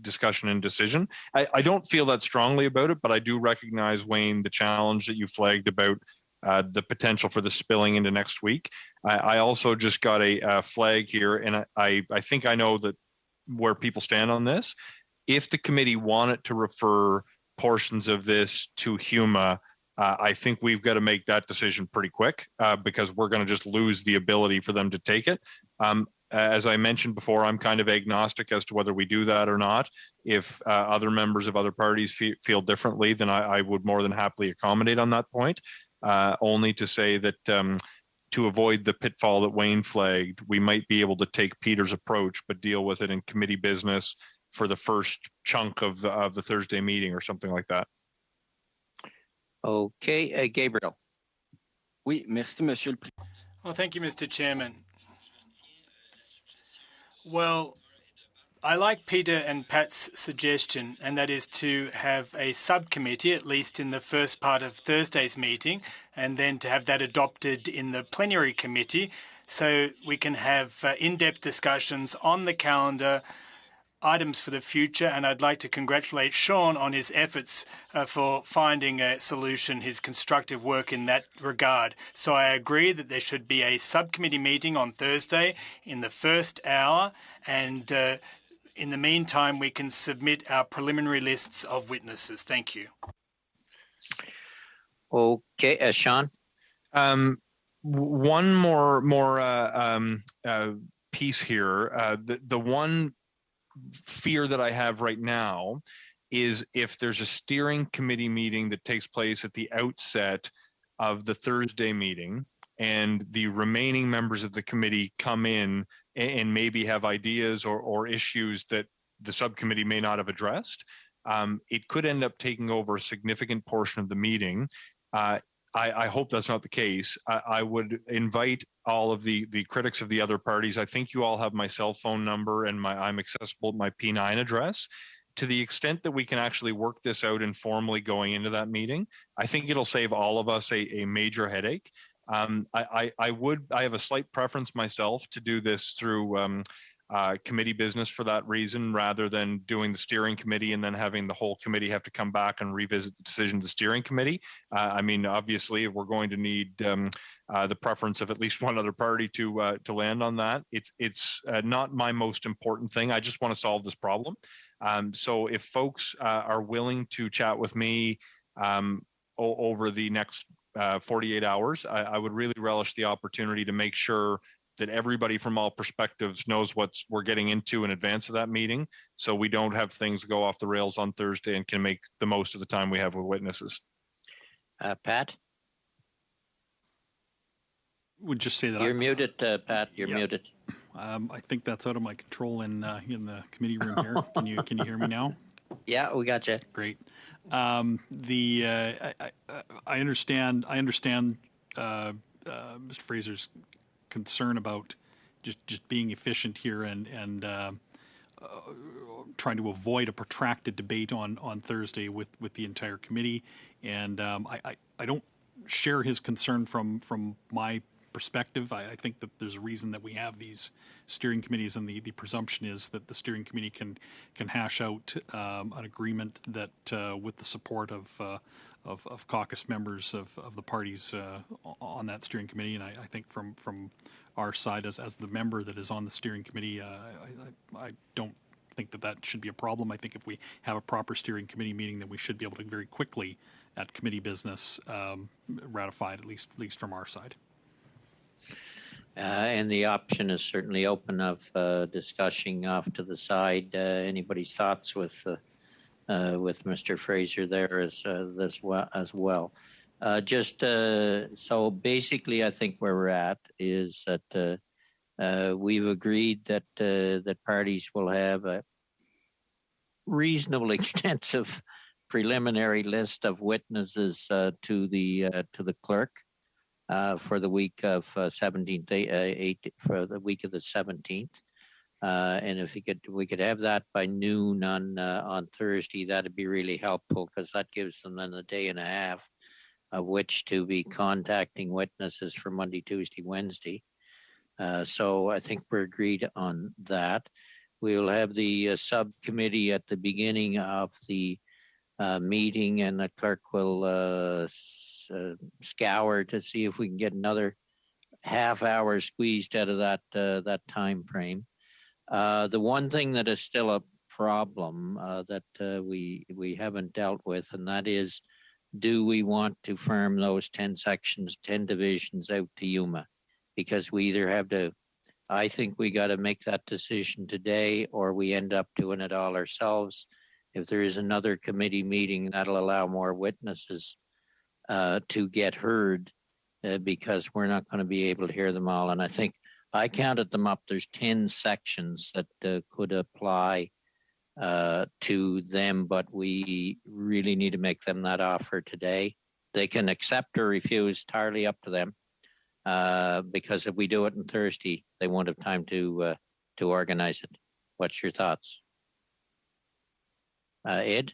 discussion and decision? I don't feel that strongly about it, but I do recognize, Wayne, the challenge that you flagged about the potential for the spilling into next week. I also just got a flag here, and I think I know that where people stand on this. If the committee wanted to refer portions of this to HUMA, I think we've got to make that decision pretty quick because we're going to just lose the ability for them to take it. As I mentioned before, I'm kind of agnostic as to whether we do that or not. If other members of other parties feel differently, then I would more than happily accommodate on that point. Only to say that to avoid the pitfall that Wayne flagged, we might be able to take Peter's approach, but deal with it in committee business for the first chunk of the Thursday meeting or something like that. Okay, Gabriel. Oui, merci, Monsieur le Président. Well, thank you, Mr. Chairman. Well, I like Peter and Pat's suggestion, and that is to have a subcommittee, at least in the first part of Thursday's meeting, and then to have that adopted in the plenary committee so we can have in-depth discussions on the calendar, items for the future. And I'd like to congratulate Sean on his efforts for finding a solution, his constructive work in that regard. So I agree that there should be a subcommittee meeting on Thursday in the first hour, and in the meantime, we can submit our preliminary lists of witnesses. Thank you. Okay, Sean. One more piece here. The one fear that I have right now is if there's a steering committee meeting that takes place at the outset of the Thursday meeting and the remaining members of the committee come in and maybe have ideas or issues that the subcommittee may not have addressed, it could end up taking over a significant portion of the meeting. I hope that's not the case. I would invite all of the critics of the other parties. I think you all have my cell phone number and I'm accessible at my P9 address. To the extent that we can actually work this out informally going into that meeting, I think it'll save all of us a major headache. I have a slight preference myself to do this through committee business for that reason, rather than doing the steering committee and then having the whole committee have to come back and revisit the decision of the steering committee. I mean, obviously, we're going to need the preference of at least one other party to land on that. It's not my most important thing. I just want to solve this problem. So if folks are willing to chat with me over the next 48 hours, I would really relish the opportunity to make sure that everybody from all perspectives knows what we're getting into in advance of that meeting, so we don't have things go off the rails on Thursday and can make the most of the time we have with witnesses. Pat? Would just say that you're muted, Pat. You're muted. I think that's out of my control in the committee room here. Can you hear me now? Yeah, we got you. Great. I understand. Mr. Fraser's concern about just being efficient here and trying to avoid a protracted debate on Thursday with the entire committee. And I don't share his concern from my perspective. I think that there's a reason that we have these steering committees, and the presumption is that the steering committee can hash out an agreement that with the support of caucus members of the parties on that steering committee. And I think from our side as the member that is on the steering committee, I don't think that should be a problem. I think if we have a proper steering committee meeting, then we should be able to very quickly at committee business ratify it, at least from our side. And the option is certainly open of discussing off to the side anybody's thoughts with Mr. Fraser there as well. So basically, I think where we're at is that we've agreed that parties will have a reasonably extensive preliminary list of witnesses to the clerk for the week of 17th, for the week of the 17th. And if we could have that by noon on Thursday, that'd be really helpful, because that gives them then a day and a half of which to be contacting witnesses for Monday, Tuesday, Wednesday. So I think we're agreed on that. We'll have the subcommittee at the beginning of the meeting, and the clerk will scour to see if we can get another half hour squeezed out of that time frame. The one thing that is still a problem that we haven't dealt with, and that is, do we want to firm those 10 sections, 10 divisions out to Yuma? Because we either have to, I think we got to make that decision today, or we end up doing it all ourselves. If there is another committee meeting, that'll allow more witnesses to get heard, because we're not going to be able to hear them all. And I think I counted them up. There's 10 sections that could apply to them, but we really need to make them that offer today. They can accept or refuse, entirely up to them, because if we do it on Thursday, they won't have time to organize it. What's your thoughts? Ed?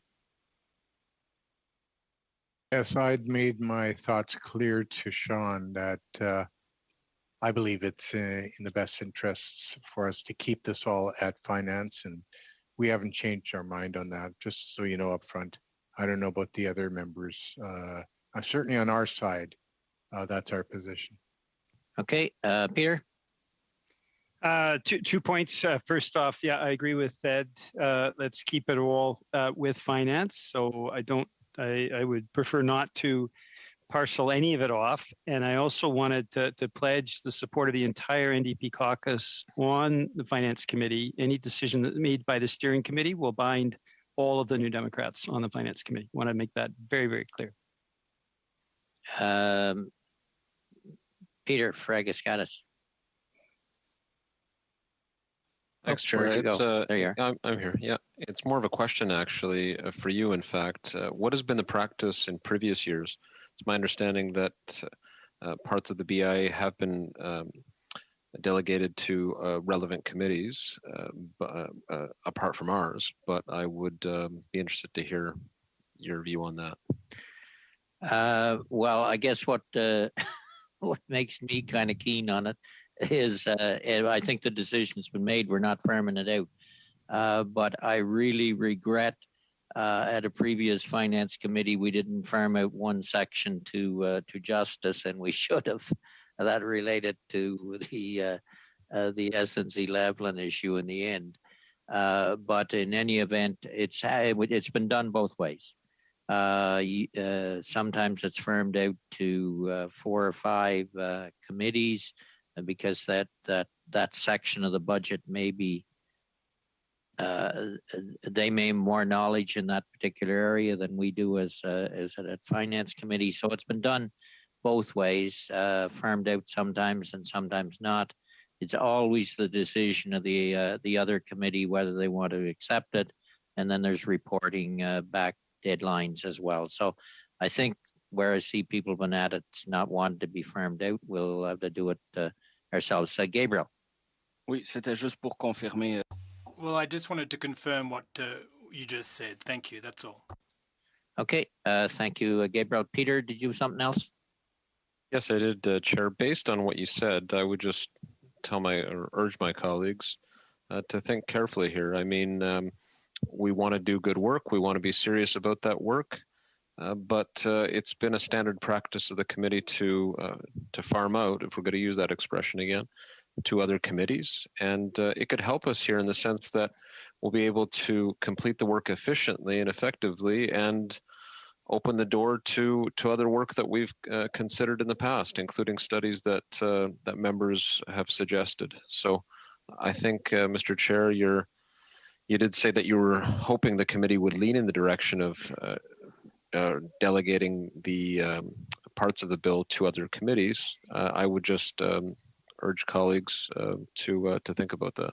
Yes, I'd made my thoughts clear to Sean that I believe it's in the best interests for us to keep this all at finance, and we haven't changed our mind on that, just so you know up front. I don't know about the other members. Certainly on our side, that's our position. Okay, Peter? 2 points. First off, yeah, I agree with Ed. Let's keep it all with finance. So I would prefer not to parcel any of it off. And I also wanted to pledge the support of the entire NDP caucus on the Finance Committee. Any decision that's made by the steering committee will bind all of the New Democrats on the Finance Committee. I want to make that very, very clear. Peter Fragascatis. Thanks, Chair. There you are. I'm here. Yeah, it's more of a question actually for you. In fact, what has been the practice in previous years? It's my understanding that parts of the BIA have been delegated to relevant committees, apart from ours. But I would be interested to hear your view on that. Well, I guess what makes me kind of keen on it is I think the decision's been made. We're not firming it out. But I really regret at a previous finance committee, we didn't firm out one section to justice, and we should have. That related to the SNC-Lavalin issue in the end. But in any event, it's been done both ways. Sometimes it's firmed out to 4 or 5 committees, because that section of the budget may be they may have more knowledge in that particular area than we do as a finance committee. So it's been done both ways, firmed out sometimes and sometimes not. It's always the decision of the other committee whether they want to accept it, and then there's reporting back deadlines as well. So I think where I see people been at it's not wanted to be firmed out, we'll have to do it ourselves. Gabriel. Oui, c'était juste pour confirmer. Well, I just wanted to confirm what you just said. Thank you. That's all. Okay, thank you, Gabriel. Peter, did you have something else? Yes, I did, Chair. Based on what you said, I would just urge my colleagues to think carefully here. I mean, we want to do good work. We want to be serious about that work. But it's been a standard practice of the committee to farm out, if we're going to use that expression again, to other committees. And it could help us here in the sense that we'll be able to complete the work efficiently and effectively and open the door to other work that we've considered in the past, including studies that that members have suggested. So I think, Mr. Chair, you did say that you were hoping the committee would lean in the direction of delegating the parts of the bill to other committees. I would just urge colleagues to think about that.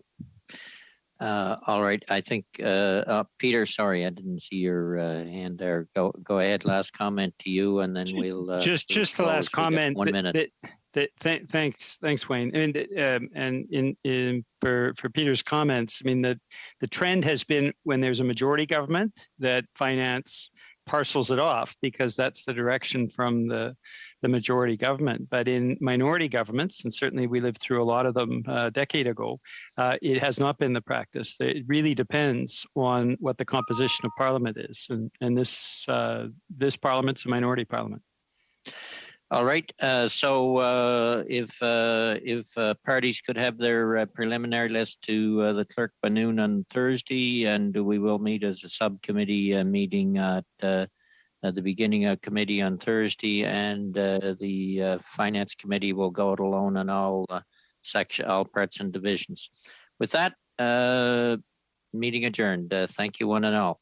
All right. I think, Peter, sorry, I didn't see your hand there. Go ahead. Last comment to you, and then we'll just the last comment. 1 minute. Thanks, Wayne. And for Peter's comments, I mean the trend has been when there's a majority government that finance parcels it off because that's the direction from the majority government. But in minority governments, and certainly we lived through a lot of them a decade ago, it has not been the practice. It really depends on what the composition of parliament is. And this parliament's a minority parliament. All right. So if parties could have their preliminary list to the clerk by noon on Thursday, and we will meet as a subcommittee meeting at the beginning of committee on Thursday, and the finance committee will go it alone on all parts and divisions. With that, meeting adjourned. Thank you, one and all.